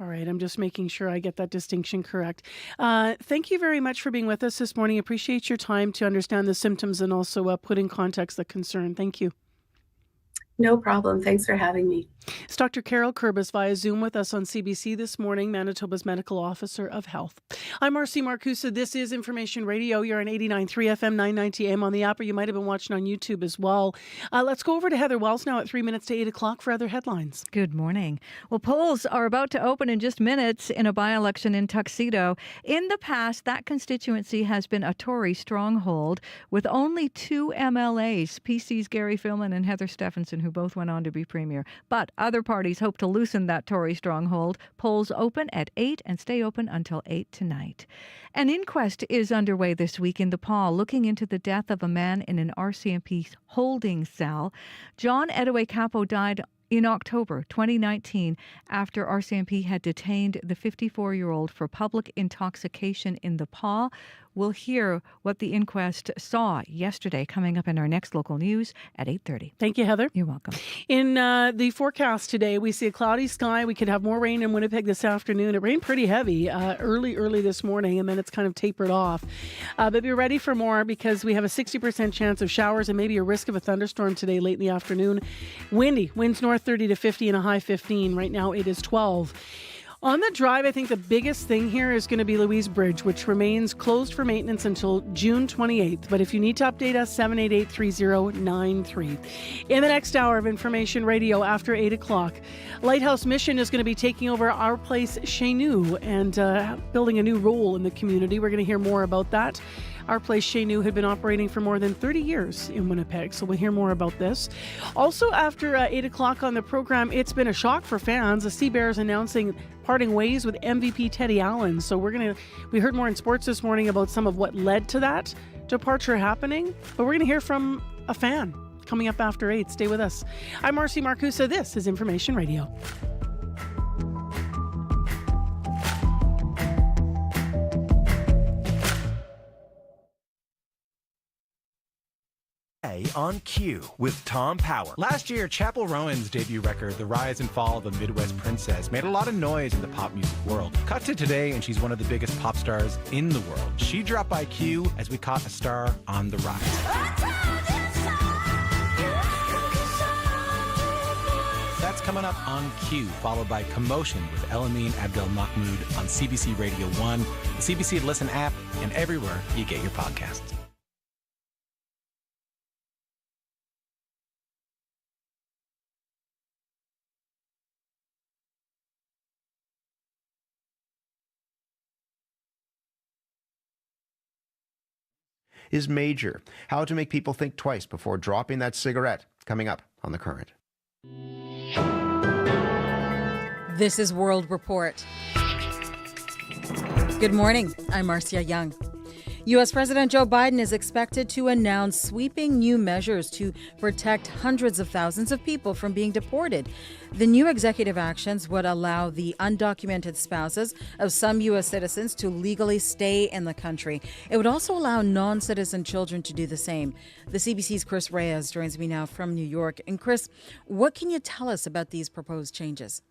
All right. I'm just making sure I get that distinction correct. Thank you very much for being with us this morning. Appreciate your time to understand the symptoms and also put in context the concern. Thank you. No problem. Thanks for having me. It's Dr. Carol Kurbis via Zoom with us on CBC this morning, Manitoba's Medical Officer of Health. I'm Marcy Marcusa. This is Information Radio. You're on 89.3 FM, 990 AM on the app, or you might have been watching on YouTube as well. Let's go over to Heather Wells now at 3 minutes to 8 o'clock for other headlines. Good morning. Well, polls are about to open in just minutes in a by-election in Tuxedo. In the past, that constituency has been a Tory stronghold with only 2 MLAs, PC's Gary Filmon and Heather Stephenson, who both went on to be premier. But other parties hope to loosen that Tory stronghold. Polls open at 8 and stay open until 8 tonight. An inquest is underway this week in the Paw, looking into the death of a man in an RCMP holding cell. John Edaway Capo died in October 2019 after RCMP had detained the 54-year-old for public intoxication in the Paw. We'll hear what the inquest saw yesterday coming up in our next local news at 8:30. Thank you, Heather. You're welcome. In the forecast today, we see a cloudy sky. We could have more rain in Winnipeg this afternoon. It rained pretty heavy early this morning, and then it's kind of tapered off. But be ready for more because we have a 60% chance of showers and maybe a risk of a thunderstorm today late in the afternoon. Windy, winds north 30 to 50 and a high 15. Right now it is 12. On the drive, I think the biggest thing here is going to be Louise Bridge, which remains closed for maintenance until June 28th. But if you need to update us, 788-3093. In the next hour of Information Radio after 8 o'clock, Lighthouse Mission is going to be taking over Our Place Chez Nous and building a new role in the community. We're going to hear more about that. Our Place Chez Nous had been operating for more than 30 years in Winnipeg, so we'll hear more about this. Also, after 8 o'clock on the program, it's been a shock for fans. The Sea Bears announcing parting ways with MVP Teddy Allen. So we heard more in sports this morning about some of what led to that departure happening, but we're going to hear from a fan coming up after 8. Stay with us. I'm Marcy Marcusa. This is Information Radio. On Cue with Tom Power. Last year, Chappell Rowan's debut record, The Rise and Fall of a Midwest Princess, made a lot of noise in the pop music world. Cut to today, and she's one of the biggest pop stars in the world. She dropped by Q as we caught a star on the rise. That's coming up on Q, followed by Commotion with Elamine Abdel Mahmoud on CBC Radio 1, the CBC Listen app, and everywhere you get your podcasts. Is major. How to make people think twice before dropping that cigarette. Coming up on The Current. This is World Report. Good morning. I'm Marcia Young. U.S. President Joe Biden is expected to announce sweeping new measures to protect hundreds of thousands of people from being deported. The new executive actions would allow the undocumented spouses of some U.S. citizens to legally stay in the country. It would also allow non-citizen children to do the same. The CBC's Chris Reyes joins me now from New York. And Chris, what can you tell us about these proposed changes?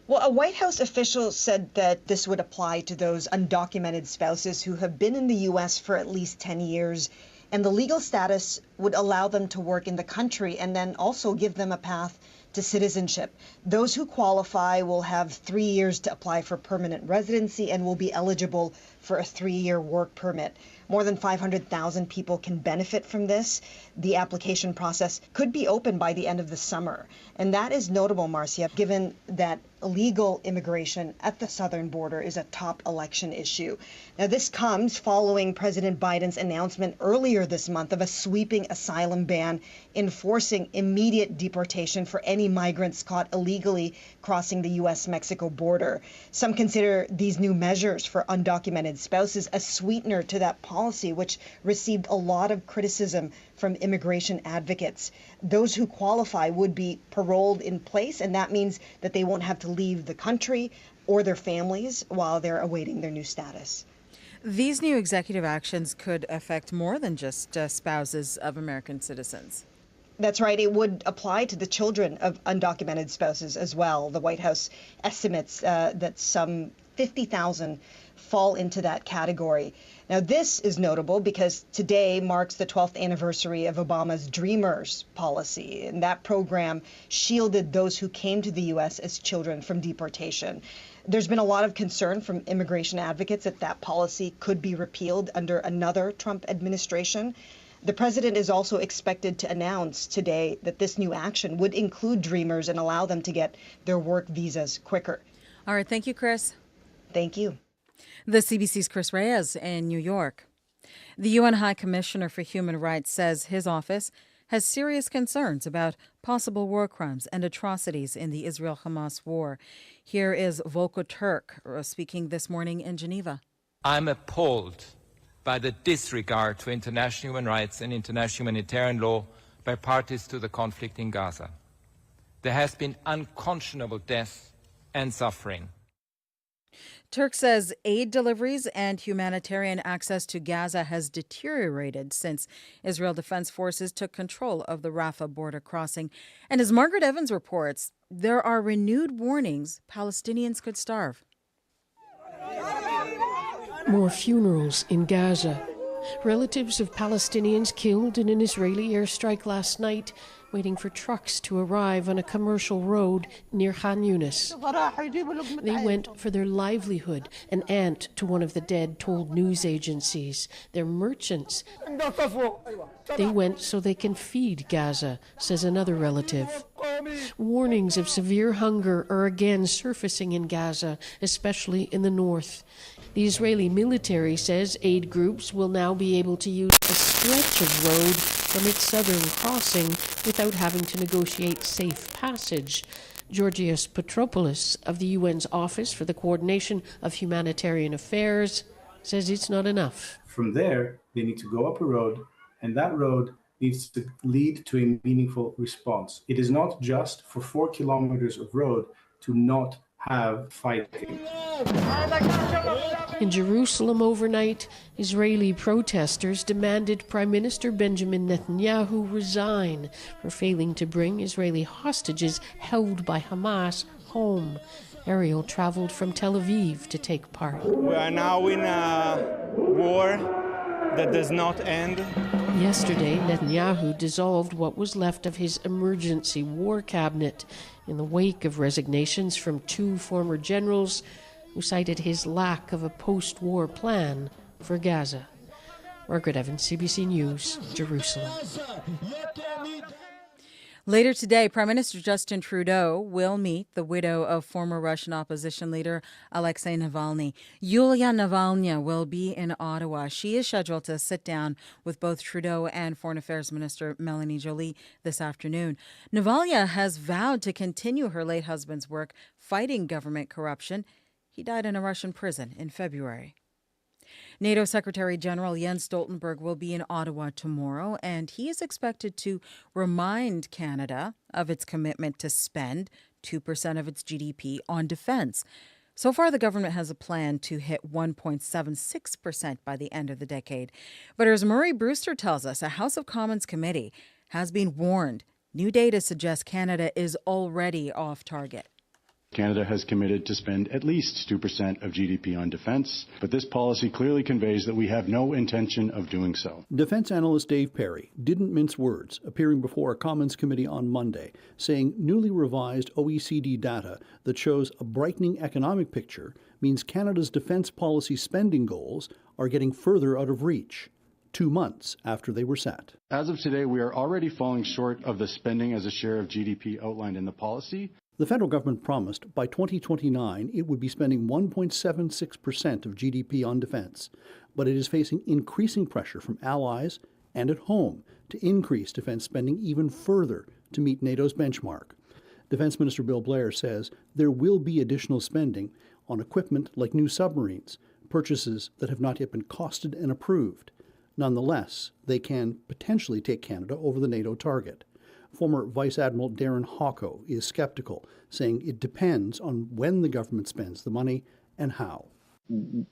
Well, a White House official said that this would apply to those undocumented spouses who have been in the U.S. for at least 10 years, and the legal status would allow them to work in the country and then also give them a path to citizenship. Those who qualify will have 3 years to apply for permanent residency and will be eligible for a 3-year work permit. More than 500,000 people can benefit from this. The application process could be open by the end of the summer. And that is notable, Marcia, given that illegal immigration at the southern border is a top election issue. Now, this comes following President Biden's announcement earlier this month of a sweeping asylum ban enforcing immediate deportation for any migrants caught illegally crossing the U.S.-Mexico border. Some consider these new measures for undocumented spouses a sweetener to that policy, which received a lot of criticism from immigration advocates. Those who qualify would be paroled in place, and that means that they won't have to leave the country or their families while they're awaiting their new status. These new executive actions could affect more than just spouses of American citizens. That's right. It would apply to the children of undocumented spouses as well. The White House estimates that some 50,000 fall into that category. Now, this is notable because today marks the 12th anniversary of Obama's Dreamers policy, and that program shielded those who came to the U.S. as children from deportation. There's been a lot of concern from immigration advocates that that policy could be repealed under another Trump administration. The president is also expected to announce today that this new action would include Dreamers and allow them to get their work visas quicker. All right. Thank you, Chris. Thank you. The CBC's Chris Reyes in New York. The UN High Commissioner for Human Rights says his office has serious concerns about possible war crimes and atrocities in the Israel-Hamas war. Here is Volker Turk speaking this morning in Geneva. I'm appalled by the disregard for international human rights and international humanitarian law by parties to the conflict in Gaza. There has been unconscionable death and suffering. Turk says aid deliveries and humanitarian access to Gaza has deteriorated since Israel Defense Forces took control of the Rafah border crossing. And as Margaret Evans reports, there are renewed warnings Palestinians could starve. More funerals in Gaza. Relatives of Palestinians killed in an Israeli airstrike last night, waiting for trucks to arrive on a commercial road near Khan Yunis. They went for their livelihood, an aunt to one of the dead told news agencies. They're merchants. They went so they can feed Gaza, says another relative. Warnings of severe hunger are again surfacing in Gaza, especially in the north. The Israeli military says aid groups will now be able to use a stretch of road from its southern crossing without having to negotiate safe passage. Georgios Petropoulos of the UN's Office for the Coordination of Humanitarian Affairs says it's not enough. From there, they need to go up a road, and that road needs to lead to a meaningful response. It is not just for 4 kilometers of road to not have fighting. In Jerusalem overnight, Israeli protesters demanded Prime Minister Benjamin Netanyahu resign for failing to bring Israeli hostages held by Hamas home. Ariel traveled from Tel Aviv to take part. We are now in a war that does not end Yesterday, Netanyahu dissolved what was left of his emergency war cabinet in the wake of resignations from 2 former generals who cited his lack of a post-war plan for Gaza. Margaret Evans, CBC News, Jerusalem. Later today, Prime Minister Justin Trudeau will meet the widow of former Russian opposition leader Alexei Navalny. Yulia Navalny will be in Ottawa. She is scheduled to sit down with both Trudeau and Foreign Affairs Minister Melanie Joly this afternoon. Navalny has vowed to continue her late husband's work fighting government corruption. He died in a Russian prison in February. NATO Secretary General Jens Stoltenberg will be in Ottawa tomorrow, and he is expected to remind Canada of its commitment to spend 2% of its GDP on defense. So far, the government has a plan to hit 1.76% by the end of the decade. But as Murray Brewster tells us, a House of Commons committee has been warned. New data suggests Canada is already off target. Canada has committed to spend at least 2% of GDP on defense, but this policy clearly conveys that we have no intention of doing so. Defense analyst Dave Perry didn't mince words, appearing before a Commons committee on Monday, saying newly revised OECD data that shows a brightening economic picture means Canada's defense policy spending goals are getting further out of reach, 2 months after they were set. As of today, we are already falling short of the spending as a share of GDP outlined in the policy. The federal government promised by 2029 it would be spending 1.76% of GDP on defense, but it is facing increasing pressure from allies and at home to increase defense spending even further to meet NATO's benchmark. Defense Minister Bill Blair says there will be additional spending on equipment like new submarines, purchases that have not yet been costed and approved. Nonetheless, they can potentially take Canada over the NATO target. Former Vice Admiral Darren Hawko is skeptical, saying it depends on when the government spends the money and how.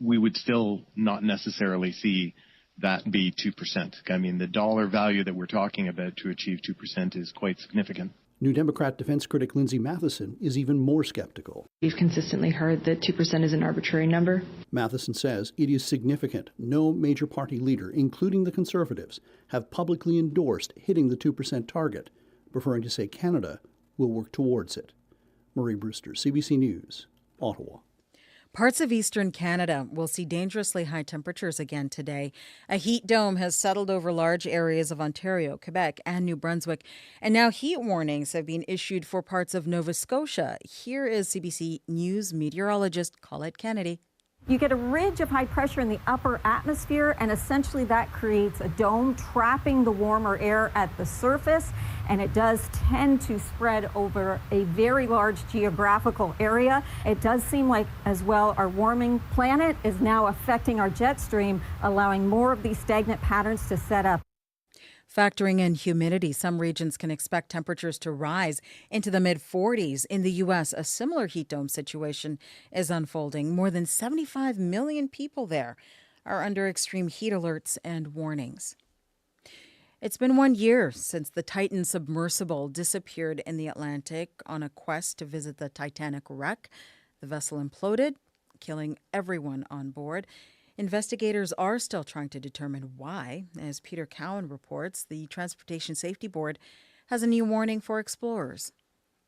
We would still not necessarily see that be 2%. I mean, the dollar value that we're talking about to achieve 2% is quite significant. New Democrat defense critic Lindsay Matheson is even more skeptical. We've consistently heard that 2% is an arbitrary number. Matheson says it is significant. No major party leader, including the Conservatives, have publicly endorsed hitting the 2% target, preferring to say Canada will work towards it. Murray Brewster, CBC News, Ottawa. Parts of eastern Canada will see dangerously high temperatures again today. A heat dome has settled over large areas of Ontario, Quebec, and New Brunswick. And now heat warnings have been issued for parts of Nova Scotia. Here is CBC News meteorologist Colette Kennedy. You get a ridge of high pressure in the upper atmosphere, and essentially that creates a dome trapping the warmer air at the surface, and it does tend to spread over a very large geographical area. It does seem like, as well, our warming planet is now affecting our jet stream, allowing more of these stagnant patterns to set up. Factoring in humidity, some regions can expect temperatures to rise into the mid-40s. In the U.S., a similar heat dome situation is unfolding. More than 75 million people there are under extreme heat alerts and warnings. It's been 1 year since the Titan submersible disappeared in the Atlantic on a quest to visit the Titanic wreck. The vessel imploded, killing everyone on board. Investigators are still trying to determine why. As Peter Cowan reports, the Transportation Safety Board has a new warning for explorers.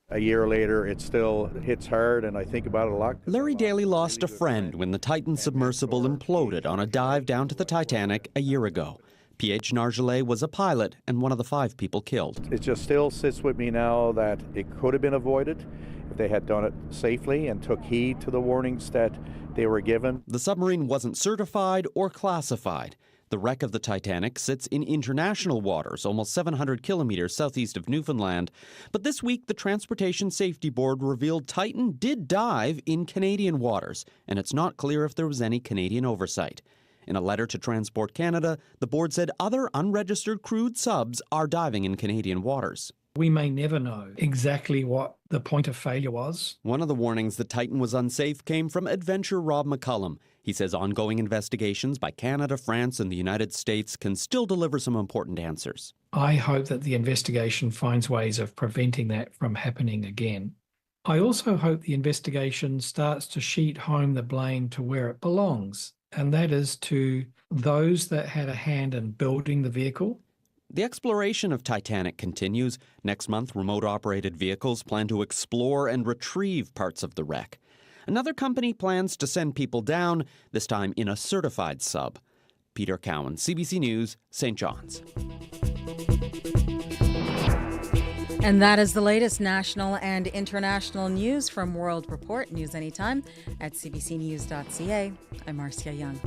A year later, it still hits hard, and I think about it a lot. Larry Daly lost a friend when the Titan submersible imploded on a dive down to the Titanic a year ago. P.H. Nargelet was a pilot and one of the 5 people killed. It just still sits with me now that it could have been avoided if they had done it safely and took heed to the warnings that they were given. The submarine wasn't certified or classified. The wreck of the Titanic sits in international waters, almost 700 kilometers southeast of Newfoundland. But this week, the Transportation Safety Board revealed Titan did dive in Canadian waters, and it's not clear if there was any Canadian oversight. In a letter to Transport Canada, the board said other unregistered crewed subs are diving in Canadian waters. We may never know exactly what the point of failure was. One of the warnings that Titan was unsafe came from adventurer Rob McCullum. He says ongoing investigations by Canada, France, and the United States can still deliver some important answers. I hope that the investigation finds ways of preventing that from happening again. I also hope the investigation starts to sheet home the blame to where it belongs, and that is to those that had a hand in building the vehicle The exploration of Titanic continues. Next month, remote-operated vehicles plan to explore and retrieve parts of the wreck. Another company plans to send people down, this time in a certified sub. Peter Cowan, CBC News, St. John's. And that is the latest national and international news from World Report. News anytime at cbcnews.ca. I'm Marcia Young.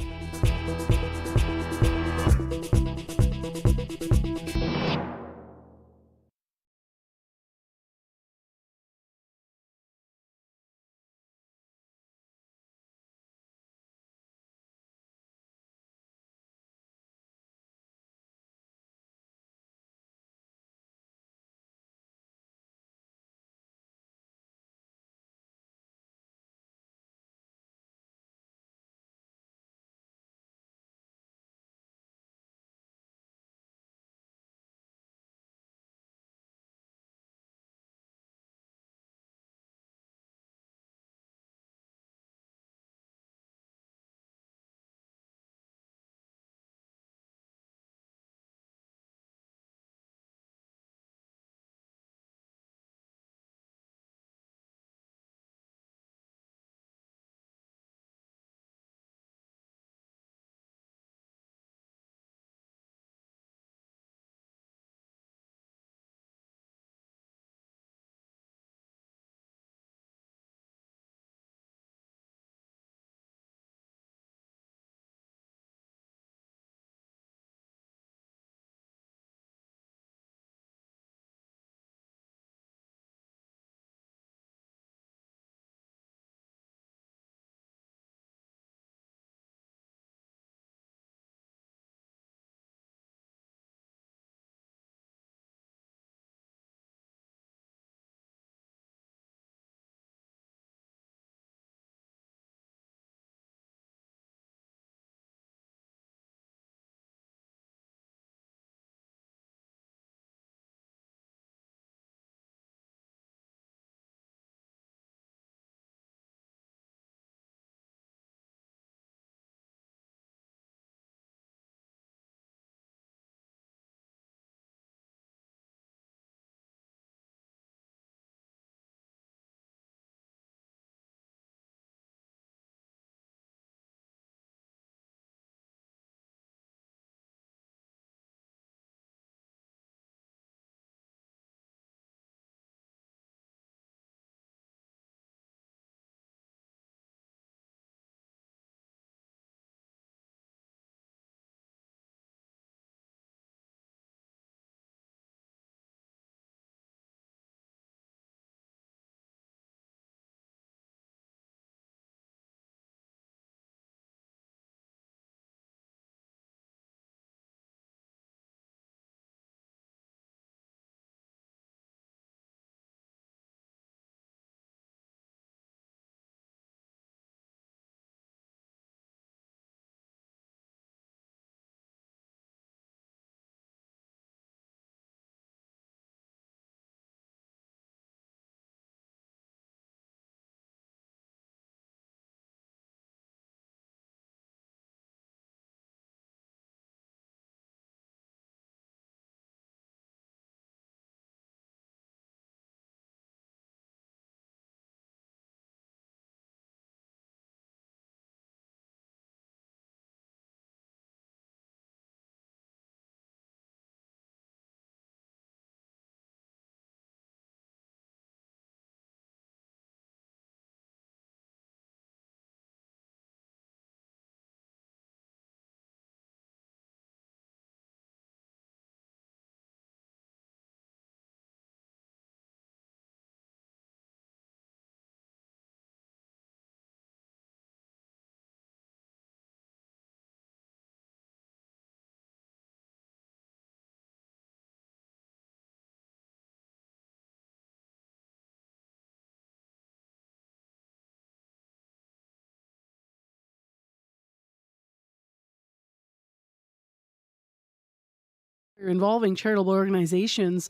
involving charitable organizations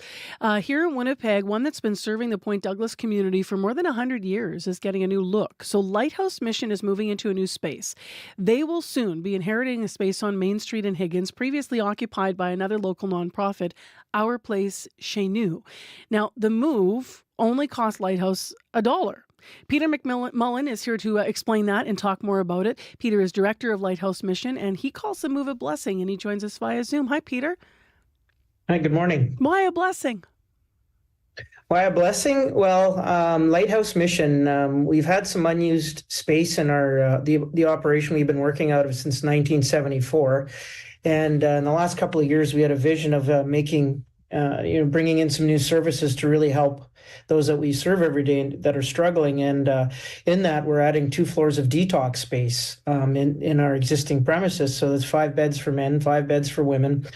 here in Winnipeg. One that's been serving the Point Douglas community for more than 100 years is getting a new look. So Lighthouse Mission is moving into a new space. They will soon be inheriting a space on Main Street in Higgins, previously occupied by another local nonprofit, Our Place Chez Nous. Now, the move only cost Lighthouse $1. Peter McMullen is here to explain that and talk more about it. Peter is director of Lighthouse Mission, and he calls the move a blessing, and he joins us via Zoom. Hi, Peter. Hi, good morning. Why a blessing? Why a blessing? Well, Lighthouse Mission, we've had some unused space in our the operation we've been working out of since 1974. And in the last couple of years, we had a vision of bringing in some new services to really help those that we serve every day that are struggling. And in that, we're adding 2 floors of detox space in our existing premises. So that's 5 beds for men, 5 beds for women.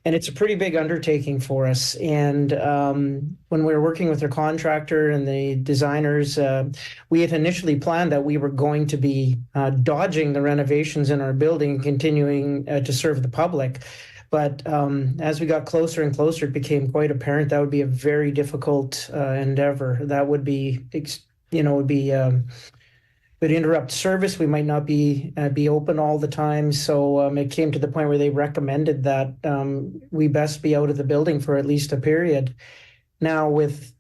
And it's a pretty big undertaking for us. And when we were working with our contractor and the designers, we had initially planned that we were going to be dodging the renovations in our building and continuing to serve the public. But as we got closer and closer, it became quite apparent that would be a very difficult endeavor. That would be, would interrupt service. We might not be open all the time. So it came to the point where they recommended that we best be out of the building for at least a period. Now with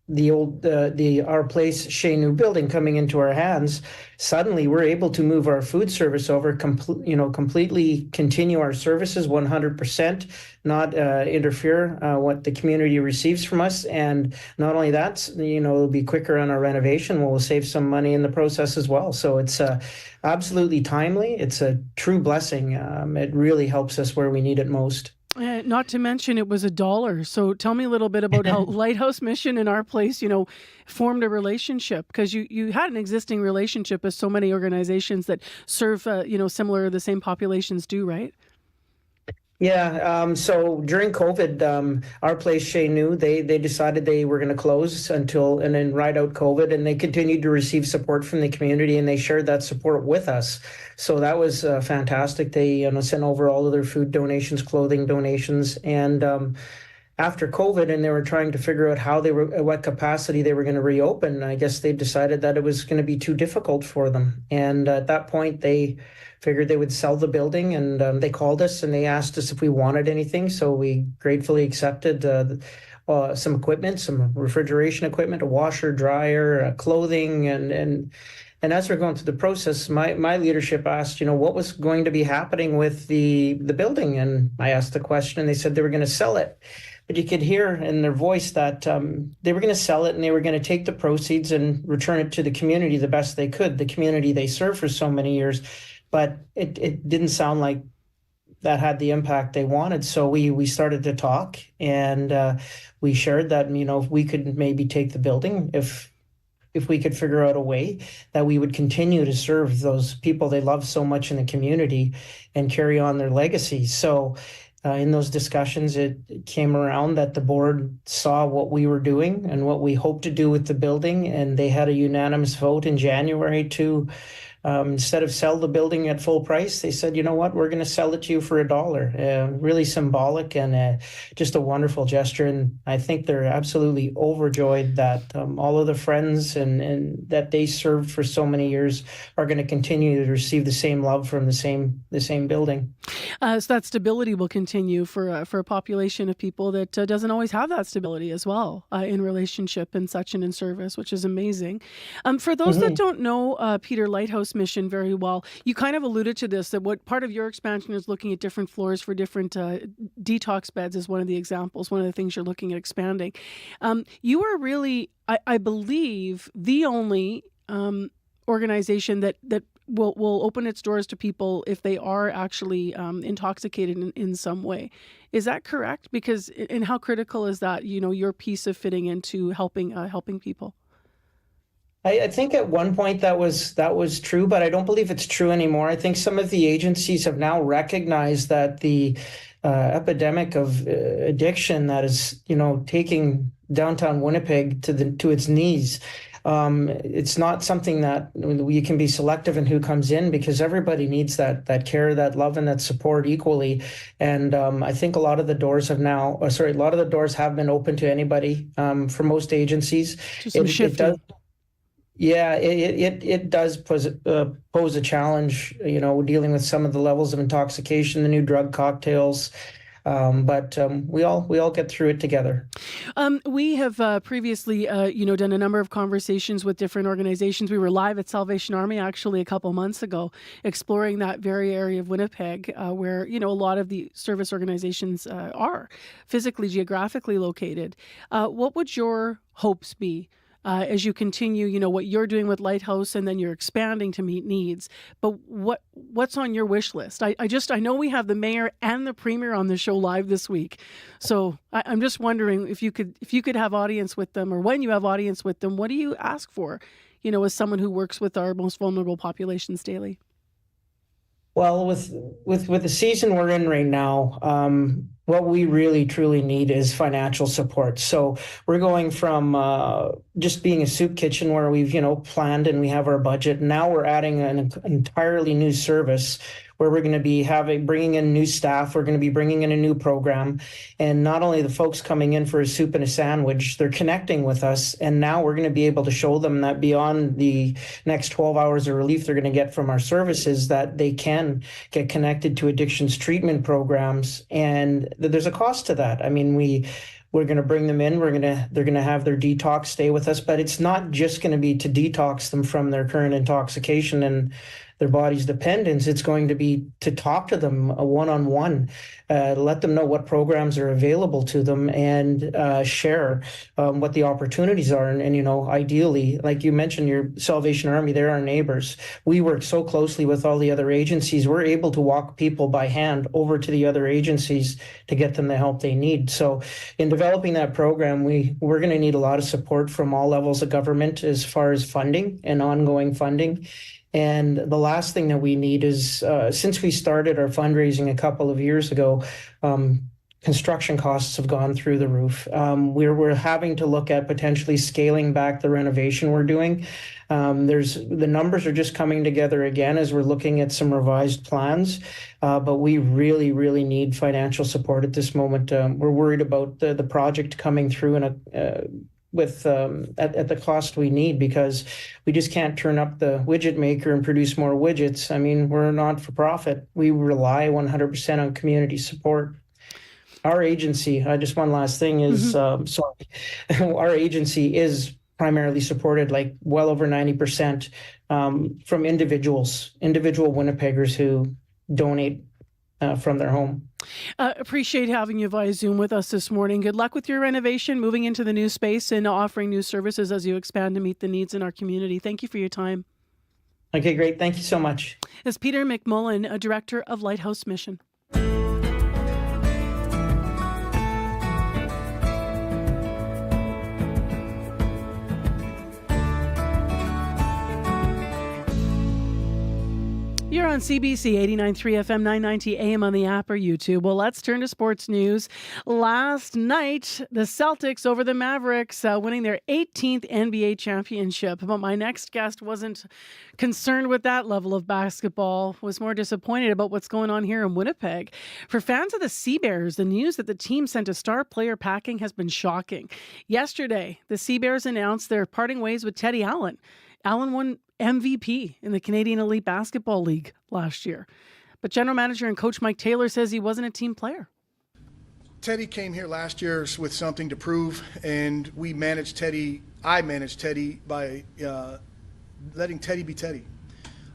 the Our Place Chez Nous building coming into our hands, suddenly we're able to move our food service over, completely continue our services 100%, not interfere what the community receives from us. And not only that, it'll be quicker on our renovation. We'll save some money in the process as well. So it's absolutely timely. It's a true blessing. It really helps us where we need it most. Not to mention it was $1. So tell me a little bit about how Lighthouse Mission and Our Place, formed a relationship, because you had an existing relationship as so many organizations that serve, similar, the same populations do, right? Yeah. So during COVID, Our Place Chez Nous, they decided they were going to close and then ride out COVID, and they continued to receive support from the community, and they shared that support with us. So that was fantastic. They sent over all of their food donations, clothing donations, and after COVID, and they were trying to figure out what capacity they were going to reopen, I guess they decided that it was going to be too difficult for them. And at that point, they figured they would sell the building, and they called us and they asked us if we wanted anything. So we gratefully accepted some equipment, some refrigeration equipment, a washer, dryer, clothing, and as we're going through the process, my leadership asked, what was going to be happening with the building, and I asked the question, and they said they were going to sell it. But you could hear in their voice that they were going to sell it and they were going to take the proceeds and return it to the community the best they could, the community they served for so many years. But it didn't sound like that had the impact they wanted. So we started to talk, and we shared that, if we could maybe take the building, if we could figure out a way that we would continue to serve those people they love so much in the community and carry on their legacy. So in those discussions, it came around that the board saw what we were doing and what we hoped to do with the building, and they had a unanimous vote in January to instead of sell the building at full price, they said, you know what, we're going to sell it to you for $1. Really symbolic and just a wonderful gesture. And I think they're absolutely overjoyed that all of the friends and that they served for so many years are going to continue to receive the same love from the same building. So that stability will continue for a population of people that doesn't always have that stability as well in relationship and such and in service, which is amazing. For those that don't know Peter, Lighthouse Mission very well, you kind of alluded to this, that what part of your expansion is looking at different floors for different detox beds is one of the examples, one of the things you're looking at expanding. You are really, I believe, the only organization that will open its doors to people if they are actually intoxicated in some way. Is that correct? Because, and how critical is that, your piece of fitting into helping people? I think at one point that was true, but I don't believe it's true anymore. I think some of the agencies have now recognized that the epidemic of addiction that is, taking downtown Winnipeg to its knees it's not something that you can be selective in who comes in, because everybody needs that care, that love, and that support equally. And I think a lot of the doors have been open to anybody for most agencies. It does. Yeah, it does pose a challenge, dealing with some of the levels of intoxication, the new drug cocktails. But we all get through it together. We have previously, done a number of conversations with different organizations. We were live at Salvation Army actually a couple months ago, exploring that very area of Winnipeg, where a lot of the service organizations are physically, geographically located. What would your hopes be? As you continue, what you're doing with Lighthouse, and then you're expanding to meet needs. But what's on your wish list? I know we have the mayor and the premier on the show live this week, so I'm just wondering if you could have audience with them, or when you have audience with them, what do you ask for? As someone who works with our most vulnerable populations daily. Well, with the season we're in right now, what we really truly need is financial support. So we're going from just being a soup kitchen where we've planned and we have our budget. Now we're adding an entirely new service where we're going to be bringing in new staff. We're going to be bringing in a new program. And not only the folks coming in for a soup and a sandwich, they're connecting with us. And now we're going to be able to show them that beyond the next 12 hours of relief they're going to get from our services, that they can get connected to addictions treatment programs. And there's a cost to that. I mean, we're going to bring them in. They're going to have their detox stay with us, but it's not just going to be to detox them from their current intoxication and their body's dependence. It's going to be to talk to them one-on-one, let them know what programs are available to them, and share what the opportunities are. And ideally, like you mentioned, your Salvation Army, they're our neighbors. We work so closely with all the other agencies. We're able to walk people by hand over to the other agencies to get them the help they need. So in developing that program, we're going to need a lot of support from all levels of government as far as funding and ongoing funding. And the last thing that we need is, since we started our fundraising a couple of years ago, construction costs have gone through the roof. We're having to look at potentially scaling back the renovation we're doing. The numbers are just coming together again as we're looking at some revised plans, but we really, really need financial support at this moment. We're worried about the project coming through at the cost we need, because we just can't turn up the widget maker and produce more widgets. I mean, we're not for profit. We rely 100% on community support. Our agency, just one last thing is, our agency is primarily supported, like well over 90%, from individual Winnipeggers who donate from their home. Appreciate having you via Zoom with us this morning. Good luck with your renovation, moving into the new space, and offering new services as you expand to meet the needs in our community. Thank you for your time. Okay, great. Thank you so much. It's Peter McMullen, Director of Lighthouse Mission. You're on CBC 89.3 FM, 990 AM on the app or YouTube. Well, let's turn to sports news. Last night, the Celtics over the Mavericks, winning their 18th NBA championship. But my next guest wasn't concerned with that level of basketball, was more disappointed about what's going on here in Winnipeg. For fans of the Sea Bears, the news that the team sent a star player packing has been shocking. Yesterday, the Sea Bears announced they're parting ways with Teddy Allen. Allen won MVP in the Canadian Elite Basketball League last year. But general manager and coach Mike Taylor says he wasn't a team player. Teddy came here last year with something to prove, and I managed Teddy by letting Teddy be Teddy.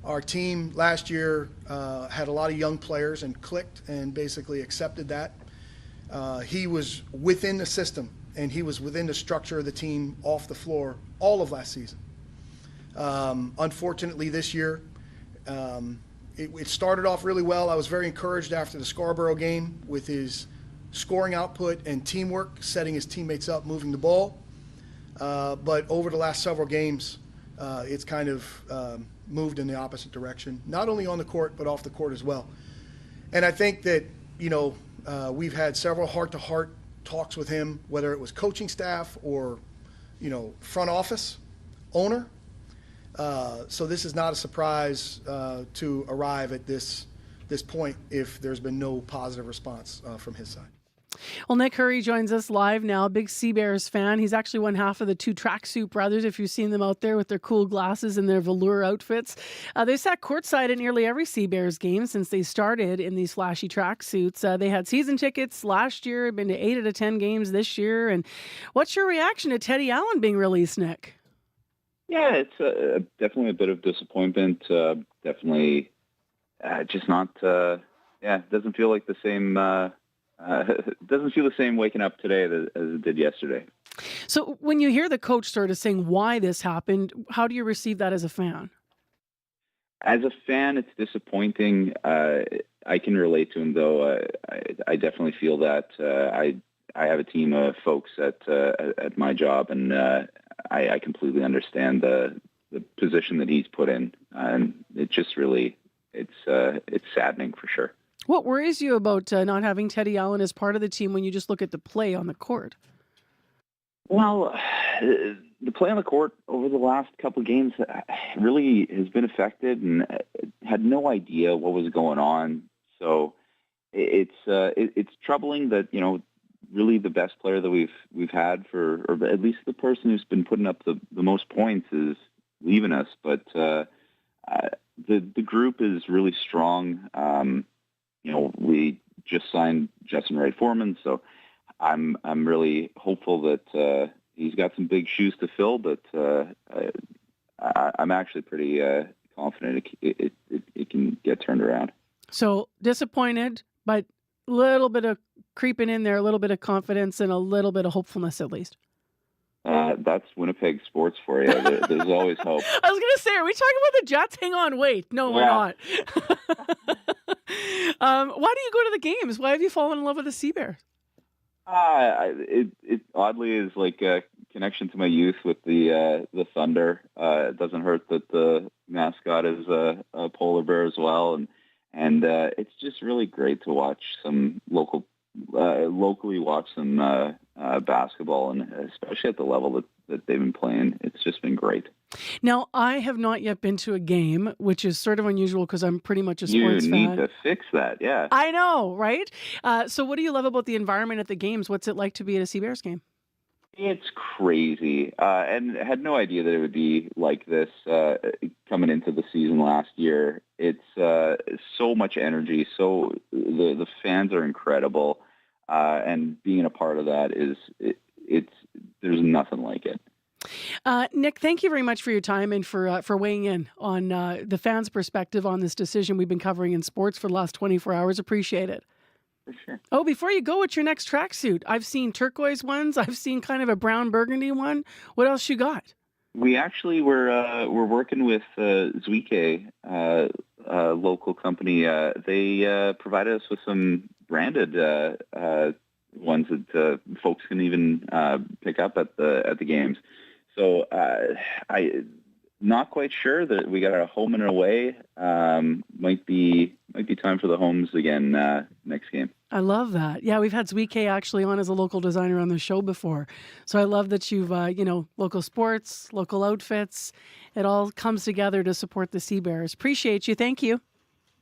Our team last year had a lot of young players and clicked and basically accepted that. He was within the system, and he was within the structure of the team off the floor all of last season. Unfortunately, this year, it started off really well. I was very encouraged after the Scarborough game with his scoring output and teamwork, setting his teammates up, moving the ball. But over the last several games, it's kind of moved in the opposite direction, not only on the court, but off the court as well. And I think that, we've had several heart-to-heart talks with him, whether it was coaching staff or, front office. owner. So this is not a surprise to arrive at this point if there's been no positive response from his side. Well, Nick Hurry joins us live now, big Sea Bears fan. He's actually one half of the two tracksuit brothers, if you've seen them out there with their cool glasses and their velour outfits. They sat courtside at nearly every Sea Bears game since they started in these flashy tracksuits. They had season tickets last year, been to 8 out of 10 games this year. And what's your reaction to Teddy Allen being released, Nick? Yeah, it's definitely a bit of disappointment. Definitely just not, doesn't feel like the same... it doesn't feel the same waking up today as it did yesterday. So when you hear the coach sort of saying why this happened, how do you receive that as a fan? As a fan, it's disappointing. I can relate to him, though. I definitely feel that. I have a team of folks at my job, and I completely understand the position that he's put in. And it just really, it's saddening for sure. What worries you about not having Teddy Allen as part of the team when you just look at the play on the court? Well, the play on the court over the last couple of games really has been affected, and had no idea what was going on. So it's troubling that, you know, really the best player that we've had or at least the person who's been putting up the most points is leaving us. But the group is really strong. You know, we just signed Justin Wright Foreman, so I'm really hopeful that he's got some big shoes to fill. But I'm actually pretty confident it can get turned around. So disappointed, but a little bit of creeping in there, a little bit of confidence, and a little bit of hopefulness at least. That's Winnipeg sports for you. There's always hope. I was going to say, are we talking about the Jets? Hang on, wait. No, we're not. Why do you go to the games? Why have you fallen in love with the Sea Bears? It oddly is like a connection to my youth with the Thunder. It doesn't hurt that the mascot is a polar bear as well, and it's just really great to watch some locally watch some basketball, and especially at the level that they've been playing. It's just been great. Now, I have not yet been to a game, which is sort of unusual because I'm pretty much a sports fan. You need to fix that, yeah. I know, right? So what do you love about the environment at the games? What's it like to be at a Sea Bears game? It's crazy, and I had no idea that it would be like this coming into the season last year. It's so much energy, so the fans are incredible, and being a part of that there's nothing like it. Nick, thank you very much for your time and for weighing in on the fans' perspective on this decision we've been covering in sports for the last 24 hours. Appreciate it. For sure. Oh, before you go, what's your next tracksuit? I've seen turquoise ones. I've seen kind of a brown burgundy one. What else you got? We actually we're working with Zwieke, a local company. They provided us with some branded ones that folks can even pick up at the games. So I not quite sure that we got a home and away. Might be time for the homes again next game. I love that. Yeah, we've had Zwieke actually on as a local designer on the show before. So I love that you've, local sports, local outfits. It all comes together to support the Sea Bears. Appreciate you. Thank you.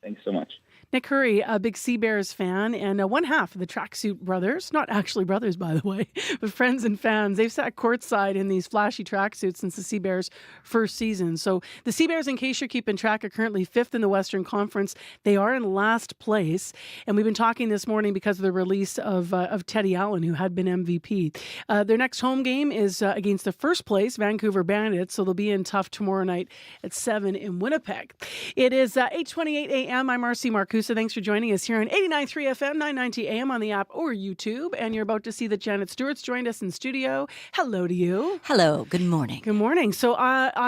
Thanks so much. Nick Hurry, a big Sea Bears fan, and one half of the Tracksuit Brothers, not actually brothers, by the way, but friends and fans. They've sat courtside in these flashy tracksuits since the Sea Bears' first season. So the Sea Bears, in case you're keeping track, are currently 5th in the Western Conference. They are in last place, and we've been talking this morning because of the release of Teddy Allen, who had been MVP. Their next home game is against the first place, Vancouver Bandits, so they'll be in tough tomorrow night at 7 in Winnipeg. It is 8:28 a.m. I'm Marcy Marcusa. Thanks for joining us here on 89.3 FM, 990 AM on the app or YouTube. And you're about to see that Janet Stewart's joined us in studio. Hello to you. Hello. Good morning. Good morning. So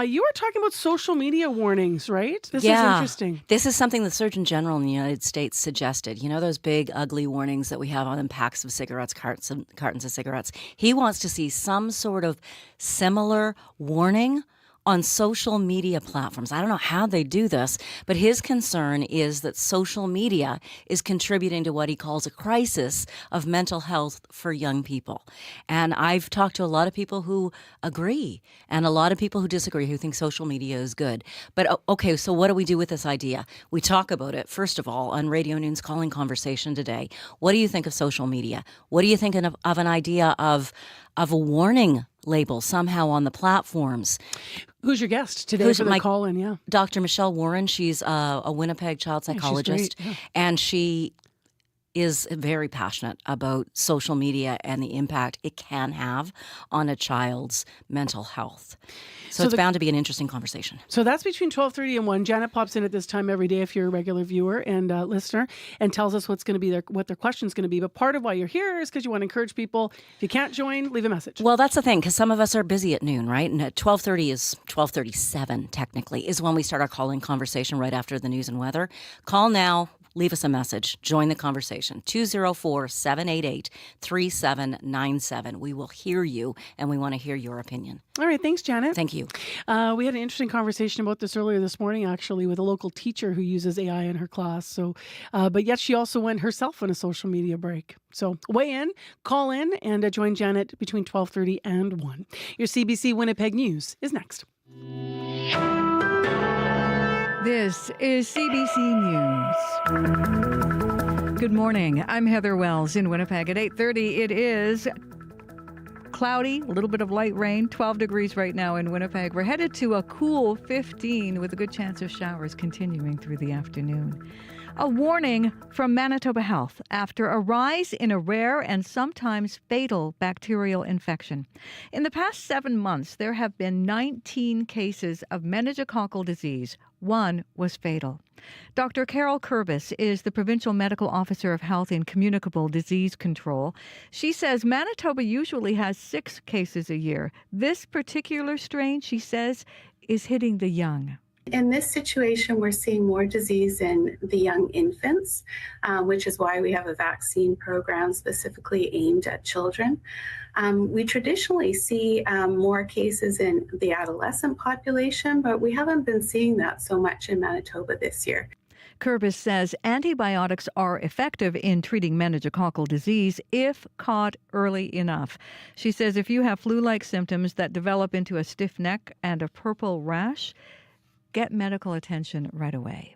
you were talking about social media warnings, right? This is interesting. This is something the Surgeon General in the United States suggested. You know those big, ugly warnings that we have on packs of cigarettes, cartons of cigarettes? He wants to see some sort of similar warning on social media platforms. I don't know how they do this, but his concern is that social media is contributing to what he calls a crisis of mental health for young people. And I've talked to a lot of people who agree and a lot of people who disagree, who think social media is good. But okay, so what do we do with this idea? We talk about it, first of all, on Radio Noon's Calling Conversation today. What do you think of social media? What do you think of an idea of a warning label somehow on the platforms? Who's your guest today for the call-in? Yeah, Dr. Michelle Warren. She's a Winnipeg child psychologist, and she is very passionate about social media and the impact it can have on a child's mental health. So it's bound to be an interesting conversation. So that's between 12:30 and 1. Janet pops in at this time every day if you're a regular viewer and listener, and tells us what's going to be what their question's going to be. But part of why you're here is because you want to encourage people. If you can't join, leave a message. Well, that's the thing, because some of us are busy at noon, right? And at 12:30 is 12:37 technically is when we start our call-in conversation right after the news and weather. Call now. Leave us a message. Join the conversation. 204-788-3797. We will hear you, and we want to hear your opinion. All right. Thanks, Janet. Thank you. We had an interesting conversation about this earlier this morning, actually, with a local teacher who uses AI in her class. So, but yet she also went herself on a social media break. So weigh in, call in, and join Janet between 12:30 and 1. Your CBC Winnipeg News is next. This is CBC News. Good morning. I'm Heather Wells in Winnipeg. At 8:30, it is cloudy, a little bit of light rain, 12 degrees right now in Winnipeg. We're headed to a cool 15 with a good chance of showers continuing through the afternoon. A warning from Manitoba Health after a rise in a rare and sometimes fatal bacterial infection. In the past 7 months, there have been 19 cases of meningococcal disease. One was fatal. Dr. Carol Kurbis is the Provincial Medical Officer of Health and Communicable Disease Control. She says Manitoba usually has 6 cases a year. This particular strain, she says, is hitting the young. In this situation, we're seeing more disease in the young infants, which is why we have a vaccine program specifically aimed at children. We traditionally see more cases in the adolescent population, but we haven't been seeing that so much in Manitoba this year. Kurbis says antibiotics are effective in treating meningococcal disease if caught early enough. She says if you have flu-like symptoms that develop into a stiff neck and a purple rash, get medical attention right away.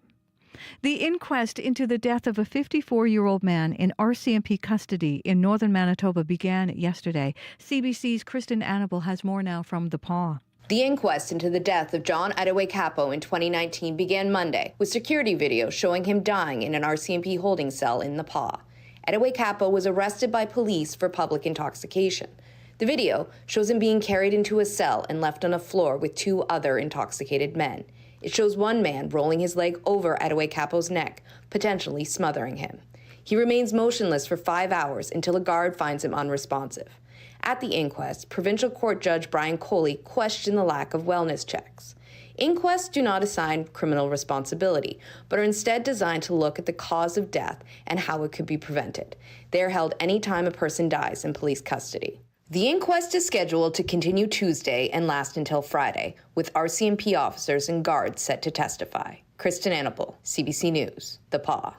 The inquest into the death of a 54-year-old man in RCMP custody in northern Manitoba began yesterday. CBC's Kristen Annabelle has more now from the PAW. The inquest into the death of John Capo in 2019 began Monday with security video showing him dying in an RCMP holding cell in the PAW. Capo was arrested by police for public intoxication. The video shows him being carried into a cell and left on a floor with 2 other intoxicated men. It shows one man rolling his leg over Capo's neck, potentially smothering him. He remains motionless for 5 hours until a guard finds him unresponsive. At the inquest, Provincial Court Judge Brian Coley questioned the lack of wellness checks. Inquests do not assign criminal responsibility, but are instead designed to look at the cause of death and how it could be prevented. They are held any time a person dies in police custody. The inquest is scheduled to continue Tuesday and last until Friday, with RCMP officers and guards set to testify. Kristen Annabelle, CBC News, The PAW.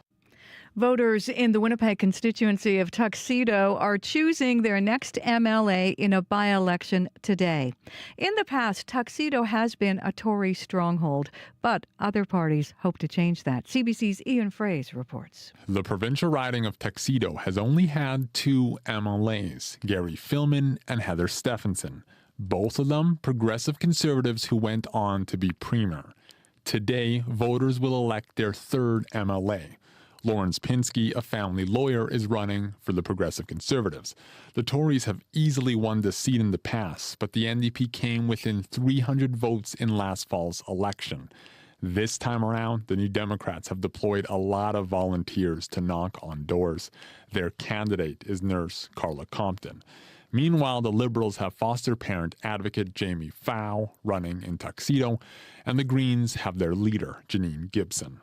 Voters in the Winnipeg constituency of Tuxedo are choosing their next MLA in a by-election today. In the past, Tuxedo has been a Tory stronghold, but other parties hope to change that. CBC's Ian Fraze reports. The provincial riding of Tuxedo has only had 2 MLAs, Gary Philman and Heather Stephenson, both of them progressive conservatives who went on to be premier. Today, voters will elect their 3rd MLA. Lawrence Pinsky, a family lawyer, is running for the Progressive Conservatives. The Tories have easily won the seat in the past, but the NDP came within 300 votes in last fall's election. This time around, the New Democrats have deployed a lot of volunteers to knock on doors. Their candidate is nurse Carla Compton. Meanwhile, the Liberals have foster parent advocate Jamie Fow running in Tuxedo, and the Greens have their leader, Janine Gibson.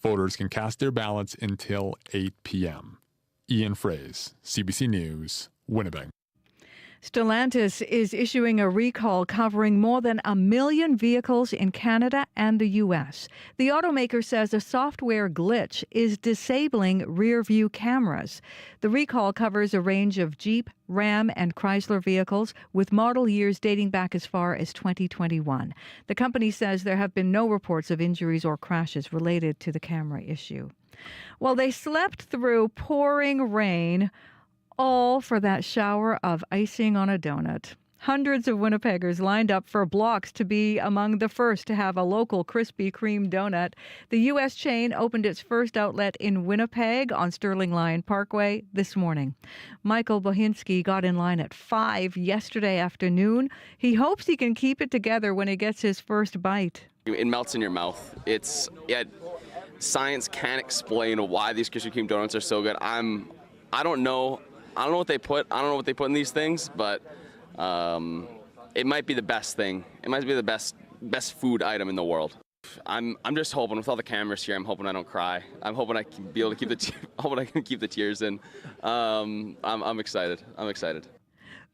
Voters can cast their ballots until 8 p.m. Ian Fraze, CBC News, Winnipeg. Stellantis is issuing a recall covering more than 1 million vehicles in Canada and the U.S. The automaker says a software glitch is disabling rear-view cameras. The recall covers a range of Jeep, Ram, and Chrysler vehicles with model years dating back as far as 2021. The company says there have been no reports of injuries or crashes related to the camera issue. Well, they slept through pouring rain, all for that shower of icing on a donut. Hundreds of Winnipeggers lined up for blocks to be among the first to have a local Krispy Kreme donut. The U.S. chain opened its first outlet in Winnipeg on Sterling Line Parkway this morning. Michael Bohinski got in line at 5 yesterday afternoon. He hopes he can keep it together when he gets his first bite. It melts in your mouth. Science can't explain why these Krispy Kreme donuts are so good. I don't know what they put. I don't know what they put in these things, but it might be the best thing. It might be the best food item in the world. I'm just hoping with all the cameras here. I'm hoping I don't cry. I'm hoping I can be able to keep the tears in. I'm excited. I'm excited.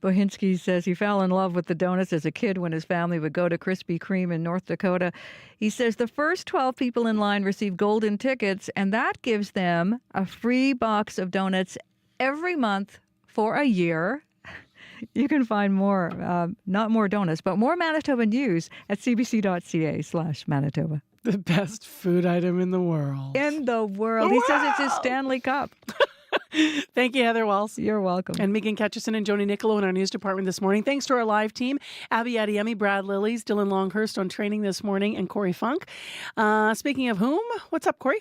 Bohinski says he fell in love with the donuts as a kid when his family would go to Krispy Kreme in North Dakota. He says the first 12 people in line receive golden tickets, and that gives them a free box of donuts every month for a year. You can find more, not more donuts, but more Manitoba news at cbc.ca/Manitoba. The best food item in the world. In the world. He says it's his Stanley Cup. Thank you, Heather Wells. You're welcome. And Megan Ketchison and Joni Nicolo in our news department this morning. Thanks to our live team, Abby Adiemi, Brad Lillies, Dylan Longhurst on training this morning, and Corey Funk. Speaking of whom, what's up, Corey?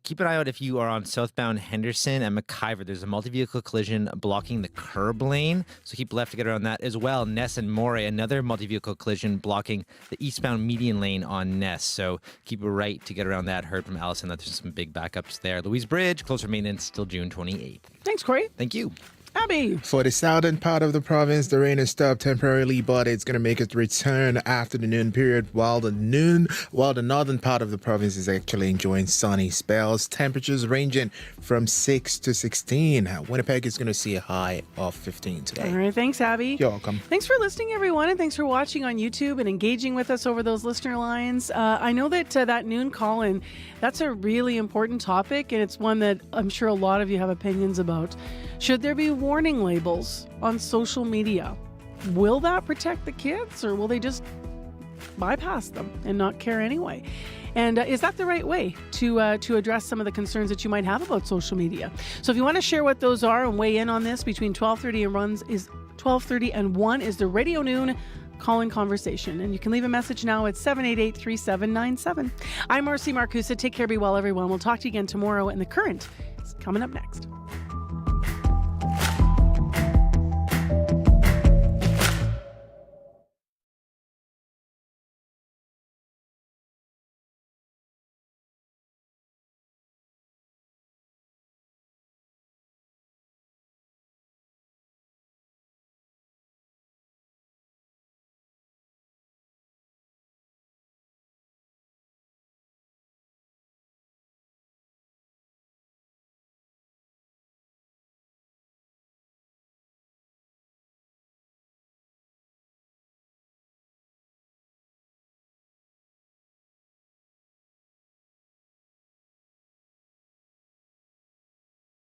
Keep an eye out if you are on southbound Henderson and McIver. There's a multi-vehicle collision blocking the curb lane, so keep left to get around that as well. Ness and Moray, another multi-vehicle collision blocking the eastbound median lane on Ness, so keep it right to get around that. Heard from Allison that there's some big backups there. Louise Bridge, closer maintenance till June 28th. Thanks, Corey. Thank you. Abby. For the southern part of the province, the rain has stopped temporarily, but it's going to make its return after the noon period, while the northern part of the province is actually enjoying sunny spells. Temperatures ranging from 6 to 16. Winnipeg is going to see a high of 15 today. All right. Thanks, Abby. You're welcome. Thanks for listening, everyone, and thanks for watching on YouTube and engaging with us over those listener lines. I know that that noon call-in, that's a really important topic, and it's one that I'm sure a lot of you have opinions about. Should there be warning labels on social media? Will that protect the kids, or will they just bypass them and not care anyway? And is that the right way to address some of the concerns that you might have about social media? So if you want to share what those are and weigh in on this, between 12:30 and 1 is the Radio Noon call-in conversation. And you can leave a message now at 788-3797. I'm Marcy Marcusa. Take care, be well, everyone. We'll talk to you again tomorrow, and The Current is coming up next.